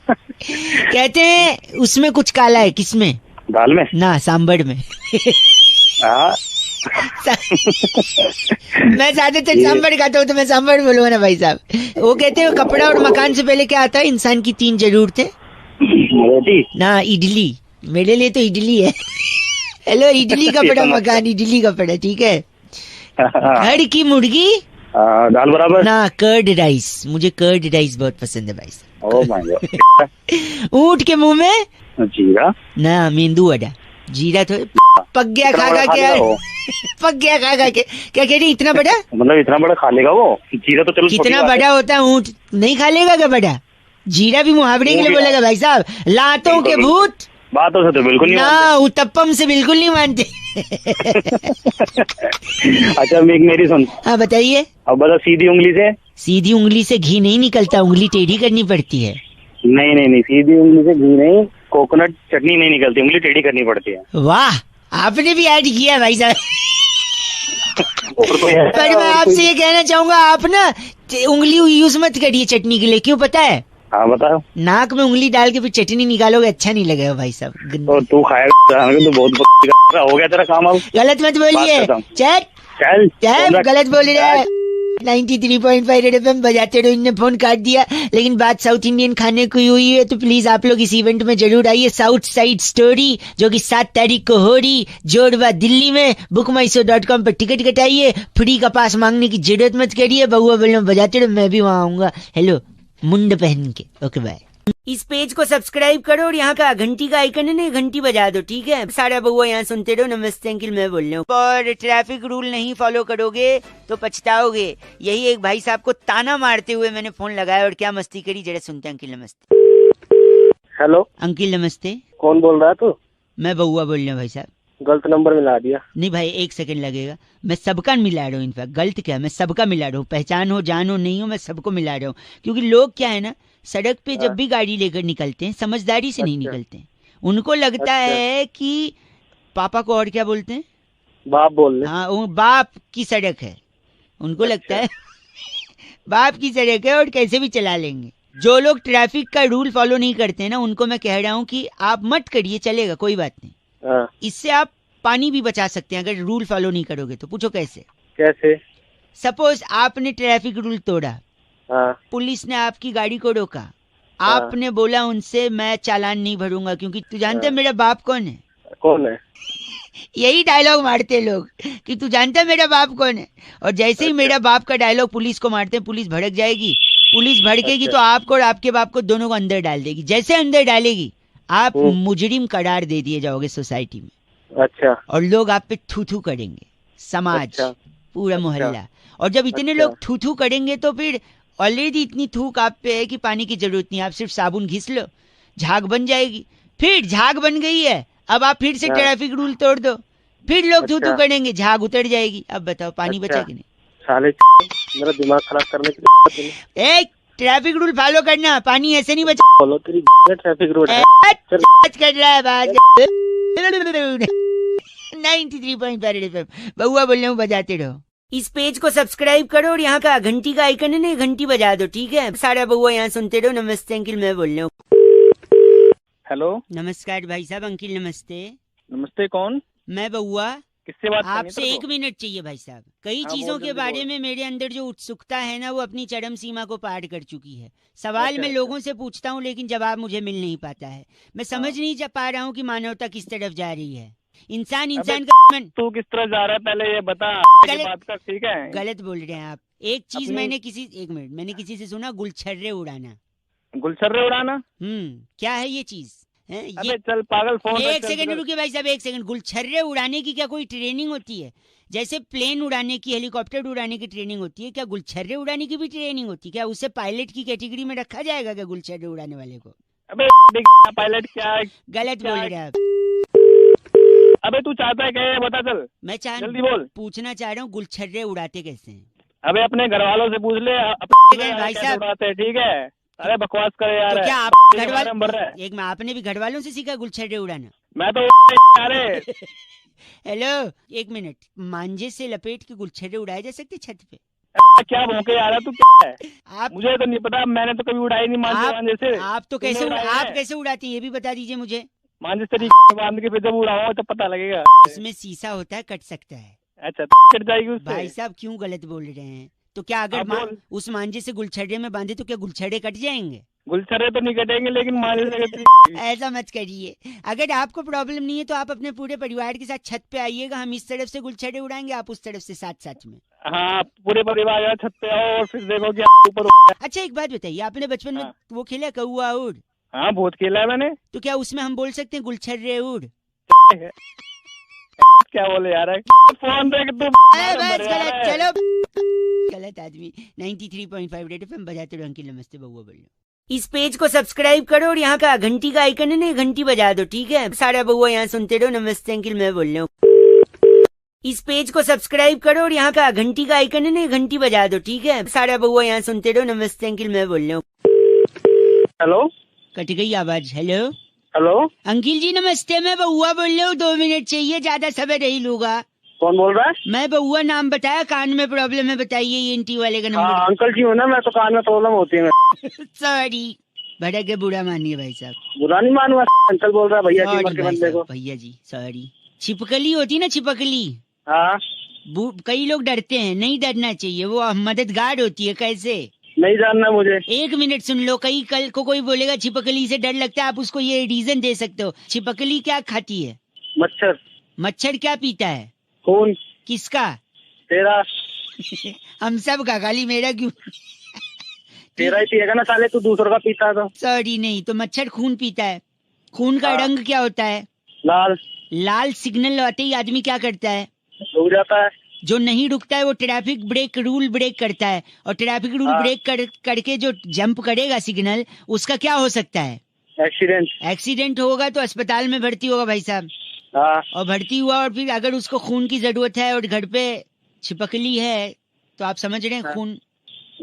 कहते हैं उसमें कुछ काला है। किसमें? दाल में ना, सांबर में। हाँ। मैं ज्यादातर सांबर खाता हूँ तो मैं सांबर बोलूंगा ना भाई साहब। वो कहते हैं कपड़ा और मकान से पहले क्या आता है? इंसान की 3 जरूरतें। रोटी ना, इडली। मेरे लिए तो इडली है। हेलो, इडली कपड़ा मकान, इडली कपड़ा, ठीक है? घर की मुर्गी दाल बराबर ना, कर्ड राइस। मुझे कर्ड राइस बहुत पसंद है भाई साहब। ओह माय गॉड। ऊंट के मुंह में जीरा ना, मेंदू वड़ा। जीरा तो पक गया खा खा के, पक गया खा खा के। क्या कह रही, इतना बड़ा? मतलब इतना बड़ा खा लेगा वो? जीरा तो चलो कितना बड़ा होता है ऊंट, नहीं खा लेगा क्या बड़ा? जीरा भी मुहावरे के लिए बोलेगा भाई साहब। लातों के भूत बातों से तो बिल्कुल नहीं ना, उत्तपम से बिल्कुल नहीं मानते। अच्छा मेरी सुन। हाँ बताइए। अब बता, सीधी उंगली से? सीधी उंगली से घी नहीं निकलता, उंगली टेढ़ी करनी पड़ती है। नहीं, सीधी उंगली से घी नहीं, कोकोनट चटनी नहीं निकलती, उंगली टेढ़ी करनी पड़ती है। वाह, आपने भी ऐड किया भाई साहब। पर मैं आपसे ये कहना चाहूंगा, आप ना उंगली यूज मत करिए चटनी के लिए। क्यों पता है? हाँ बताओ। नाक में उंगली डाल के फिर चटनी निकालोगे, अच्छा नहीं लगेगा भाई साहब। तो तू खाएगा तो बहुत हो गया तेरा काम। अब गलत मत बोलिए, चल गलत बोल रहा है। 93.5 रेड एफएम बजाते रहो। इनने फोन काट दिया, लेकिन बात साउथ इंडियन खाने की हुई है, तो प्लीज आप लोग इस इवेंट में जरूर आइए। साउथ साइड स्टोरी जो कि 7 तारीख को हो रही, जोड़वा दिल्ली में। bookmyshow.com पर टिकट कटाइए। फ्री का पास मांगने की जरूरत मत करिए। बउआ बोलो बजाते रहो, मैं भी वहाँ आऊंगा। हेलो, मुंड पहन के। Okay bye. इस पेज को सब्सक्राइब करो और यहाँ का घंटी का आइकन है ना, घंटी बजा दो, ठीक है? सारा बउआ यहाँ सुनते रहो। नमस्ते अंकिल, मैं बोल रहा हूँ। और ट्रैफिक रूल नहीं फॉलो करोगे तो पछताओगे। यही एक भाई साहब को ताना मारते हुए मैंने फोन लगाया, और क्या मस्ती करी, जरा सुनते हैं। अंकिल नमस्ते। हेलो अंकिल नमस्ते। कौन बोल रहा है तू? मैं बउआ बोल रहा हूँ भाई साहब। गलत नंबर मिला दिया। नहीं भाई, 1 सेकंड लगेगा। मैं सबका मिला रहा हूँ, इनफैक्ट गलत क्या, मैं सबका मिला रहा हूँ। पहचान हो, जान हो, नहीं हो, मैं सबको मिला रहा हूँ। क्योंकि लोग क्या है ना, सड़क पे जब भी गाड़ी लेकर निकलते हैं, समझदारी से नहीं निकलते हैं। उनको लगता है कि पापा को और क्या बोलते हैं, बाप बोल रहे। हाँ, वो बाप की सड़क है। उनको लगता है बाप की सड़क है और कैसे भी चला लेंगे। जो लोग ट्रैफिक का रूल फॉलो नहीं करते हैं ना, उनको मैं कह रहा हूँ कि आप मत करिए, चलेगा, कोई बात नहीं। इससे आप पानी भी बचा सकते हैं अगर रूल फॉलो नहीं करोगे तो। पूछो कैसे? कैसे? सपोज आपने ट्रैफिक रूल तोड़ा, पुलिस ने आपकी गाड़ी को रोका, आपने बोला उनसे मैं चालान नहीं भरूंगा, क्योंकि तू जानते है मेरा बाप कौन है? कौन है? यही डायलॉग मारते हैं लोग कि तू जानता है मेरा बाप कौन है, और जैसे ही मेरा बाप का डायलॉग पुलिस को मारते हैं, पुलिस भड़क जाएगी। पुलिस भड़केगी तो आपको और आपके बाप को दोनों को अंदर डाल देगी। जैसे अंदर डालेगी आप मुजरिम करार दे दिए जाओगे सोसाइटी में। अच्छा। और लोग आप पे थू थू करेंगे, समाज, अच्छा। पूरा मोहल्ला। और जब इतने लोग थू थू करेंगे तो फिर ऑलरेडी इतनी थूक आप पे है कि पानी की जरूरत नहीं, आप सिर्फ साबुन घिस लो, झाग बन जाएगी। फिर झाग बन गई है, अब आप फिर से ट्रैफिक रूल तोड़ दो, फिर लोग थू थू करेंगे, झाग उतर जाएगी। अब बताओ पानी बचा कि नहीं? साले मेरा दिमाग खराब करने के लिए। एक ट्रैफिक रूल फॉलो करना, पानी ऐसे नहीं बचा। फॉलो तेरी ट्रैफिक रूल कर रहा है बात। 93.5 FM बउआ बोल रहा हूँ, बजाते रहो। इस पेज को सब्सक्राइब करो और यहाँ का घंटी का आइकन है ना, घंटी बजा दो, ठीक है? सारा बउआ यहाँ सुनते रहो। नमस्ते अंकिल, मैं बोल रहा हूँ। हेलो, नमस्कार भाई साहब। अंकिल नमस्ते। नमस्ते, कौन? मैं बउआ। किससे बात करनी है? आपसे 1 मिनट चाहिए भाई साहब। कई चीजों के बारे में मेरे अंदर जो उत्सुकता है ना, वो अपनी चरम सीमा को पार कर चुकी है। सवाल मैं लोगों से पूछता हूँ लेकिन जवाब मुझे मिल नहीं पाता है। मैं समझ नहीं पा रहा हूँ कि मानवता किस तरफ जा रही है। इंसान का तू किस तरह जा रहा है पहले ये बता। बात कर, ठीक है? गलत बोल रहे हैं आप। एक चीज मैंने किसी 1 मिनट मैंने किसी से सुना, गुलछर्रे उड़ाना। गुलछर्रे उड़ाना? क्या है ये चीज? अबे चल पागल, फोन 1 सेकंड रुकिए भाई साहब, 1 सेकंड। गुलछर्रे उड़ाने की क्या कोई ट्रेनिंग होती है? जैसे प्लेन उड़ाने की, हेलीकॉप्टर उड़ाने की ट्रेनिंग होती है, क्या गुलछर्रे उड़ाने की भी ट्रेनिंग होती है? क्या उसे पायलट की कैटेगरी में रखा जाएगा क्या, गुलछर्रे उड़ाने वाले को? अबे पायलट क्या है? गलत बोल रहे हैं आप। अबे तू चाहता है क्या, बता चल। मैं जल्दी बोल। पूछना चाह रहा हूँ, गुलछर्रे उड़ाते कैसे हैं? अबे अपने घर वालों से पूछ ले, भाई साहब उड़ाते हैं, ठीक है? अरे बकवास करे यार। तो क्या आप घर वाले एक में आपने भी घर वालों से सीखा गुलछर्रे उड़ाना? मैं तो अरे हेलो 1 मिनट। मांझे से लपेट के गुलछर्रे उड़ाए जा सकते छत पे? क्या भौंके आ रहा तू, क्या है? आप मुझे तो नहीं पता, मैंने तो कभी उड़ाई नहीं मांझे से। आप तो कैसे आप कैसे उड़ाते हैं ये भी बता दीजिए मुझे। मांझे से बांध के फिर जब उड़ाऊंगा तो पता लगेगा। उसमें शीशा होता है, कट सकता है। अच्छा, कट जाएगी उससे? भाई साहब क्यों गलत बोल रहे हैं? तो क्या अगर उस मांझे से गुलछर्रे में बांधे तो क्या गुलछर्रे कट जाएंगे? गुलछर्रे तो नहीं कटेंगे लेकिन मांझे से ऐसा मत करिए। अगर आपको प्रॉब्लम नहीं है तो आप अपने पूरे परिवार के साथ छत पे आइएगा, हम इस तरफ से गुलछर्रे उड़ाएंगे, आप उस तरफ से साथ साथ में। हाँ, पूरे परिवार छत पे आओ और फिर देखो कि ऊपर। अच्छा एक बात बताइए, आपने बचपन में वो खेला कौआ उड़? हाँ बहुत खेला है मैंने। तो क्या उसमें हम बोल सकते हैं गुलछर्रे उड़? क्या बोले यार, फोन देख तू। चलो गलत आदमी। 93.5 रेड एफएम बजाते रहो। अंकिल नमस्ते, बउआ बोल। इस पेज को सब्सक्राइब करो और यहाँ का घंटी का आइकन है ना, घंटी बजा दो, ठीक है? सारा बउआ यहाँ सुनते रहो। नमस्ते अंकिल, मैं बोल रहा हूँ। इस पेज को सब्सक्राइब करो और यहाँ का घंटी का आइकन है ना, घंटी बजा दो, ठीक है? सारा बउआ यहाँ सुनते रहो। नमस्ते अंकिल, मैं बोल रहा हूँ। हेलो, कट गई आवाज। हेलो हेलो अंकिल जी नमस्ते, मैं बउआ बोल रहा हूँ। 2 मिनट चाहिए, ज्यादा समय नहीं लूंगा। कौन बोल रहा है? मैं बउआ, नाम बताया, कान में प्रॉब्लम है, बताइए। ENT वाले का नंबर। हाँ, अंकल जी हो ना, मैं तो कान में प्रॉब्लम होती है। सॉरी, भड़क के बुरा मानिए भाई साहब। बुरा नहीं मानूंगा, अंकल बोल रहा है भैया जी के बंदे को। भैया जी सॉरी। छिपकली होती ना, छिपकली। हाँ, कई लोग डरते हैं, नहीं डरना चाहिए, वो मददगार होती है। कैसे? नहीं जानना मुझे। 1 मिनट सुन लो। कई कल को कोई बोलेगा छिपकली से डर लगता है, आप उसको ये रीजन दे सकते हो। छिपकली क्या खाती है? मच्छर। मच्छर क्या पीता है? खून। किसका? तेरा। हम सब का, खाली मेरा क्यों? तेरा ही पिएगा ना साले, तू दूसरों का पीता है तो। सॉरी नहीं, तो मच्छर खून पीता है। खून का रंग क्या होता है? लाल। लाल सिग्नल आते ही आदमी क्या करता है? रुक जाता है। जो नहीं रुकता है वो ट्रैफिक ब्रेक रूल ब्रेक करता है, और ट्रैफिक रूल ब्रेक करके जो जंप करेगा सिग्नल, उसका क्या हो सकता है? एक्सीडेंट। एक्सीडेंट होगा तो अस्पताल में भर्ती होगा भाई साहब। और भर्ती हुआ और फिर अगर उसको खून की जरूरत है और घर पे छिपकली है तो आप समझ रहे हैं खून।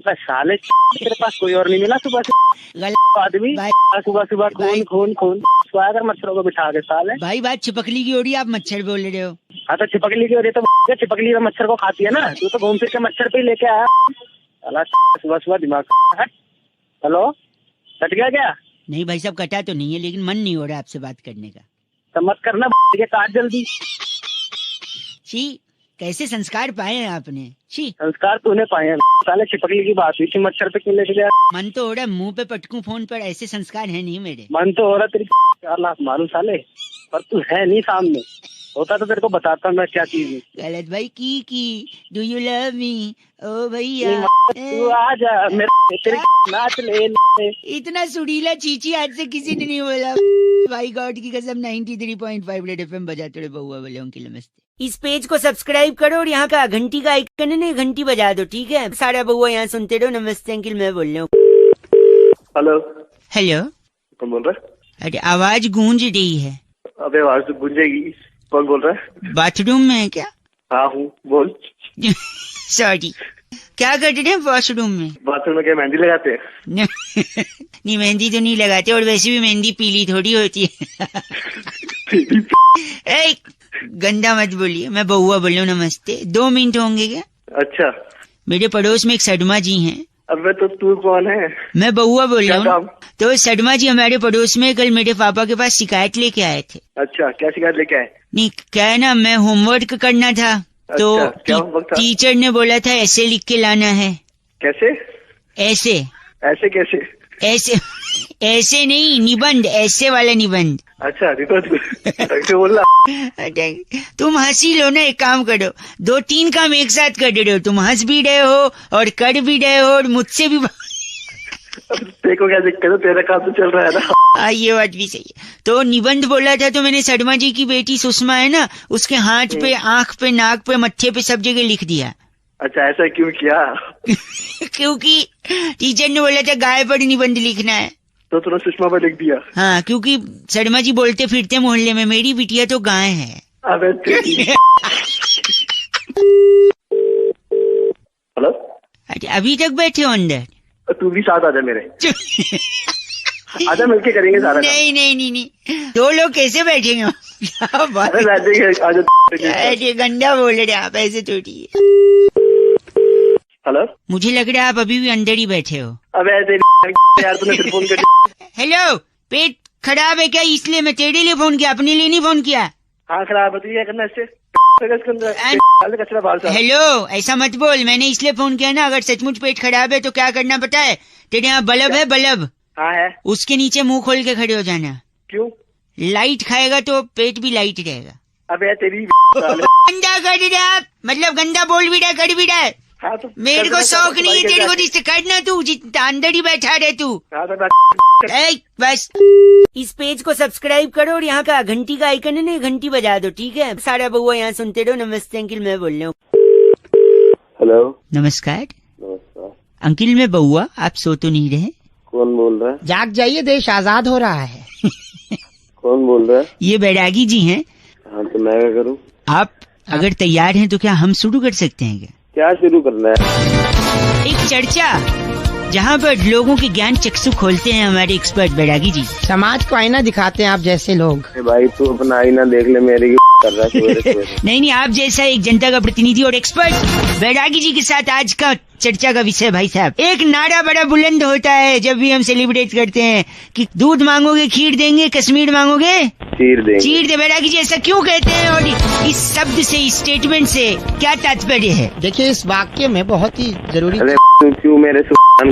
साले तेरे पास कोई और नहीं मिला सुबह से आदमी? सुबह सुबह खून खून खून स्वागर मच्छरों को बिठा के साले। भाई बात छिपकली की हो रही है, आप मच्छर बोल रहे हो। हाँ तो छिपकली की हो रही है तो छिपकली तो मच्छर को खाती है ना, तू तो घूम फिर के मच्छर पे ही लेके आया। सुबह सुबह दिमाग। हेलो, कट गया क्या? नहीं भाई साहब कटा तो नहीं है, लेकिन मन नहीं हो रहा आपसे बात करने का। तो मत करना, काट जल्दी। छी, कैसे संस्कार पाए हैं आपने? छी, संस्कार तूने पाए हैं साले, छिपकली की बात हुई थी, मच्छर पे क्यों लेके गया? मन तो हो रहा है मुंह पे पटकूं फोन पर, ऐसे संस्कार है नहीं मेरे। मन तो हो रहा तेरी 4 लाख मारूं साले, पर तू है नहीं सामने। होता तो तेरे को बताता मैं क्या चीज है। गलत भाई की डू यू लव मी ओ भैया तू आ जा मेरे तेरे नाच ले। इतना सुरीला चीची आज से किसी ने नहीं बोला भाई गॉड की कसम। 93.5 रेड एफएम बजाते रहे बउआ बोले उनकी नमस्ते। इस पेज को सब्सक्राइब करो और यहाँ का घंटी का आइकन है ना, घंटी बजा दो, ठीक है? सारा बउआ यहाँ सुनते रहो। नमस्ते अंकिल, मैं बोल रहा हूँ। हेलो, हेलो, कौन बोल रहा है? अरे आवाज गूंज रही है। अबे आवाज तो गूंजेगी। कौन बोल रहा है? बाथरूम में है क्या? हाँ हूँ, बोल। सॉरी, क्या कर रहे हैं वॉशरूम में? बाथरूम में क्या मेहंदी लगाते हैं? नहीं मेहंदी तो नहीं लगाते, और वैसे भी मेहंदी पीली थोड़ी होती है। ए, गंदा मत बोलिए, मैं बउआ बोल रहा हूँ। नमस्ते, 2 मिनट होंगे क्या? अच्छा। मेरे पड़ोस में एक सडमा जी हैं। अबे तो तू कौन है? मैं बउआ बोल रहा क्या हूँ। तो सडमा जी हमारे पड़ोस में कल मेरे पापा के पास शिकायत लेके आए थे। अच्छा, क्या शिकायत लेके आए? नहीं, क्या है ना, मैं होमवर्क करना था तो अच्छा, क्या होमवर्क था? टीचर ने बोला था ऐसे लिख के लाना है। कैसे? ऐसे ऐसे कैसे? ऐसे ऐसे नहीं, निबंध, ऐसे वाला निबंध। अच्छा, कैसे बोल रहा? तुम हंसी लो ना, एक काम करो, 2-3 काम एक साथ कर रहे हो। तुम हंस भी रहे हो और कर भी रहे हो और मुझसे भी। तेरे को क्या दिक्कत है? तेरा काम तो चल रहा है ना। ये बात भी सही है। तो निबंध बोला था तो मैंने शर्मा जी की बेटी सुषमा है ना, उसके हाथ पे, आंख पे, नाक पे, मत्थे पे सब जगह लिख दिया। अच्छा, ऐसा क्यों किया? क्योंकि टीचर ने बोला था गाय पर निबंध लिखना है। तो तूने सुषमा पर लिख दिया? हाँ, क्योंकि शर्मा जी बोलते फिरते मोहल्ले में मेरी बिटिया तो गाय है। अबे हेलो, अभी तक बैठे हो अंदर? तू भी साथ आजा मेरे। आजा, मिलके करेंगे सारा। नहीं नहीं नहीं नहीं, 2 लोग कैसे बैठेंगे? क्या बात है? आजा। गंदा बोल रहे आप, ऐसे थोड़ी। हेलो, मुझे लग रहा है आप अभी भी अंदर ही बैठे हो। अबे यार तूने फिर फोन कर। हेलो, पेट खराब है क्या? इसलिए मैं तेरे लिए फोन किया, अपने लिए नहीं फोन किया। हाँ खराब है, तो क्या करना इससे? कचरा बाहर से। हेलो, ऐसा मत बोल, मैंने इसलिए फोन किया ना, अगर सचमुच पेट खराब है तो क्या करना पता है? तेरे यहाँ बल्ब है, बल्ब। हाँ है। उसके नीचे मुंह खोल के खड़े हो जाना। क्यों? लाइट खाएगा तो पेट भी लाइट रहेगा। अबे तेरी गंदा कर रहे आप, मतलब गंदा बोल भी रहा, कर भी रहा है। हाँ, तो मेरे को शौक नहीं है तेरे को रिश्ते करना, तू जितना अंदर ही बैठा रहे तू। हाँ, तो बस इस पेज को सब्सक्राइब करो और यहाँ का घंटी का आइकन है ना, घंटी बजा दो, ठीक है? सारा बउआ यहाँ सुनते रहो। नमस्ते अंकिल, मैं बोल रहा हूँ। हेलो, नमस्कार। नमस्कार अंकिल मैं बउआ, आप सो तो नहीं रहे? कौन बोल रहा है? जाग जाइए, देश आजाद हो रहा है। कौन बोल रहा है? ये बैरागी जी हैं। हाँ, तो मैं क्या करूँ? आप अगर तैयार हैं तो क्या हम शुरू कर सकते हैं क्या? क्या शुरू करना है? एक चर्चा जहाँ पर लोगों के ज्ञान चक्षु खोलते हैं हमारे एक्सपर्ट बैरागी जी। समाज को आईना दिखाते हैं आप जैसे लोग। भाई तू अपना आईना देख ले, मेरे कर रहा है। नहीं नहीं, आप जैसा एक जनता का प्रतिनिधि और एक्सपर्ट बैरागी जी के साथ आज का चर्चा का विषय भाई साहब, एक नारा बड़ा बुलंद होता है जब भी हम सेलिब्रेट करते हैं कि दूध मांगोगे खीर देंगे, कश्मीर मांगोगे चीर देंगे। चीर दे। बैरागी जी ऐसा क्यों कहते हैं और इस शब्द से, इस स्टेटमेंट से क्या तात्पर्य है? देखिए, इस वाक्य में बहुत ही जरूरी, क्यों मेरे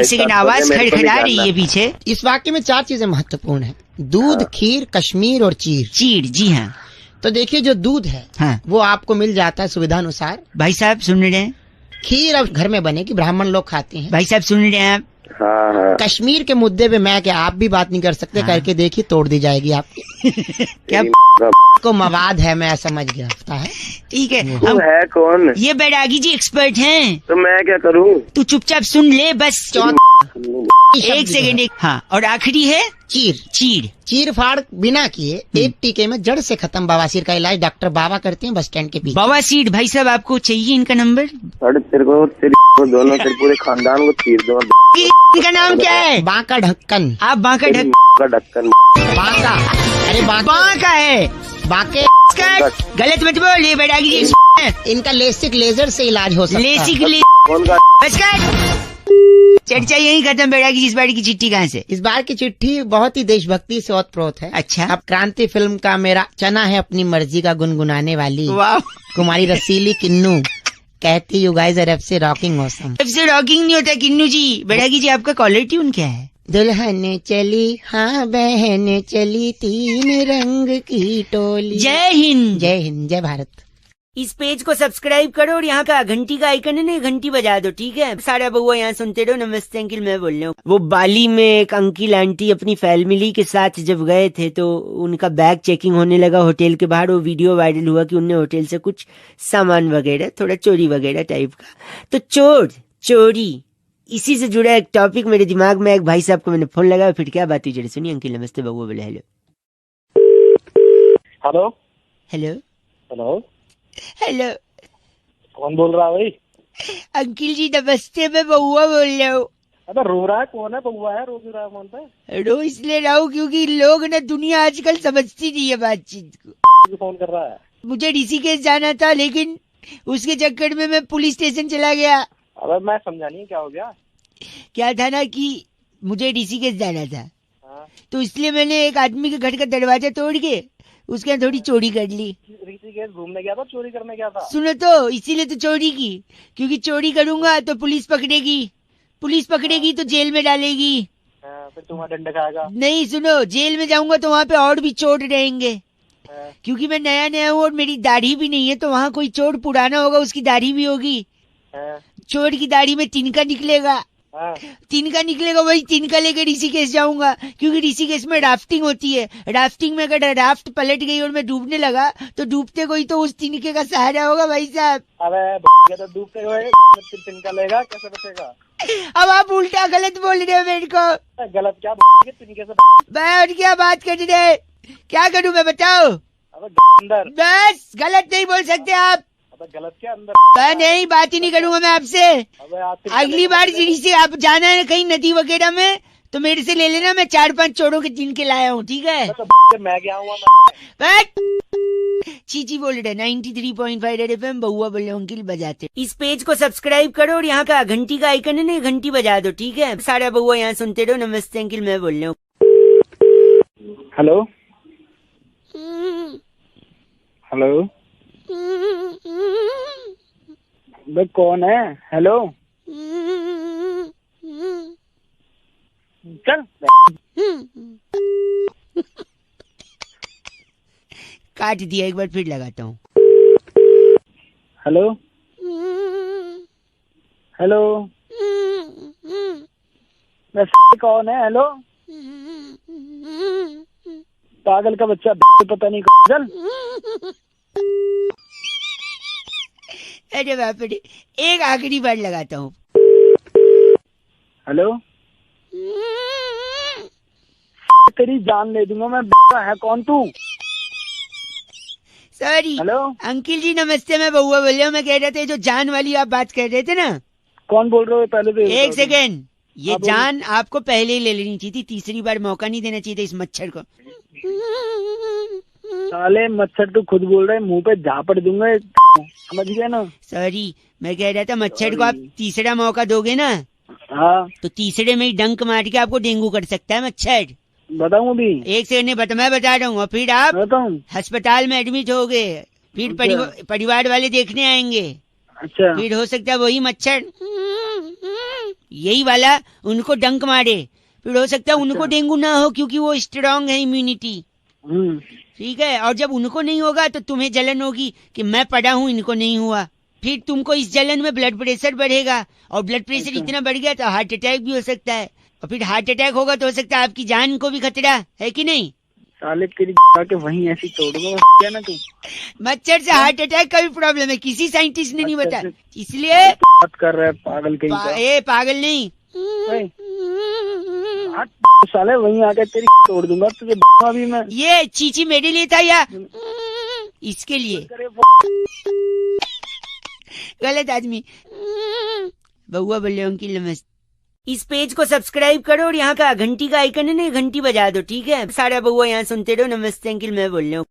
सेकंड आवाज खड़खड़ा रही है पीछे। इस वाक्य में 4 चीजें महत्वपूर्ण है: दूध, खीर, कश्मीर और चीर। चीर, जी हाँ। तो देखिए, जो दूध है हाँ, वो आपको मिल जाता है सुविधा अनुसार। भाई साहब सुन रहे हैं? खीर अब घर में बने कि ब्राह्मण लोग खाते हैं। भाई साहब सुन रहे हैं आप? हाँ हाँ। कश्मीर के मुद्दे पे मैं क्या, आप भी बात नहीं कर सकते। हाँ। करके देखिए, तोड़ दी जाएगी आपकी। क्या को मवाद है, मैं समझ गया है। ठीक है, हम है कौन? ये बैरागी जी एक्सपर्ट हैं। तो मैं क्या करूँ? तू चुपचाप सुन ले बस। एक सेकेंड। हाँ, और आखिरी है चीर। चीर, चीर फाड़ बिना किए एक टीके में जड़ से खत्म बवासीर का इलाज डॉक्टर बाबा करते हैं बस स्टैंड के पीछे। बवासीर। भाई साहब आपको चाहिए इनका नंबर? तेरे को दोनों तेरे पूरे खानदान को चीर दो। इनका नाम क्या है? बांका ढक्कन। आप बांका ढक्कन। बांका, अरे बांका है, बांके। गलत मत बोल, ये बैरागी जी। इनका लेसिक लेजर से इलाज हो सकता है। लेसिक कौन का? चर्चा यही खत्म। बैरागी जी, इस बार की चिट्ठी कहाँ से? इस बार की चिट्ठी बहुत ही देशभक्ति से ओतप्रोत है। अच्छा। अब क्रांति फिल्म का मेरा चना है अपनी मर्जी का गुनगुनाने वाली वाह। कुमारी रसीली किन्नू कहती, you guys are abso rocking awesome. Abso rocking नहीं होता किन्नू जी। बैरागी जी आपका कॉलर ट्यून क्या है? दुल्हन चली हाँ बहन चली तीन रंग की टोली। जय हिंद। जय हिंद, जय भारत। इस पेज को सब्सक्राइब करो और यहाँ का घंटी का आइकन है ना, घंटी बजा दो, ठीक है। सारा बउआ यहाँ सुनते रहो। नमस्ते अंकिल, मैं बोल रहा हूँ। वो बाली में एक अंकिल आंटी अपनी फैमिली के साथ जब गए थे तो उनका बैग चेकिंग होने लगा होटल के बाहर। वो वीडियो वायरल हुआ कि उनने होटल से कुछ सामान वगैरह, थोड़ा चोरी वगैरह टाइप का। तो चोरी इसी से जुड़ा एक टॉपिक मेरे दिमाग में। एक भाई साहब को मैंने फोन लगाया, फिर क्या बात हुई जरा सुनिए। अंकिल नमस्ते, बउआ बोले hello. Hello hello hello, hello, कौन बोल रहा है भाई? अंकिल जी नमस्ते, मैं बउआ बोल रहा हूँ। अबे रो रहा है कौन है? बउआ है, रो क्यों रहा है कौन पे? रो इसलिए रहा हूँ क्योंकि लोग ना दुनिया आजकल समझती नहीं है बातचीत को। फोन कर रहा है? मुझे ऋषिकेश जाना था लेकिन उसके चक्कर में मैं पुलिस स्टेशन चला गया। अबे मैं समझा नहीं, क्या हो गया? क्या था ना कि मुझे ऋषिकेश जाना था, हाँ? तो इसलिए मैंने एक आदमी के घर का दरवाजा तोड़ के उसके यहाँ थोड़ी चोरी कर ली। ऋषिकेश घूमने गया था, चोरी करने गया था? सुनो तो, इसीलिए तो चोरी की, क्योंकि चोरी करूंगा तो पुलिस पकड़ेगी तो जेल में डालेगी। हाँ, फिर तुम्हारा डंडा खाएगा। नहीं सुनो, जेल में जाऊंगा तो वहाँ पे और भी चोर रहेंगे, हाँ, क्योंकि मैं नया हूँ और मेरी दाढ़ी भी नहीं है। तो वहाँ कोई चोर पुराना होगा, उसकी दाढ़ी भी होगी। हाँ, चोर की दाढ़ी में तिनका निकलेगा, हाँ। वही तिनका लेकर ऋषिकेश जाऊंगा, क्योंकि ऋषिकेश में राफ्टिंग होती है। राफ्टिंग में अगर राफ्ट पलट गई और मैं डूबने लगा तो डूबते कोई तो उस तिनके का सहारा होगा भाई साहब। अबे तो डूबते हुए तिनका लेगा, कैसे बचेगा? अब आप उल्टा गलत बोल रहे हो मेरे को। गलत क्या तिनके से? मैं और क्या बात कर रहे, क्या करूं मैं बताओ? अबे अंदर। बस गलत नहीं बोल सकते आप। अबे गलत क्या अंदर? मैं नहीं, बात ही नहीं करूंगा मैं आपसे। अबे आप अगली बार से आप जाना है कहीं नदी वगैरह में तो मेरे से ले लेना, मैं 4-5 चोरों के जिनके लाया हूँ, ठीक है? तो मैं क्या हुआ? चीची बोल रहे 93.5 रेड एफएम, बउआ बोले अंकिल बजाते। इस पेज को सब्सक्राइब करो और यहाँ का घंटी का आइकन है ना, घंटी बजा दो, ठीक है। सारा बउआ यहाँ सुनते रहो। नमस्ते अंकिल, मैं बोल रहा हूँ। हेलो हेलो, बे कौन है? हेलो चल। काट दिया, एक बार फिर लगाता हूँ। हेलो हेलो, बे कौन है? हेलो पागल का बच्चा, पता नहीं। चल। अरे बाप रे, एक आखिरी बार लगाता हूँ। हेलो, तेरी जान ले दूंगा मैं। है कौन तू? सॉरी। हेलो अंकिल जी नमस्ते, मैं बउआ बोल रहा हूँ। मैं कह रहे थे जो जान वाली आप बात कर रहे थे ना। कौन बोल रहे हो? पहले तो एक सेकेंड, ये हाँ, जान आपको पहले ही ले लेनी चाहिए थी, तीसरी बार मौका नहीं देना चाहिए था इस मच्छर को। साले मच्छर तू खुद बोल रहे, मुंह पे झापड़ दूंगा, समझ गया ना? सॉरी, मैं कह रहा था मच्छर को आप तीसरा मौका दोगे ना हाँ, तो तीसरे में ही डंक मार के आपको डेंगू कर सकता है मच्छर। बताऊं अभी? एक सेकंड नहीं मैं बता रहा हूँ। और फिर आप बताऊं? अस्पताल में एडमिट हो गए, फिर परिवार वाले देखने आएंगे। अच्छा, फिर हो सकता है वही मच्छर यही वाला उनको डंक मारे, फिर हो सकता है उनको डेंगू ना हो क्योंकि वो स्ट्रांग है इम्यूनिटी, ठीक है। और जब उनको नहीं होगा तो तुम्हें जलन होगी कि मैं पड़ा हूँ, इनको नहीं हुआ। फिर तुमको इस जलन में ब्लड प्रेशर बढ़ेगा और ब्लड प्रेशर इतना बढ़ गया तो हार्ट अटैक भी हो सकता है, और फिर हार्ट अटैक होगा तो हो सकता है आपकी जान को भी खतरा है कि नहीं। साले तेरी के वहीं ऐसी तोड़ दूंगा क्या ना तू। मच्छर से हार्ट अटैक का भी प्रॉब्लम है, किसी साइंटिस्ट ने नहीं बताया, इसलिए बात कर रहा है पागल कहीं का। ए पागल नहीं, साले वहीं आके तेरी तोड़ दूंगा तुझे अभी मैं। ये चीची मेरे लिए था या इसके लिए? गलत आदमी। बउआ बोले अंकिल नमस्ते। इस पेज को सब्सक्राइब करो और यहाँ का घंटी का आइकन है ना, घंटी बजा दो, ठीक है। सारा बउआ यहाँ सुनते रहो। नमस्ते अंकिल, मैं बोल रहा हूँ।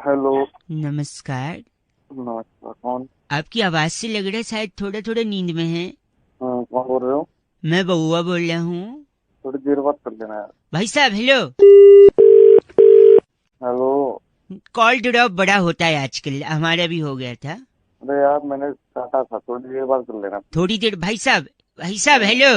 हेलो नमस्कार। नमस्कार, कौन? आपकी आवाज से लग रहा है शायद थोड़ा थोड़ा नींद में है। कौन बोल रहे हो? मैं बउआ बोल रहा हूँ। थोड़ी देर बात कर लेना यार। भाई साहब हेलो। हेलो, कॉल ड्रॉप बड़ा होता है आजकल, हमारा भी हो गया था। अरे यार मैंने काटा था, थोड़ी देर बात कर लेना। थोड़ी देर भाई साहब हेलो।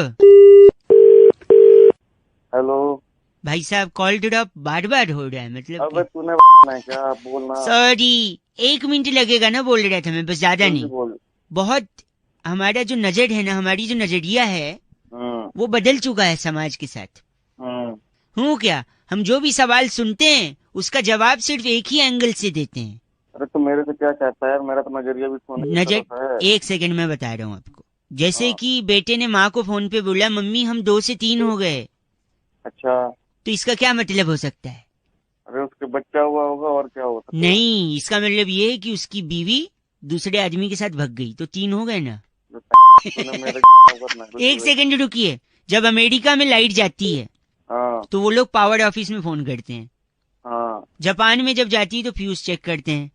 हेलो। भाई साहब कॉल ड्रॉप बार बार हो रहा है, मतलब अबे तूने क्या बोलना। सॉरी, 1 मिनट लगेगा ना, बोल रहा था मैं, बस ज्यादा नहीं। बोल। बहुत हमारा जो नजर है ना, हमारी जो नजरिया है वो बदल चुका है समाज के साथ। हूँ क्या, हम जो भी सवाल सुनते हैं उसका जवाब सिर्फ एक ही एंगल से देते हैं। अरे तो मेरे से क्या चाहता है यार, मेरा तो नजरिया भी सोने की तरफ है। एक सेकंड में बता रहा हूँ आपको। जैसे कि बेटे ने माँ को फोन पे बोला, मम्मी हम 2 से 3 हो गए। अच्छा, तो इसका क्या मतलब हो सकता है? अरे उसके बच्चा हुआ होगा और क्या हो सकता है। नहीं, इसका मतलब ये है कि उसकी बीवी दूसरे आदमी के साथ भाग गई, तो 3 हो गए ना। एक सेकंड रुकिए। जब अमेरिका में लाइट जाती है तो वो लोग पावर ऑफिस में फोन करते हैं। जापान में जब जाती है तो फ्यूज चेक करते हैं।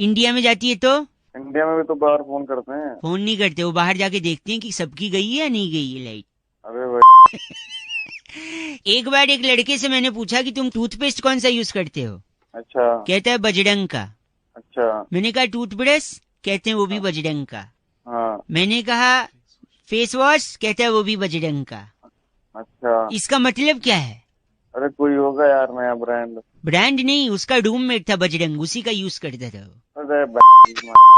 इंडिया में जाती है तो इंडिया में भी तो बाहर फोन करते हैं। फोन नहीं करते, वो बाहर जाके देखते हैं कि सबकी गई है या नहीं गई है लाइट। अरे भाई एक बार एक लड़के से मैंने पूछा कि तुम टूथपेस्ट कौन सा यूज करते हो? अच्छा। कहता है बजरंग का। अच्छा। मैंने कहा टूथब्रश? कहते हैं वो भी बजरंग का। हाँ। मैंने कहा फेस वॉश? कहता है वो भी बजरंग का। अच्छा, इसका मतलब क्या है? अरे कोई होगा यार नया ब्रांड। ब्रांड नहीं, उसका रूममेट था बजरंग, उसी का यूज करता था। अरे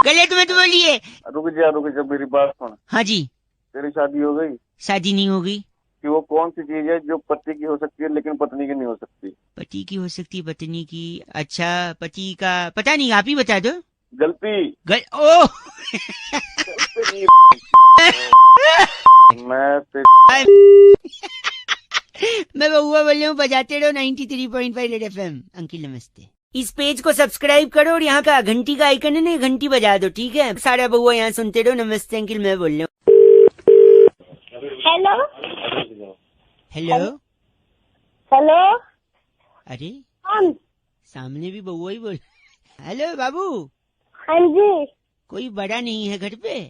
गलत मत बोलिए। रुक जा मेरी बात सुन। हाँ जी। तेरी शादी हो गई? शादी नहीं हो गई। कि वो कौन सी चीज है जो पति की हो सकती है लेकिन पत्नी की नहीं हो सकती? पति की हो सकती है, पत्नी की? अच्छा, पति का पता नहीं, आप ही बता दो। गलती। ओह मैं बउआ बोल रहा हूँ, बजाते रहो 93.5 रेड FM। अंकिल नमस्ते। इस पेज को सब्सक्राइब करो और यहाँ का घंटी का आइकन है ना, घंटी बजा दो, ठीक है? सारा बउआ यहाँ सुनते रहो। नमस्ते अंकिल, मैं बोल रहा हूँ। Hello hello hello. अरे कौन? सामने भी बउआ ही बोल। हेलो बाबू। हाँ जी। कोई बड़ा नहीं है घर पे?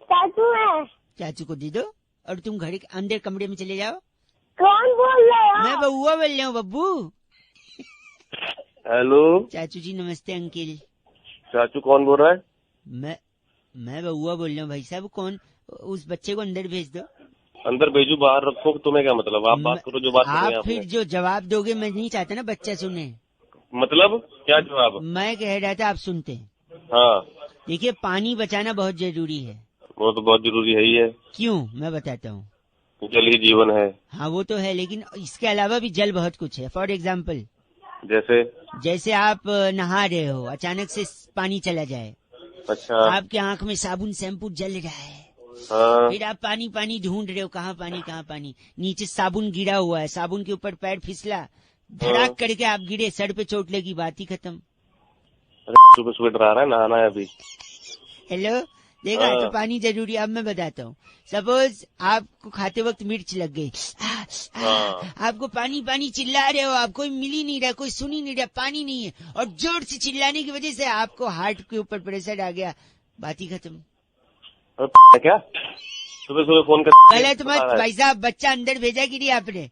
चाचू है। चाचू को दे दो और तुम घर के अंदर कमरे में चले जाओ। कौन बोल रहे हो? मैं बउआ बोल रहा हूँ बब्बू। हेलो चाचू जी नमस्ते अंकिल। चाचू कौन बोल रहा है? मैं बउआ बोल रहा हूँ भाई साहब। कौन? उस बच्चे को अंदर भेज दो। अंदर भेजू बाहर रखो, तुम्हें क्या मतलब? आप बात करो जो बात करनी है। आप फिर जो जवाब दोगे, मैं नहीं चाहता ना बच्चा सुने। मतलब क्या जवाब? मैं कह रहा था आप सुनते हैं। हाँ देखिए, पानी बचाना बहुत जरूरी है। वो तो बहुत जरूरी है ही है। क्यों, मैं बताता हूँ। जल ही जीवन है। हाँ वो तो है, लेकिन इसके अलावा भी जल बहुत कुछ है। फॉर एग्जाम्पल जैसे आप नहा रहे हो, अचानक से पानी चला जाए। अच्छा। आपके आंख में साबुन शैम्पू जल रहा है। हाँ। फिर आप पानी पानी ढूंढ रहे हो, कहाँ पानी। नीचे साबुन गिरा हुआ है, साबुन के ऊपर पैर फिसला, धड़ाक करके आप गिरे, सर पे चोट लगी, बात ही खत्म। सुबह सुबह डरा रहा है, नहाना है अभी। हेलो देखा, तो पानी जरूरी। अब मैं बताता हूँ। सपोज आपको खाते वक्त मिर्च लग गई, आपको पानी चिल्ला रहे हो, आप कोई मिल ही नहीं रहा, कोई सुन ही नहीं रहा, पानी नहीं है, और जोर से चिल्लाने की वजह से आपको हार्ट के ऊपर प्रेशर आ गया, बात ही खत्म। क्या सुबह सुबह फोन कर? गलत मत भाई साहब, बच्चा अंदर भेजा कि नहीं आपने?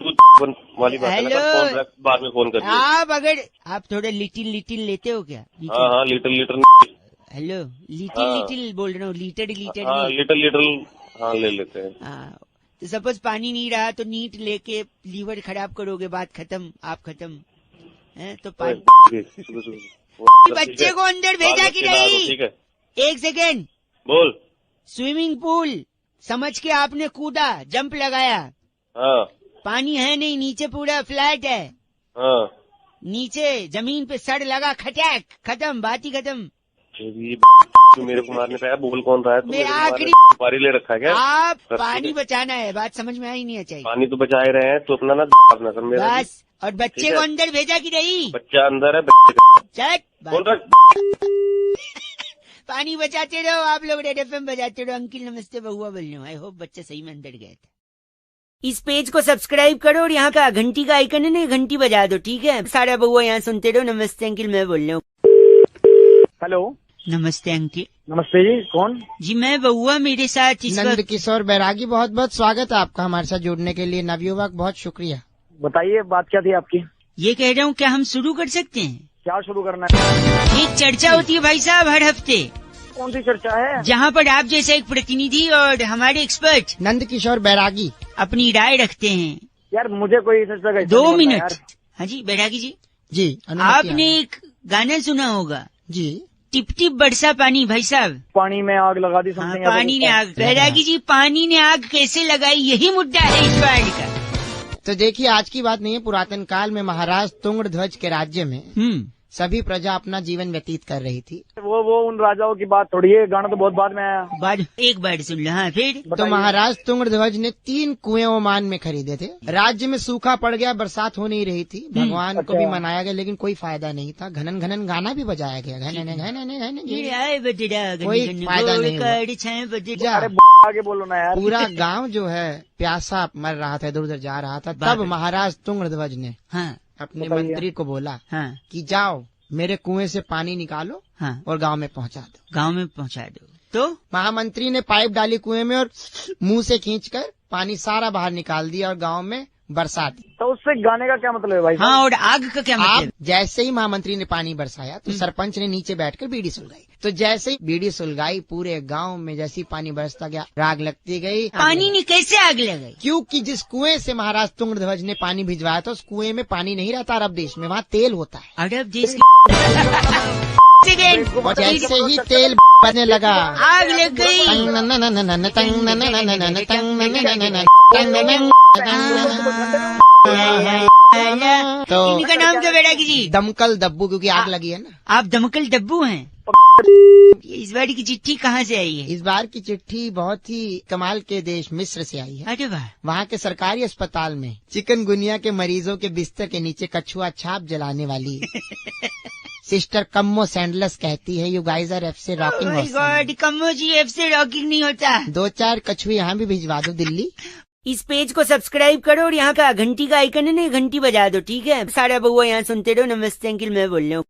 वाली बात है ना, फोन बाद में फोन कर। आप अगर आप थोड़ा लिटिल लेते हो क्या? हाँ लीटर। हेलो लिटिल बोल रहा हूँ, लीटर हाँ, लीटर हाँ ले लेते हैं। हाँ, तो सपोज पानी नहीं रहा तो नीट लेके लीवर खराब करोगे, बात खत्म, आप खत्म है। तो पानी बच्चे को अंदर भेजा कि नहीं? ठीक है, एक सेकेंड बोल। स्विमिंग पूल समझ के आपने कूदा, जंप लगाया। हाँ। पानी है नहीं, नीचे पूरा फ्लैट है। हाँ। नीचे जमीन पे सड़ लगा, खटैक, खत्म, बात ही खत्म। मेरे कुमार ने कहा बोल कौन रहा है? मेरा आखिरी पारी ले रखा है क्या? आप पानी बचाना है, बात समझ में आई नहीं चाहिए। पानी तो बचा रहे हैं, तो अपना ना सर मेरा बस। और बच्चे को अंदर भेजा कि नहीं? बच्चा अंदर है। पानी बचाते रहो आप लोग, रेड FM बजाते रहो। अंकिल नमस्ते, बउआ बोल रहा हूँ। आई होप बच्चा सही में अंदर गया था। इस पेज को सब्सक्राइब करो और यहाँ का घंटी का आइकन है ना, घंटी बजा दो, ठीक है? सारा बउआ यहाँ सुनते रहो। नमस्ते अंकिल, मैं बोल रहा हूँ। हेलो नमस्ते अंकिल। नमस्ते जी, कौन? जी मैं बउआ, मेरे साथ नंद किशोर बैरागी। बहुत बहुत स्वागत है आपका हमारे साथ जुड़ने के लिए। नवयुवक, बहुत शुक्रिया। बताइए बात क्या थी आपकी? ये कह रहा हूँ, क्या हम शुरू कर सकते हैं? क्या शुरू करना है? एक चर्चा होती है भाई साहब हर हफ्ते कौन सी चर्चा है? जहाँ पर आप जैसे एक प्रतिनिधि और हमारे एक्सपर्ट नंद किशोर बैरागी अपनी राय रखते हैं। यार मुझे कोई चर्चा का 2 मिनट। हाँ जी बैरागी जी, जी आपने एक गाना सुना होगा जी, टिप टिप बरसा पानी, भाई साहब पानी में आग लगा दी। हाँ, पानी ने आग, बैरागी जी पानी ने आग कैसे लगाई, यही मुद्दा है इस बार का। तो देखिए आज की बात नहीं है, पुरातन काल में महाराज तुंगध्वज के राज्य में सभी प्रजा अपना जीवन व्यतीत कर रही थी। वो उन राजाओं की बात थोड़ी है, गाना तो बहुत बाद में आया। एक बार सुन लो। हाँ फिर तो महाराज तुंगध्वज ने 3 कुएं ओमान में खरीदे थे। राज्य में सूखा पड़ गया, बरसात हो नहीं रही थी, भगवान को भी मनाया गया लेकिन कोई फायदा नहीं था। घनन घनन गाना भी बजाया गया, घनन घनन कोई फायदा नहीं हुआ। आगे बोलो ना यार। पूरा गांव जो है प्यासा मर रहा था, इधर उधर जा रहा था। तब महाराज तुंगध्वज ने अपने मंत्री को बोला कि जाओ मेरे कुएं से पानी निकालो और गांव में पहुंचा दो। तो महामंत्री ने पाइप डाली कुएं में और मुंह से खींचकर पानी सारा बाहर निकाल दिया और गांव में बरसा दी। तो उससे गाने का क्या मतलब है भाई? हाँ, और आग का क्या मतलब? जैसे ही महामंत्री ने पानी बरसाया तो सरपंच ने नीचे बैठकर बीड़ी सुलगाई। तो जैसे ही बीड़ी सुलगाई पूरे गांव में जैसे ही पानी बरसता गया आग लगती गई। पानी ने कैसे आग लगाई? क्योंकि जिस कुएं से महाराज तुंगध्वज ने पानी भिजवाया था उस कुएं में पानी नहीं रहता अरब देश में, वहाँ तेल होता है। अरब देश जैसे ही तेल बनने लगा आग लग गई। तो इनका नाम क्या बैरागी जी? दमकल दब्बू, क्योंकि आग लगी है ना। आप दमकल डब्बू हैं। इस बार की चिट्ठी कहाँ से आई है? इस बार की चिट्ठी बहुत ही कमाल के देश मिस्र से आई है। अरे वाह। वहाँ के सरकारी अस्पताल में चिकनगुनिया के मरीजों के बिस्तर के नीचे कछुआ छाप जलाने वाली सिस्टर कम्मो सैंडलस कहती है, यू गाइज आर एफ से रॉकिंग। कम्मो जी एफ से रॉकिंग नहीं होता। 2-4 कछुए यहाँ भी भिजवा दो दिल्ली। इस पेज को सब्सक्राइब करो और यहाँ का घंटी का आइकन है ना, घंटी बजा दो, ठीक है? सारा बउआ यहाँ सुनते रहो। नमस्ते अंकिल, मैं बोल रहा हूँ।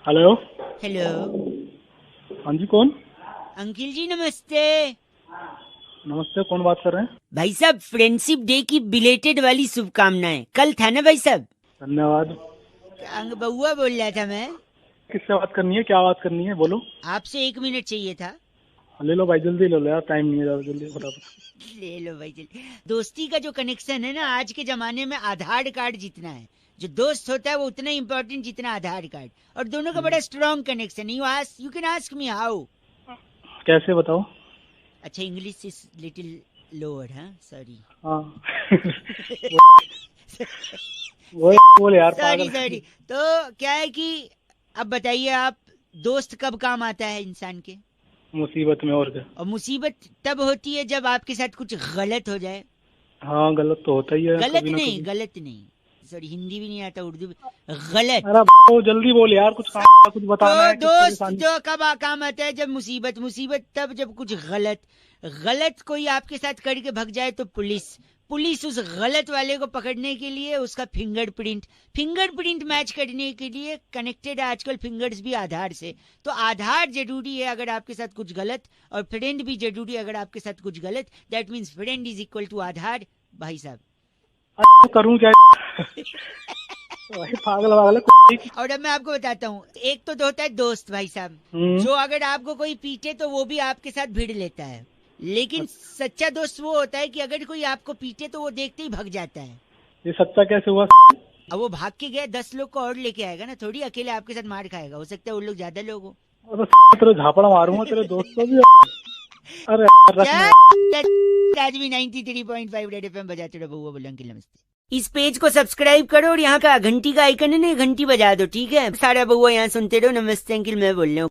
हेलो हेलो, हाँ जी कौन? अंकिल जी नमस्ते। नमस्ते, कौन बात कर रहे हैं? भाई साहब फ्रेंडशिप डे की बिलेटेड वाली शुभकामनाएं। कल था ना भाई साहब? धन्यवाद। बउआ बोल रहा था मैं। किससे बात करनी है, क्या बात करनी है, बोलो। आपसे 1 मिनट चाहिए था। ले लो भाई, जल्दी ले लो यार, टाइम नहीं है ज्यादा, जल्दी फटाफट ले लो भाई जल्दी। दोस्ती का जो कनेक्शन है ना आज के जमाने में आधार कार्ड जितना है। जो दोस्त होता है वो उतना इम्पोर्टेंट जितना आधार कार्ड, और दोनों का बड़ा strong connection. You can ask me how. कैसे बताओ? अच्छा, इंग्लिश इज लिटिल लोअर। हाँ सॉरी। बोल यार। सॉरी। तो क्या है कि अब बताइए आप, दोस्त कब काम आता है इंसान के? मुसीबत में, और क्या। और मुसीबत तब होती है जब आपके साथ कुछ गलत हो जाए। हाँ गलत तो होता ही है। गलत नहीं, सॉरी हिंदी भी नहीं आता, उर्दू भी। गलत। अरे जल्दी बोल यार, कुछ बताना है। दोस्त जो कब काम आता है? जब मुसीबत तब जब कुछ गलत कोई आपके साथ करके भग जाए तो पुलिस उस गलत वाले को पकड़ने के लिए उसका फिंगरप्रिंट मैच करने के लिए कनेक्टेड है आजकल फिंगर्स भी आधार से। तो आधार जरूरी है अगर आपके साथ कुछ गलत, और फ्रेंड भी जरूरी है अगर आपके साथ कुछ गलत। That means friend is equal to Aadhaar. भाई साहब करूं क्या? पागल। और अब मैं आपको बताता हूँ, एक तो होता है दोस्त भाई साहब, जो अगर आपको कोई पीटे तो वो भी आपके साथ भिड़ लेता है। लेकिन सच्चा दोस्त वो होता है कि अगर कोई आपको पीटे तो वो देखते ही भाग जाता है। ये सच्चा कैसे हुआ? अब वो भाग के गया 10 लोग को और लेके आएगा ना, थोड़ी अकेले आपके साथ मार खाएगा। हो सकता है वो लोग ज्यादा लोग हो। तेरे झापड़ मारूंगा तेरे दोस्त को भी। अरे राजवी 93.5 रेड एफएम बजाते रहो। बउआ बोला अंकिल नमस्ते। इस पेज को सब्सक्राइब करो और यहाँ का घंटी का आइकन है ना, घंटी बजा दो, ठीक है? सारा बउआ यहाँ सुनते रहो। नमस्ते अंकिल, मैं बोल रहा हूँ।